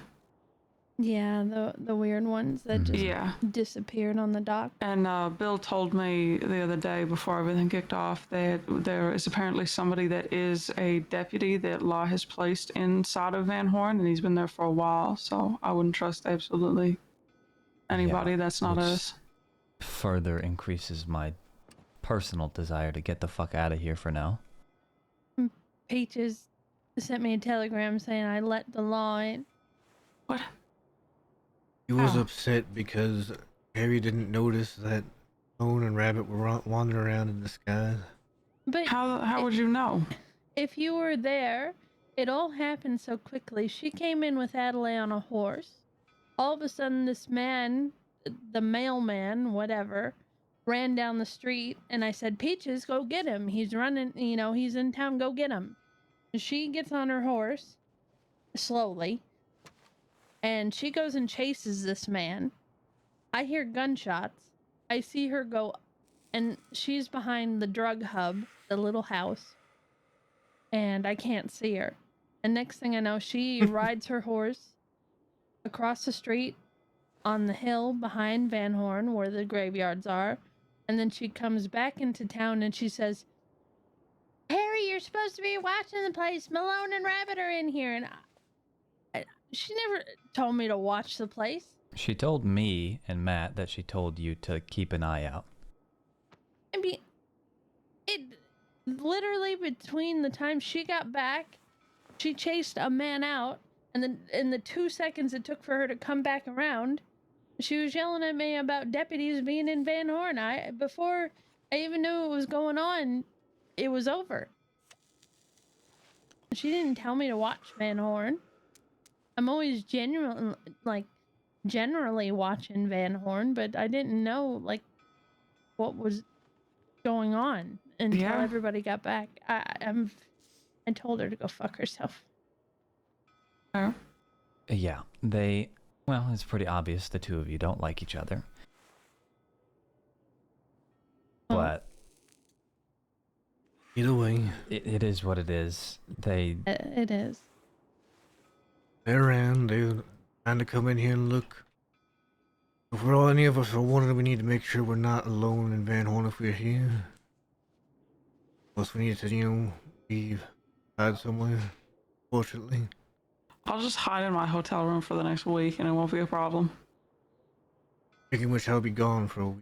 Yeah, the weird ones that just Yeah. disappeared on the dock. And Bill told me the other day before everything kicked off that there is apparently somebody that is a deputy that Law has placed inside of Van Horn, and he's been there for a while, so I wouldn't trust absolutely anybody Yeah, that's not which us. further increases my personal desire to get the fuck out of here for now. Peaches sent me a telegram saying I let the law in. What? He was Oh. upset because Harry didn't notice that Malone and Rabbit were wandering around in disguise. But How would you know? if you were there, it all happened so quickly. She came in with Adelaide on a horse. All of a sudden, this man, the mailman, whatever, ran down the street, and I said, Peaches, go get him. He's running, he's in town, go get him. And she gets on her horse, slowly, and she goes and chases this man. I hear gunshots. I see her go, and she's behind the drug hub, the little house, and I can't see her. And next thing I know, she rides her horse across the street on the hill behind Van Horn where the graveyards are, and then she comes back into town and she says, Harry, you're supposed to be watching the place. Malone and Rabbit are in here. And she never told me to watch the place. She told me and Matt that she told you to keep an eye out. I mean, it literally between the time she got back, she chased a man out, And then in the 2 seconds it took for her to come back around, she was yelling at me about deputies being in Van Horn. Before I even knew what was going on, it was over. She didn't tell me to watch Van Horn. I'm always generally watching Van Horn, but I didn't know what was going on until everybody got back. I told her to go fuck herself. Oh. Yeah, well, it's pretty obvious the two of you don't like each other. Oh. But Either way, it is what it is. It is. they're around. They're trying to come in here and look. If we're all, any of us are wanted, we need to make sure we're not alone in Van Horn if we're here. Plus, we need to, leave, hide somewhere. Fortunately, I'll just hide in my hotel room for the next week and it won't be a problem. speaking of which, I'll be gone for a week.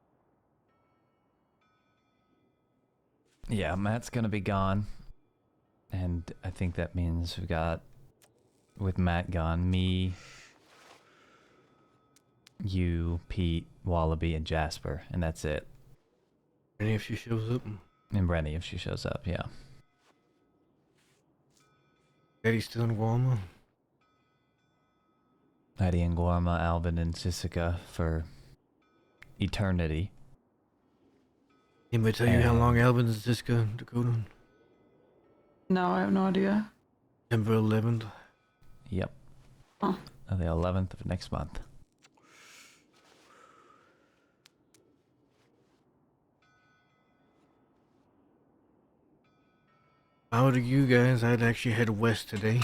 Yeah, Matt's gonna be gone. And I think that means we got, with Matt gone, me, you, Pete, Wallaby, and Jasper, and that's it. And if she shows up, And Brenny if she shows up, yeah. Daddy's still in Guam. Eddie and Gorma, Alvin and Sisika for eternity. Anybody tell you how long Alvin's is Siska, Dakota? No, I have no idea. September 11th. Yep. Huh. On the 11th of next month. How do you guys? I'd actually head west today.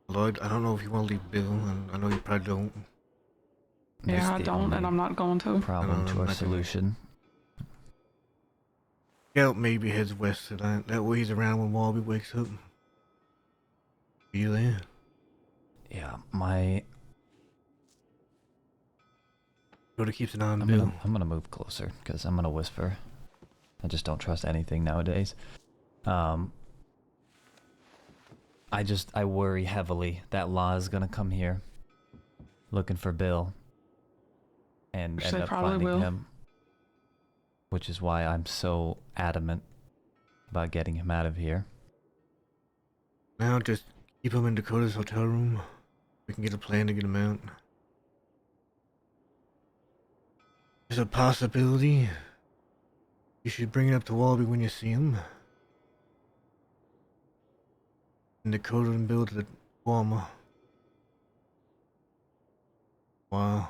Lloyd, I don't know if you want to leave Bill, and I know you probably don't. That's Yeah, I the don't, and only I'm not going to. problem No, to our not gonna- solution. Scout maybe heads west tonight. That way he's around when Wallaby wakes up. Are you there? Yeah, Dakota keeps an eye on Bill. I'm gonna move closer because I'm gonna whisper. I just don't trust anything nowadays. I worry heavily that Law is gonna come here looking for Bill and Which end they up probably finding will. him. Which is why I'm so adamant about getting him out of here. Now just keep him in Dakota's hotel room. We can get a plan to get him out. There's a possibility. You should bring it up to Wallaby when you see him. And Dakota and Bill to the Guam. Wow.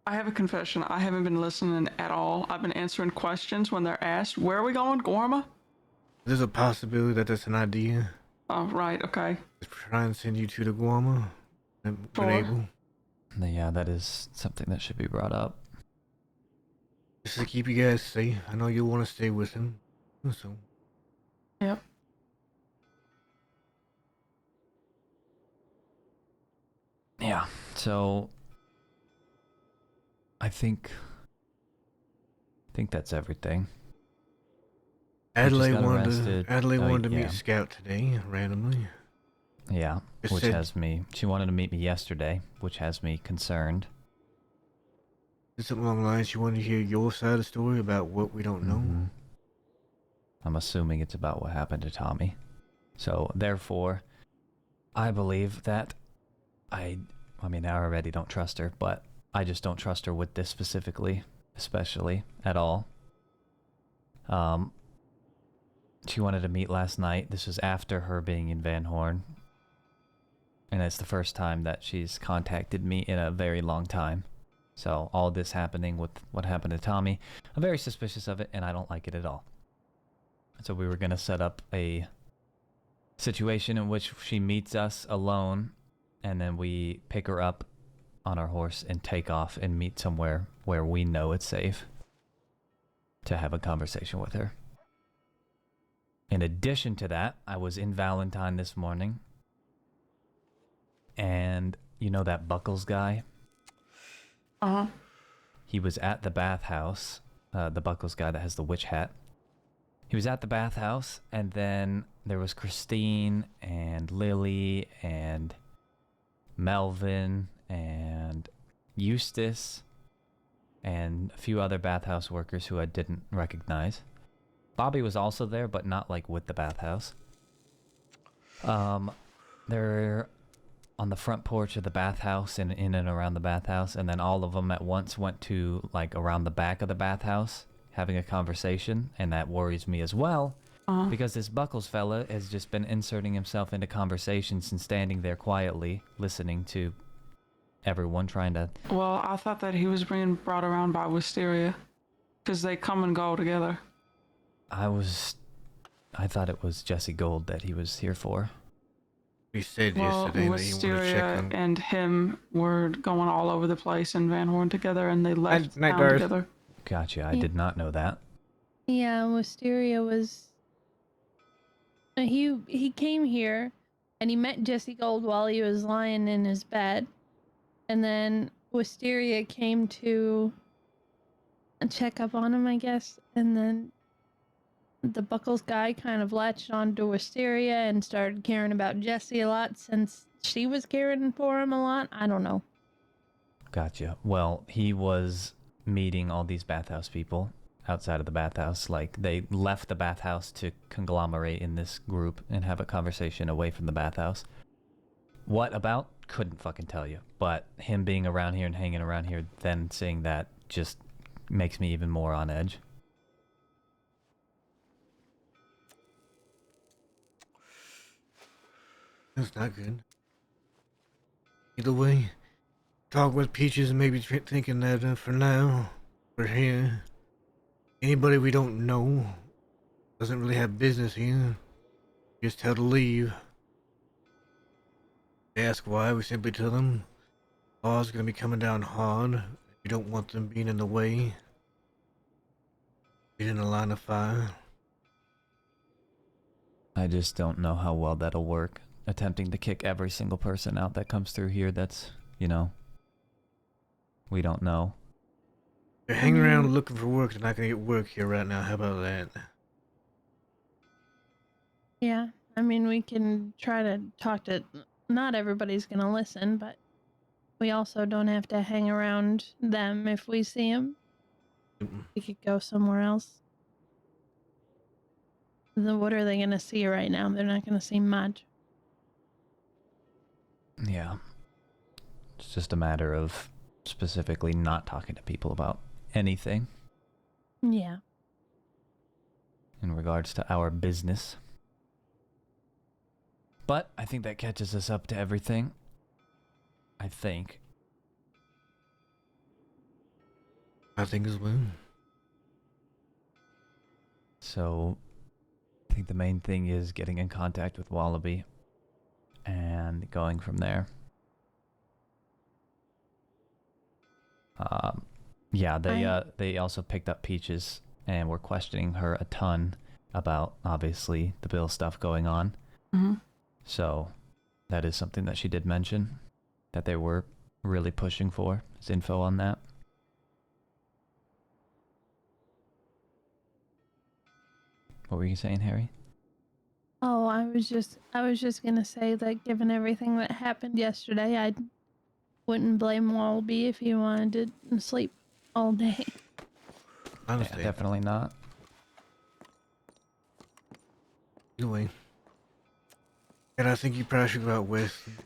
I have a confession. I haven't been listening at all. I've been answering questions when they're asked, where are we going, Gorma? There's a possibility that that's an idea. Oh, right, okay. Just try and send you to the Guam. When Sure. able. Yeah, that is something that should be brought up. Just to keep you guys safe. I know you'll want to stay with him. So. Yep. Yeah, so I think that's everything. Adelaide got wanted arrested. to, Adelaide Oh, wanted to yeah. meet Scout today, randomly. Yeah, It which said- has me. She wanted to meet me yesterday, which has me concerned. It's something along the lines she wanted to hear your side of the story about what we don't know. Mhm. I'm assuming it's about what happened to Tommy. So, therefore, I believe that I mean, I already don't trust her, but I just don't trust her with this specifically, especially at all. She wanted to meet last night. This was after her being in Van Horn. And it's the first time that she's contacted me in a very long time. So all this happening with what happened to Tommy, I'm very suspicious of it and I don't like it at all. So we were going to set up a situation in which she meets us alone and then we pick her up on our horse and take off and meet somewhere where we know it's safe to have a conversation with her. In addition to that, I was in Valentine this morning and you know that Buckles guy? Uh-huh. He was at the bathhouse, the Buckles guy that has the witch hat. He was at the bathhouse, and then there was Christine and Lily and Melvin and Eustace and a few other bathhouse workers who I didn't recognize. Bobby was also there, but not like with the bathhouse. They're on the front porch of the bathhouse and in and around the bathhouse, and then all of them at once went to like around the back of the bathhouse having a conversation, and that worries me as well because this Buckles fella has just been inserting himself into conversations and standing there quietly listening to everyone trying to... Well, I thought that he was being brought around by Wisteria, because they come and go together. I thought it was Jesse Gold that he was here for. We said Well, yesterday that he wanted to check Wisteria on. and him were going all over the place in Van Horn together, and they left Night, town Darth. together. Gotcha, I Yeah. did not know that. Yeah, Wisteria was. He came here, and he met Jesse Gold while he was lying in his bed, and then Wisteria came to check up on him, I guess, and then the Buckles guy kind of latched on to Wisteria and started caring about Jesse a lot since she was caring for him a lot. I don't know. Gotcha. Well, he was meeting all these bathhouse people outside of the bathhouse. Like, they left the bathhouse to conglomerate in this group and have a conversation away from the bathhouse. What about? Couldn't fucking tell you. But him being around here and hanging around here, then seeing that just makes me even more on edge. That's not good. Either way, talk with Peaches and maybe thinking that for now, we're here. Anybody we don't know doesn't really have business here. Just tell to leave. They ask why, we simply tell them law's gonna be coming down hard. You don't want them being in the way. Being in the line of fire. I just don't know how well that'll work. Attempting to kick every single person out that comes through here that's, you know, we don't know. They're hanging around looking for work, they're not gonna get work here right now. How about that? Yeah, I mean, we can try to talk to. Not everybody's gonna listen, but we also don't have to hang around them if we see them. We could go somewhere else. Then what are they gonna see right now? They're not gonna see much. Yeah. It's just a matter of specifically not talking to people about anything Yeah. in regards to our business. But I think that catches us up to everything. I think. I think as well. So I think the main thing is getting in contact with Wallaby and going from there. Yeah, they also picked up Peaches and were questioning her a ton about obviously the Bill stuff going on. Mm-hmm. So that is something that she did mention that they were really pushing for, is info on that. What were you saying, Harry? Oh, I was just gonna say that given everything that happened yesterday, I wouldn't blame Wallaby if he wanted to sleep all day. Honestly, Yeah, definitely not. either way. And I think you probably should go out west and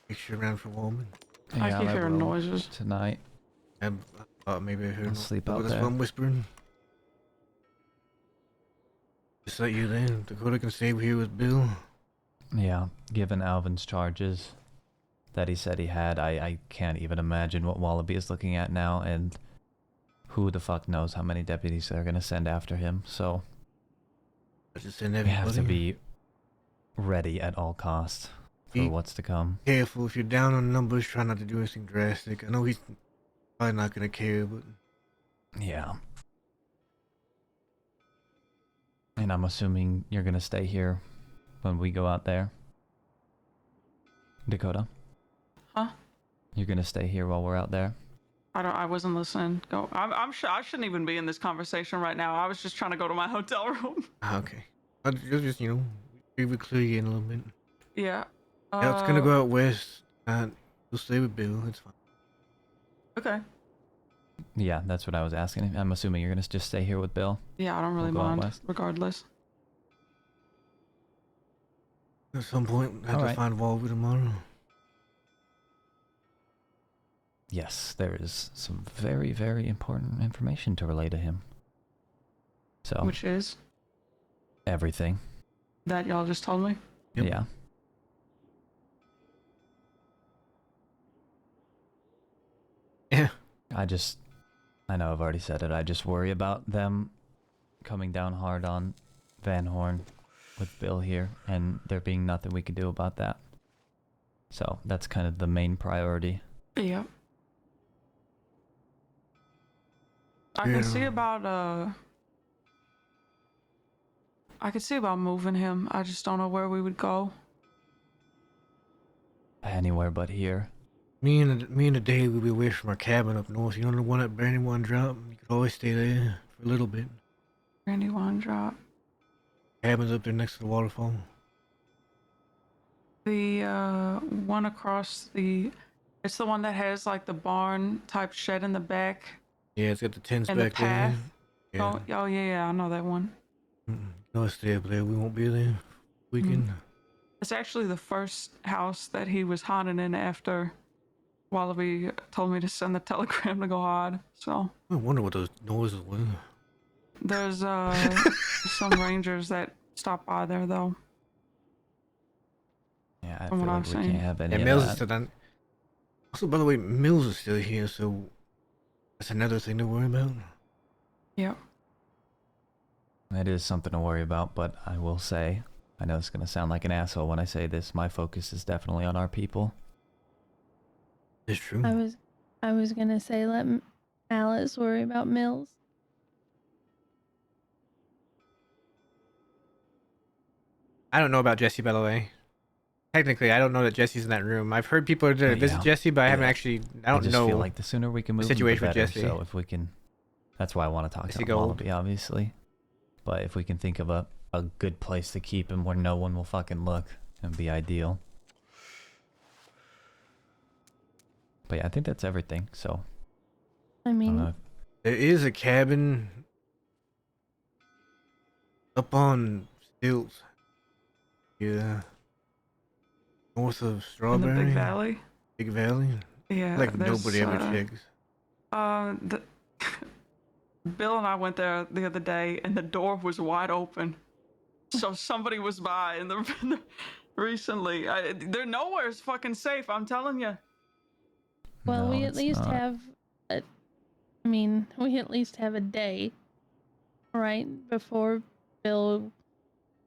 make sure around for Woman. I keep I hearing will noises. tonight. I thought maybe I heard I'll sleep out Dakota's there. one whispering. Just like you then, Dakota can stay here with Bill. Yeah, given Alvin's charges that he said he had, I can't even imagine what Wallaby is looking at now, and who the fuck knows how many deputies they're gonna send after him. So I just send we everybody. have to be ready at all costs for Be what's to come. careful if you're down on numbers. Try not to do anything drastic. I know he's probably not gonna care, but Yeah. And I'm assuming you're gonna stay here when we go out there. Dakota? Huh? You're gonna stay here while we're out there? I wasn't listening. Go. I'm sure I shouldn't even be in this conversation right now. I was just trying to go to my hotel room. Okay. You'll just, we clue you in a little bit. Yeah. Yeah, it's gonna go out west. You'll stay with Bill. It's fine. Okay. Yeah, that's what I was asking. I'm assuming you're gonna just stay here with Bill. Yeah, I don't really We'll go out mind. west. Regardless. At some point, I have All to right. find Walby tomorrow. Yes, there is some very, very important information to relay to him. So Which is everything. that y'all just told me. Yep. Yeah. Yeah. I know I've already said it. I just worry about them coming down hard on Van Horn with Bill here, and there being nothing we can do about that. So that's kind of the main priority. Yeah. I can see about I could see about moving him. I just don't know where we would go. Anywhere but here. Me and the Dave will be away from our cabin up north. You know the one at Brandywine Drop? You could always stay there for a little bit. Brandywine Drop. Cabin's up there next to the waterfall. The one across the, it's the one that has like the barn type shed in the back Yeah, it's got the tents and the back path. there. Yeah. Oh yeah, I know that one. You can always stay up there. We won't be there weekend. It's actually the first house that he was hiding in after Wallaby told me to send the telegram to go hide. So I wonder what those noises were. there's some rangers that stop by there though. Yeah, I From feel what like I've we seen. can't have any Yeah, of Mills is that. still done. Also, by the way, Mills is still here, so that's another thing to worry about. Yep. It is something to worry about, but I will say, I know it's going to sound like an asshole when I say this, my focus is definitely on our people. It's true. I was gonna say let Alice worry about Mills. I don't know about Jesse, by the way. Technically, I don't know that Jesse's in that room. I've heard people are there to Oh, visit yeah. Jesse, but I haven't Yeah. actually. I don't just know. feel like the sooner we can move situation the with better. Jesse. So if we can, that's why I want to talk Jesse to Gold. Wallaby, obviously. But if we can think of a good place to keep him where no one will fucking look, it'd be ideal. But yeah, I think that's everything. So I I don't mean, know. There is a cabin up on stilts. Yeah. North of In Strawberry. the Big Valley. Big Valley. Yeah. Like there's, nobody ever checks. The, Bill and I went there the other day, and the door was wide open. So somebody was by in the recently. They're nowhere is fucking safe. I'm telling you. well, No, we at it's least not. have we at least have a day, right? Before Bill,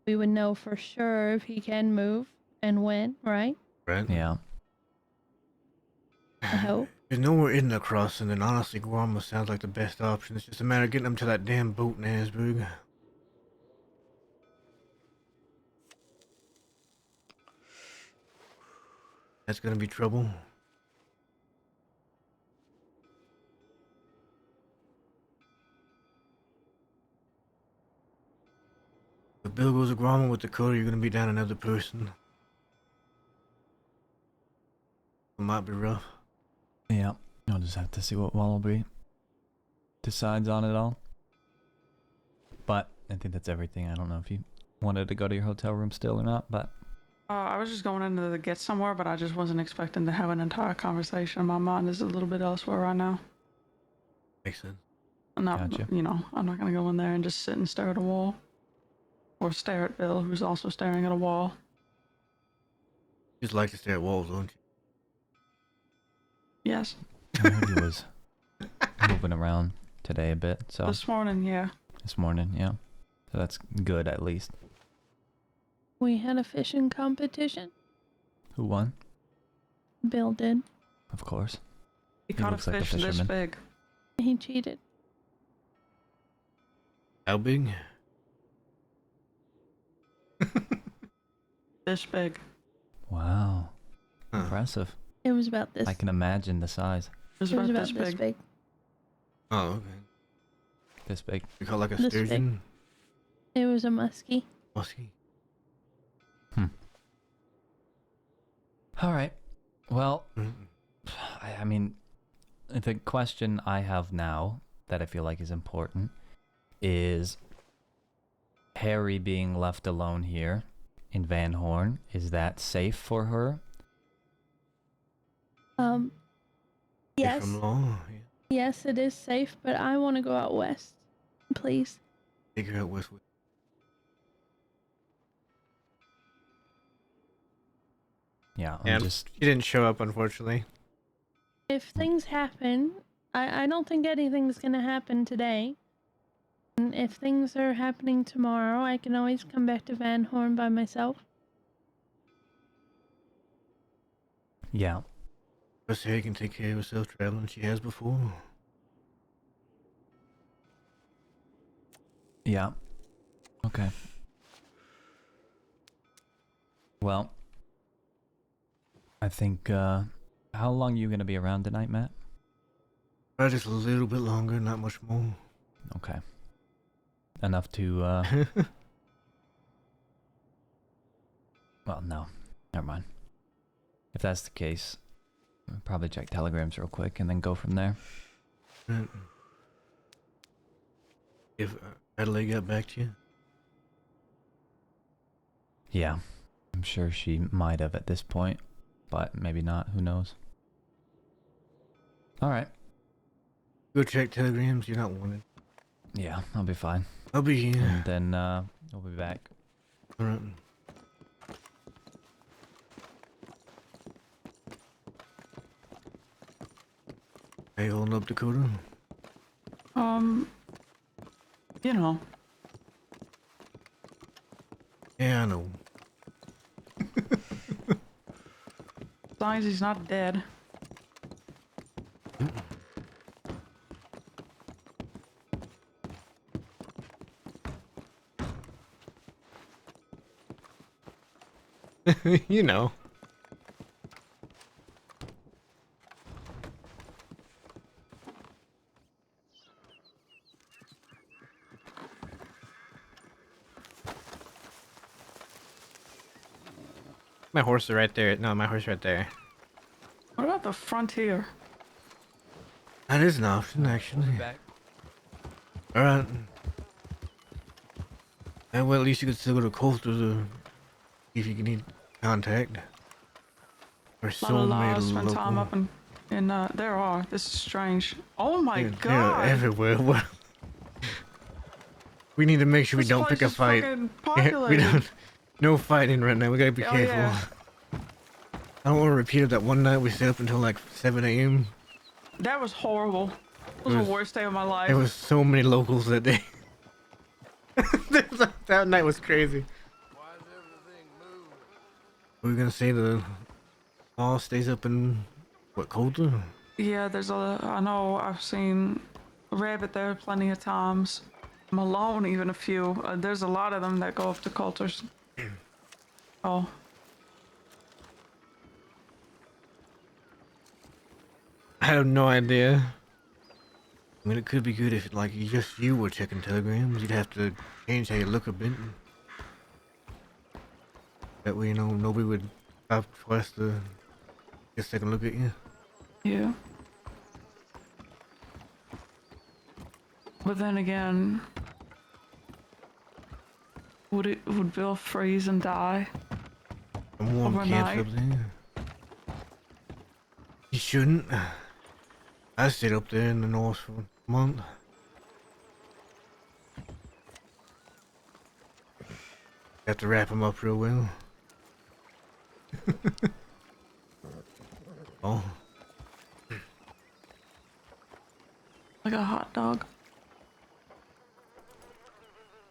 we would know for sure if he can move and when, right? Right? Yeah. I hope. There's nowhere in the crossing, and honestly, Guarma sounds like the best option. It's just a matter of getting them to that damn boat in Asburg. That's gonna be trouble. If Bill goes to Guarma with Dakota, you're gonna be down another person. It might be rough. Yeah. I'll just have to see what Wallaby decides on it all. But I think that's everything. I don't know if you wanted to go to your hotel room still or not, but I was just going into the get somewhere, but I just wasn't expecting to have an entire conversation. My mind is a little bit elsewhere right now. Makes sense. I'm not, Gotcha. I'm not gonna go in there and just sit and stare at a wall, or stare at Bill, who's also staring at a wall. You just like to stare at walls, don't you? Yes. I heard he was moving around today a bit. So This morning, yeah. this morning, yeah. So that's good at least. We had a fishing competition. Who won? Bill did. Of course. He He caught a looks like a fish this fisherman. big. He cheated. How big? This big. Wow. Huh. Impressive. It was about this. I can imagine the size. was It was about about this big. Oh, okay. This big. You call it like a This big. sturgeon? It was a muskie. Muskie. All right. Well, Mm. I mean, the question I have now that I feel like is important is Harry being left alone here in Van Horn. Is that safe for her? You're Yes. from law. Yeah. Yes, it is safe, but I want to go out west. Please. Take her out westward. Yeah, Yeah, I'm just. she didn't show up, unfortunately. If things happen, I don't think anything's going to happen today. And if things are happening tomorrow, I can always come back to Van Horn by myself. Yeah. Plus, Harry can take care of herself traveling. She has before. Yeah. Okay. Well, I think, how long are you going to be around tonight, Matt? Probably just a little bit longer, not much more. Okay. Enough to, well, no. Never mind. If that's the case, I'll probably check telegrams real quick and then go from there. If Adelaide got back to you? Yeah. I'm sure she might have at this point, but maybe not. Who knows? All right. Go check telegrams. You're not wanted. Yeah, I'll be fine. I'll be here. And then, we'll be back. All right. Hey, holding up, Dakota? You know, Yeah, I know. as long as he's not dead. You know. My horse is right there. No, my horse right there. What about the frontier? That is an option, actually. Back. All right. And well, at least you could still go to Coastal to see if you can need contact. There's A lot so of many laws spend time local. up in there are. This is strange. Oh my They're god! everywhere. What? We need to make sure we This don't place pick a is fight. fucking We populated. don't. No fighting right now. We gotta be Oh, careful. yeah. I don't want to repeat it. That one night we stayed up until like 7 a.m. That was horrible. It was It was- the worst day of my life. There was so many locals that day. That night was crazy. Were we gonna say the law stays up in what, Coulter? Yeah, I know I've seen Rabbit there plenty of times. Malone even a few. There's a lot of them that go up to Coulter's. Oh. I have no idea. I mean, it could be good if like you were checking telegrams. You'd have to change how you look a bit. That way, you know, nobody would stop twice to just take a look at you. Yeah. But then again, would Bill freeze and die? Some warm camps Overnight. up there. You shouldn't. I stayed up there in the north for a month. Have to wrap him up real well. Oh, Like a hot dog.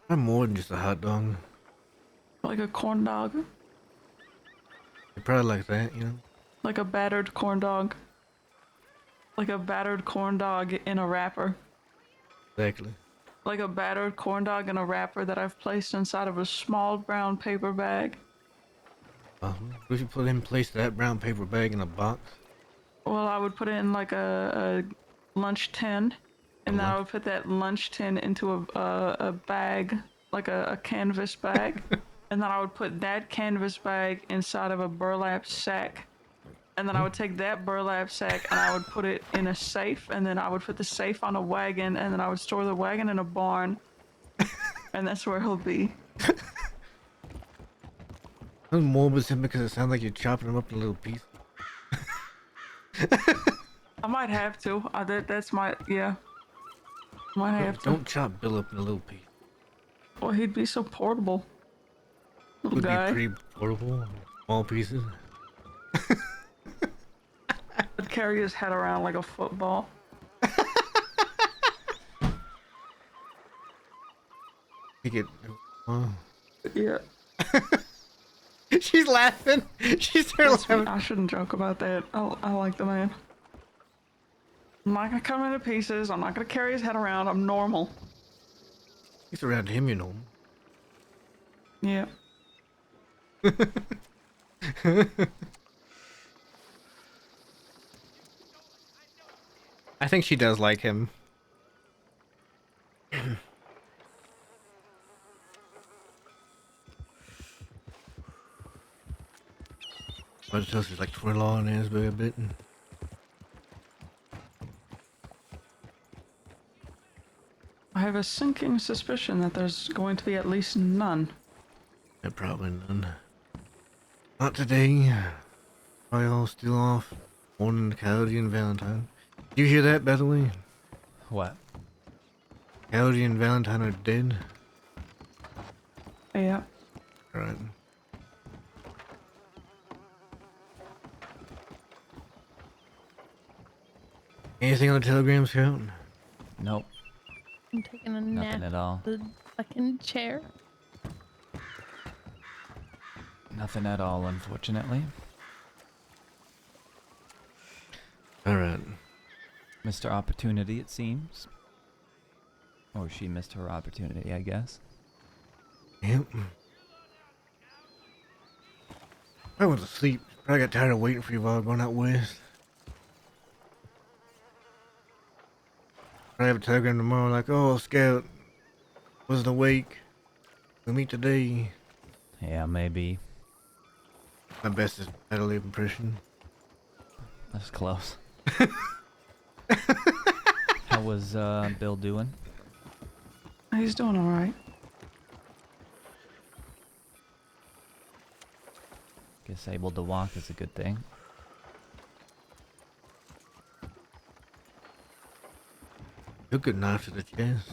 I'm more than just a hot dog. Like a corn dog. You're probably like that, you know? Like a battered corn dog. Like a battered corn dog in a wrapper. Exactly. Like a battered corn dog in a wrapper that I've placed inside of a small brown paper bag. What if you place that brown paper bag in a box? Well, I would put it in like a lunch tin, and then I would put that lunch tin into a bag, like a canvas bag, and then I would put that canvas bag inside of a burlap sack, and then I would take that burlap sack and I would put it in a safe, and then I would put the safe on a wagon, and then I would store the wagon in a barn, and that's where he'll be. I'm morbid him because it sounds like you're chopping him up in little pieces. I might have to. That's my, yeah. Might have to. Don't chop Bill up in a little piece. Well, he'd be so portable. Little Would be guy. pretty portable, small pieces. I'd carry his head around like a football. Take it. Oh. Yeah. She's laughing. She's That's me. laughing. I shouldn't joke about that. I like the man. I'm not gonna cut him into pieces. I'm not gonna carry his head around. I'm normal. He's around him, you know. Yeah. I think she does like him. But it she's like twirl on his baby a bit. I have a sinking suspicion that there's going to be at least none. Yeah, probably none. Not today. Probably all still off. Morning Coyote and Valentine. Do you hear that, by the way? What? Coyote and Valentine are dead. Yeah. Alright. Anything on the telegram, Scout? Nope. I'm taking a nap. Nothing at all. The fucking chair. Nothing at all, unfortunately. Alright. Mr. Opportunity, it seems. Or she missed her opportunity, I guess. Yep. I went to sleep. Probably got tired of waiting for you while going out west. I have a telegram tomorrow like, oh, Scout wasn't awake. We'll meet today. Yeah, maybe. My best is that'll leave impression. That's close. How was Bill doing? He's doing alright. Guess able to walk is a good thing. Took a knife to the chest.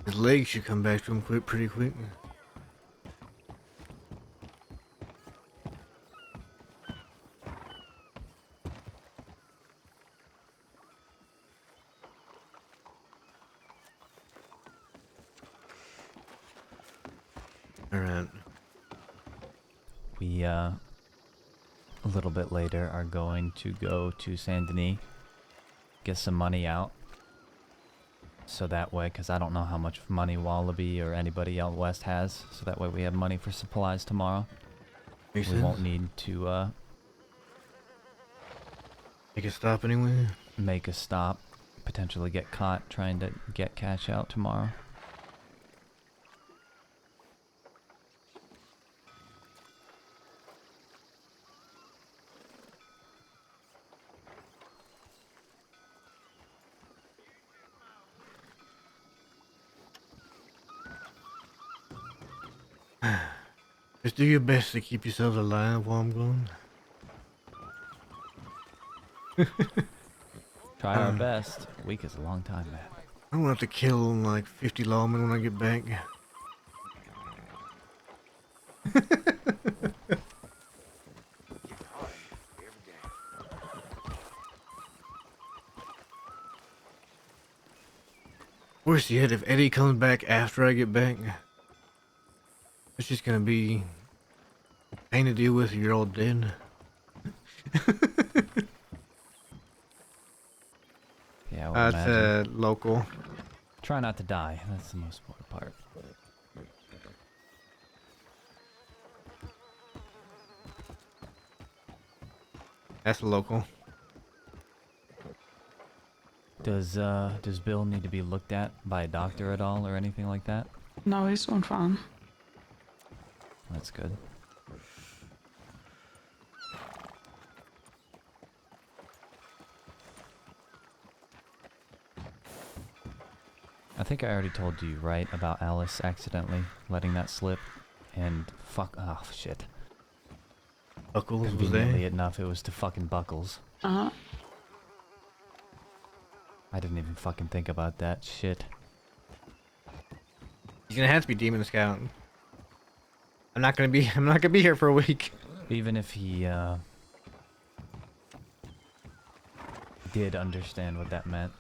His legs should come back to him pretty quick. Alright. We, a little bit later are going to go to Saint Denis, get some money out. So that way, because I don't know how much money Wallaby or anybody out west has, so that way we have money for supplies tomorrow. Makes We sense. won't need to Make a stop anyway. make a stop, potentially get caught trying to get cash out tomorrow. Just do your best to keep yourselves alive while I'm gone. Try our best. A week is a long time, man. I'm gonna have to kill like 50 lawmen when I get back. Worse yet, if Eddie comes back after I get back, it's just gonna be a pain to deal with. You're all dead. Yeah, well, That's imagine. local. Try not to die. That's the most important part. That's local. Does Bill need to be looked at by a doctor at all or anything like that? No, he's doing fine. That's good. I think I already told you, right, about Alice accidentally letting that slip, and oh shit. Buckles was Conveniently there. enough, it was to fucking Buckles. Uh-huh. I didn't even fucking think about that shit. He's gonna have to be Demon Scout. I'm not gonna be here for a week. Even if he did understand what that meant,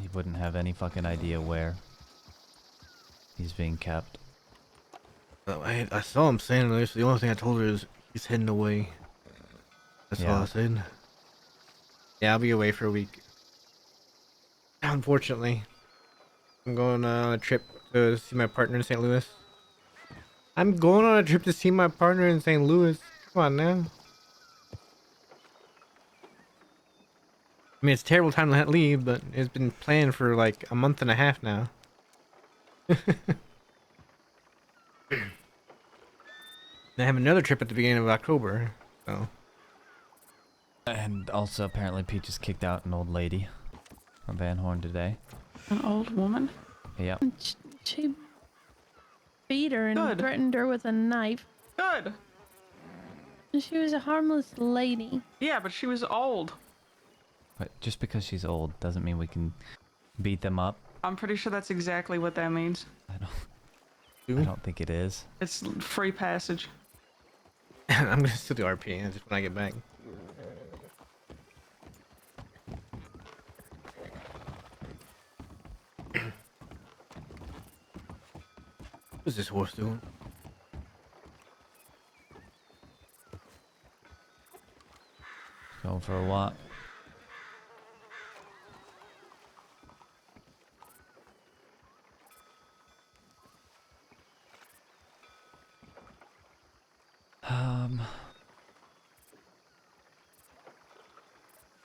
he wouldn't have any fucking idea where he's being kept. I saw him saying this. The only thing I told her is he's heading away. That's all I said. Yeah, I'll be away for a week. Unfortunately, I'm going on a trip to see my partner in St. Louis. I'm going on a trip to see my partner in St. Louis. Come on now. I mean, it's a terrible time to leave, but it's been planned for like a month and a half now. I have another trip at the beginning of October, so. And also, apparently, Pete just kicked out an old lady from Van Horn today. An old woman? Yep. She beat her and Good. threatened her with a knife. Good. She was a harmless lady. Yeah, but she was old. But just because she's old doesn't mean we can beat them up. I'm pretty sure that's exactly what that means. I don't think it is. It's free passage. I'm gonna still do RP just when I get back. What's this horse doing? Going for a walk.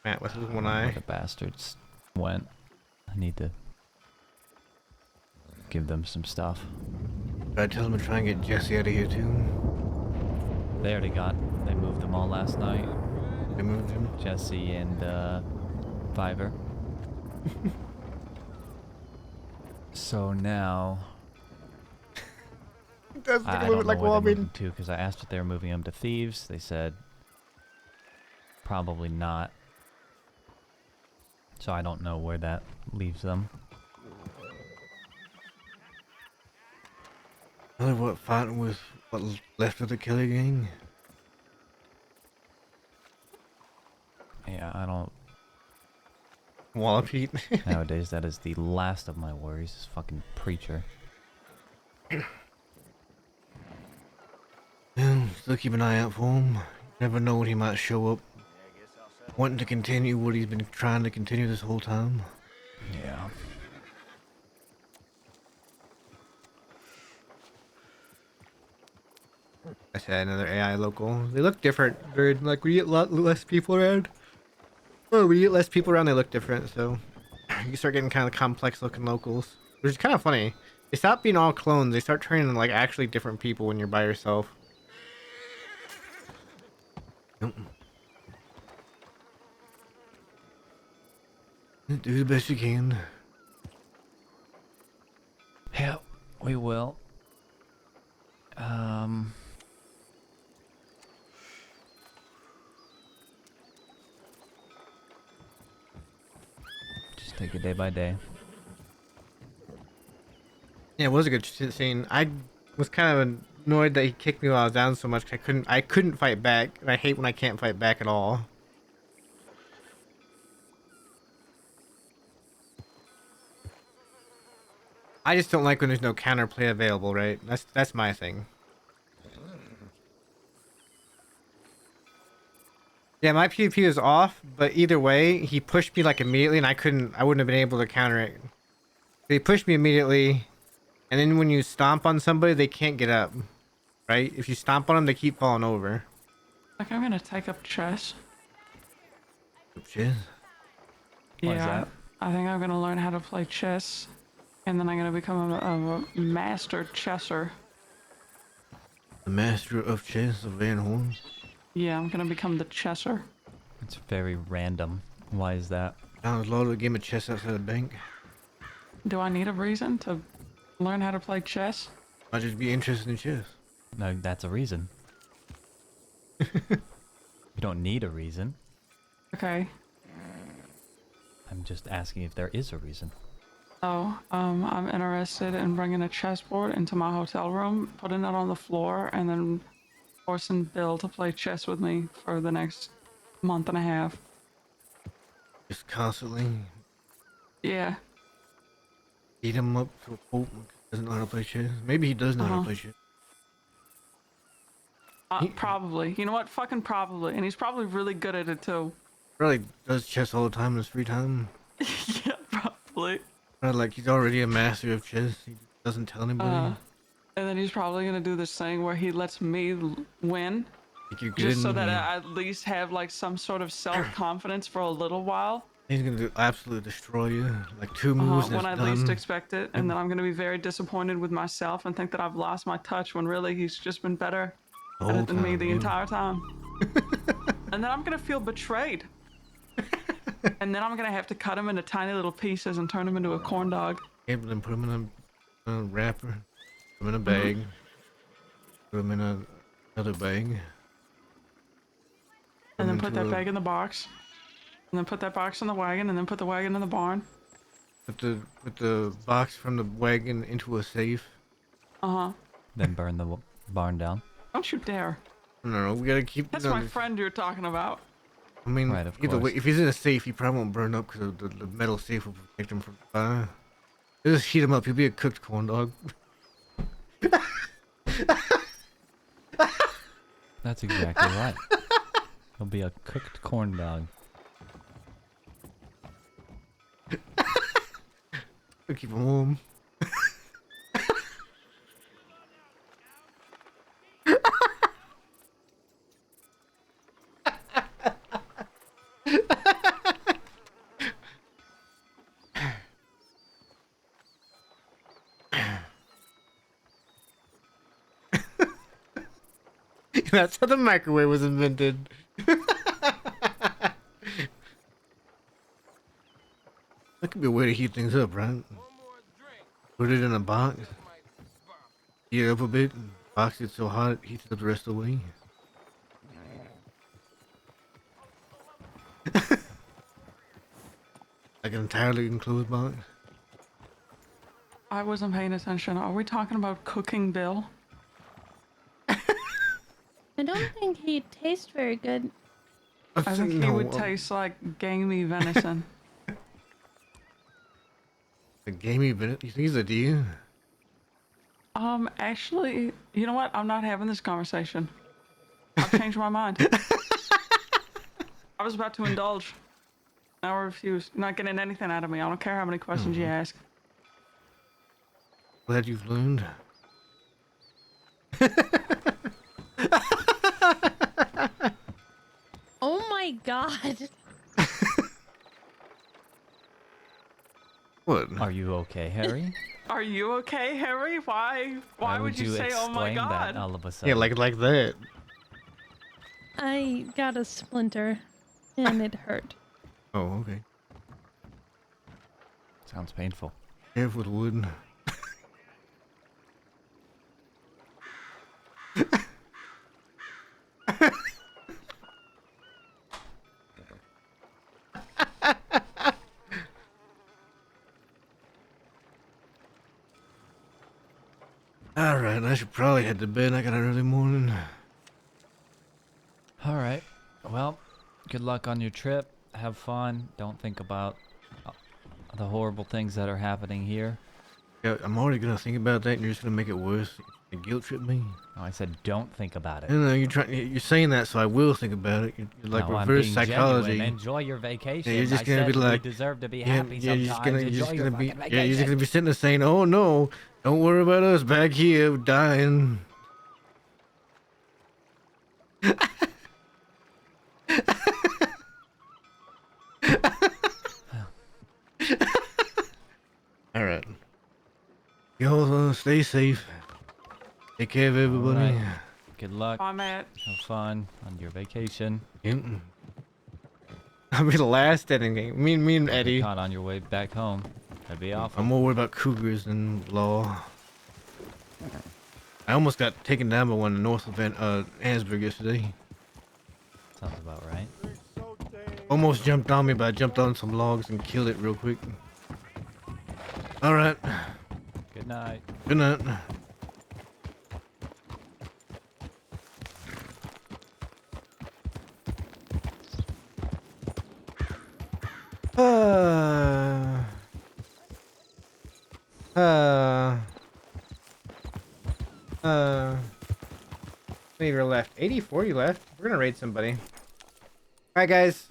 Matt with his one Where eye. the bastards went. I need to give them some stuff. Should I tell him to try and get Jesse out of here too? They moved them all last night. They moved him. Jesse and Fiverr. So now That's I don't know where they're moving to, because I asked if they were moving them to Thieves. They said probably not. So I don't know where that leaves them. Another what fighting with what left of the killer gang? Yeah, I don't. Wallopete. Nowadays, that is the last of my worries. Is fucking preacher. Well, still keep an eye out for him. Never know when he might show up. Wanting to continue what he's been trying to continue this whole time. Yeah. I said another AI local. They look different. They're like we get a lot less people around. Oh, we get less people around. They look different. So you start getting kind of complex looking locals, which is kind of funny. They stop being all clones. They start turning into like actually different people when you're by yourself. Yep. Do the best you can. Yeah, we will. Just take it day by day. Yeah, it was a good scene. I was kind of annoyed that he kicked me while I was down so much. 'Cause I couldn't fight back, and I hate when I can't fight back at all. I just don't like when there's no counterplay available, right? That's my thing. Yeah, my PvP was off, but either way, he pushed me like immediately, and I wouldn't have been able to counter it. He pushed me immediately, and then when you stomp on somebody, they can't get up, right? If you stomp on them, they keep falling over. Like, I'm gonna take up chess. Shit. Why is Yeah, that? I think I'm gonna learn how to play chess, and then I'm gonna become a master chesser. The master of chess of Van Horn. Yeah, I'm gonna become the chesser. It's very random. Why is that? Sounds low to a game of chess outside the bank. Do I need a reason to learn how to play chess? Might just be interested in chess. No, that's a reason. You don't need a reason. Okay. I'm just asking if there is a reason. Oh, I'm interested in bringing a chessboard into my hotel room, putting it on the floor, and then forcing Bill to play chess with me for the next month and a half. Just constantly Yeah. beat him up to a pulp because he doesn't know how to play chess. Maybe he does know how to play chess. Probably. You know what? Fucking probably. And he's probably really good at it too. Probably does chess all the time in his free time. Yeah, probably. Probably like he's already a master of chess. He doesn't tell anybody. And then he's probably gonna do this thing where he lets me win, Like you're just so good that and I at least have like some sort of self-confidence for a little while. he's gonna absolutely destroy you. Like 2 moves and When it's I least done. expect it, and then I'm gonna be very disappointed with myself and think that I've lost my touch when really he's just been better The at whole it than me time, the yeah. entire time. And then I'm gonna feel betrayed. And then I'm gonna have to cut him into tiny little pieces and turn him into a corn dog. Yeah, but then put him in a wrapper, put him in a bag, put him in another bag. And then put that bag in the box. And then put that box in the wagon, and then put the wagon in the barn. Put the box from the wagon into a safe. Then burn the barn down. Don't you dare. No, we gotta keep. That's no, my friend you're talking about. I mean, Right, of either way, course. if he's in a safe, he probably won't burn up because the metal safe will protect him from fire. Just heat him up. He'll be a cooked corn dog. That's exactly right. He'll be a cooked corn dog. We'll keep him warm. That's how the microwave was invented. That could be a way to heat things up, right? Put it in a box, heat it up a bit, and box it so hot it heats it up the rest of the way. Like an entirely enclosed box. I wasn't paying attention. Are we talking about cooking Bill? I don't think he'd taste very good. I think he No, would taste like gamey venison. a gamey bit. You think he's a deer? Actually, you know what? I'm not having this conversation. I've changed my mind. I was about to indulge. Now I refuse. You're not getting anything out of me. I don't care how many questions you ask. Glad you've learned. Oh my god. What? Are you okay, Harry? Are you okay, Harry? Why would you say, "Oh my exclaim that god"? all of a sudden? Yeah, like that. I got a splinter and it hurt. Oh, okay. Sounds painful. Careful with wood. Alright, I should probably head to bed. I got an early morning. All right. Well, good luck on your trip. Have fun. Don't think about the horrible things that are happening here. Yeah, I'm already gonna think about that and you're just gonna make it worse. You guilt trip me. No, I said don't think about it. No, you're saying that so I will think about it. You're like No, I'm reverse being psychology. genuine. Enjoy your vacation. you're just I gonna be said like, we deserve to be Yeah, happy yeah, sometimes. you're just Enjoy your gonna be, fucking yeah, you're just vacation. gonna be sitting there saying, "Oh no, don't worry about us back here dying." Y'all stay safe. Take care of everybody. Alright. Good luck. Bye, Matt. Have fun on your vacation. Yep. I'll be the last ending. Me and Get Eddie. caught on your way back home. That'd be awful. I'm more worried about cougars than law. I almost got taken down by one north of Annesburg yesterday. Sounds about right. Almost jumped on me, but I jumped on some logs and killed it real quick. All right. Good night. Good night. Uh, how many are left? 84 you left. We're gonna raid somebody. Alright guys.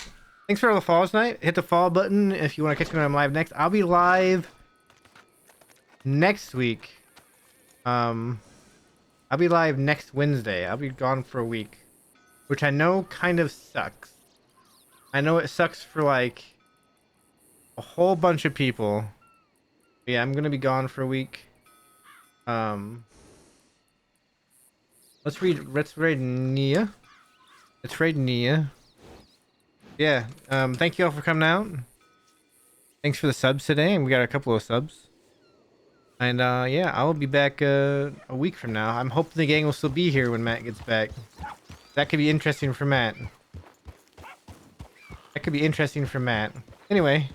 Thanks for all the follows tonight. Hit the follow button if you want to catch me when I'm live next. I'll be live next week. I'll be live next Wednesday. I'll be gone for a week. Which I know kind of sucks. I know it sucks for like a whole bunch of people. But yeah, I'm gonna be gone for a week. Let's raid Nia. Let's raid Nia. Yeah, thank you all for coming out. Thanks for the subs today, and we got a couple of subs. And yeah, I will be back a week from now. I'm hoping the gang will still be here when Matt gets back. That could be interesting for Matt. That could be interesting for Matt. Anyway,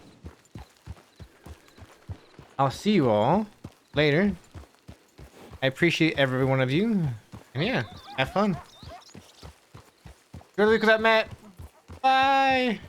I'll see you all later. I appreciate every one of you. And yeah, have fun. Good week with that, Matt. Bye.